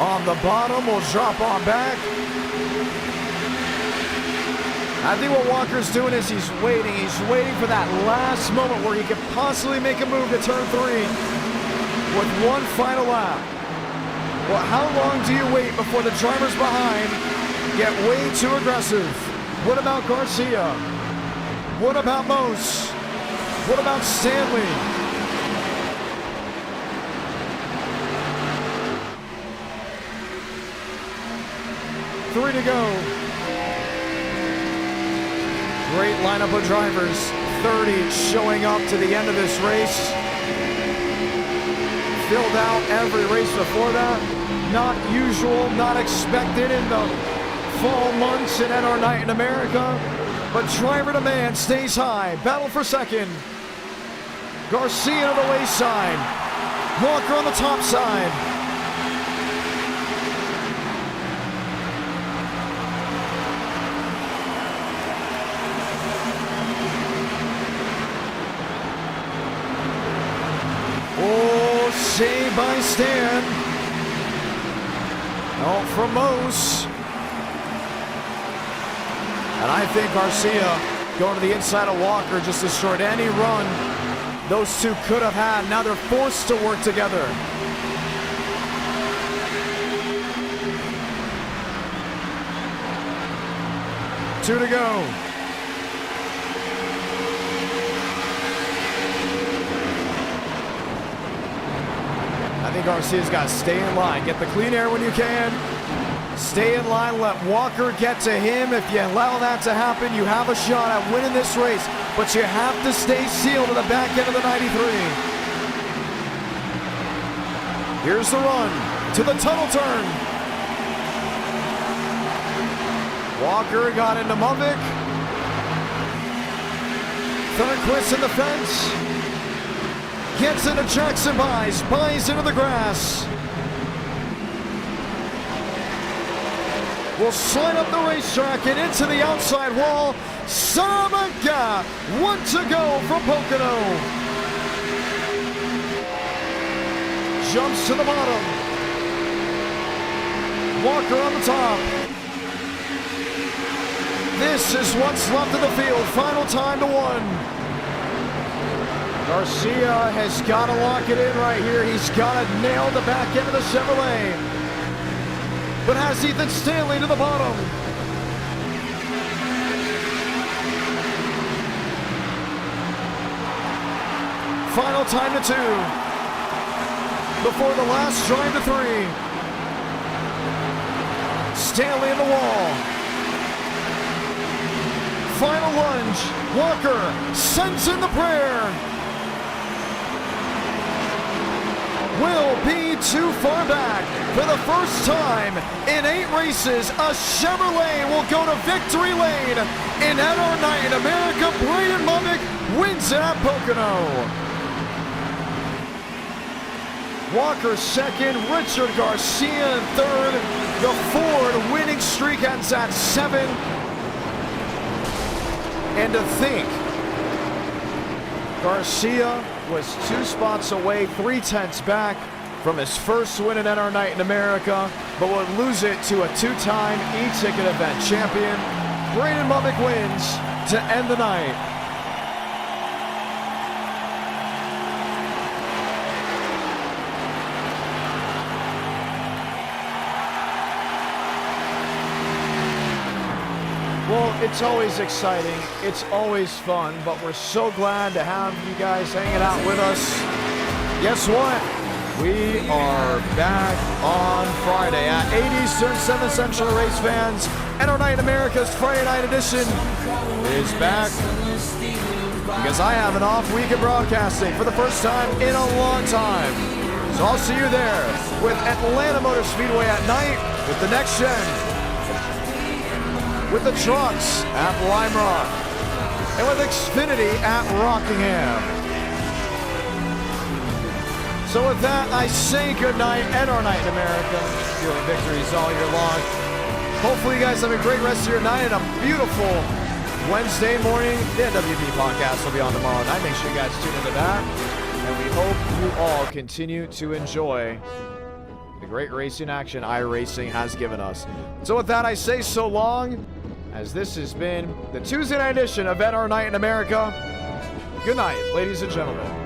On the bottom, will drop on back. I think what Walker's doing is he's waiting. He's waiting for that last moment where he could possibly make a move to turn 3 with one final lap. Well, how long do you wait before the drivers behind get way too aggressive? What about Garcia? What about Mose? What about Stanley? Three to go. Great lineup of drivers. 30 showing up to the end of this race. Filled out every race before that. Not usual, not expected in the fall months and at our night in America. But driver demand stays high. Battle for 2nd. Garcia to the wayside. Walker on the top side. Oh, saved by Stan. Out from Mose. And I think Garcia going to the inside of Walker just destroyed any run those two could have had. Now they're forced to work together. Two to go. I think Garcia's got to stay in line. Get the clean air when you can. Stay in line. Let Walker get to him. If you allow that to happen, you have a shot at winning this race. But you have to stay sealed to the back end of the 93. Here's the run to the tunnel turn. Walker got into Mavic. Thornquist in the fence. Gets into Jackson buys into the grass. Will slide up the racetrack and into the outside wall. Salamanca, 1 to go from Pocono. Jumps to the bottom. Walker on the top. This is what's left of the field. Final time to 1. Garcia has got to lock it in right here. He's got to nail the back end of the Chevrolet. But has Ethan Stanley to the bottom. Final time to 2. Before the last drive to 3. Stanley in the wall. Final lunge. Walker sends in the prayer. Will be too far back. For the first time in 8 races, a Chevrolet will go to victory lane in NR Night in America. Braden Mummick wins it at Pocono. Walker second, Richard Garcia in third. The Ford winning streak ends at 7. And to think, Garcia was 2 spots away, 3/10 back from his first win in NR Night in America, but would lose it to a 2-time e-ticket event champion. Braden Mummick wins to end the night. Well, it's always exciting, it's always fun, but we're so glad to have you guys hanging out with us. Guess what? We are back on Friday at 8 Eastern, 7 Central. Race fans. NR Night in America's Friday night edition is back because I have an off week of broadcasting for the first time in a long time. So I'll see you there with Atlanta Motor Speedway at night with the Next Gen, with the trucks at Lime Rock, and with Xfinity at Rockingham. So with that, I say goodnight, NR Night in America. Feeling victories all year long. Hopefully you guys have a great rest of your night and a beautiful Wednesday morning. The NWP podcast will be on tomorrow night. Make sure you guys tune into that. And we hope you all continue to enjoy the great racing action iRacing has given us. So with that, I say so long, as this has been the Tuesday night edition of NR Night in America. Good night, ladies and gentlemen.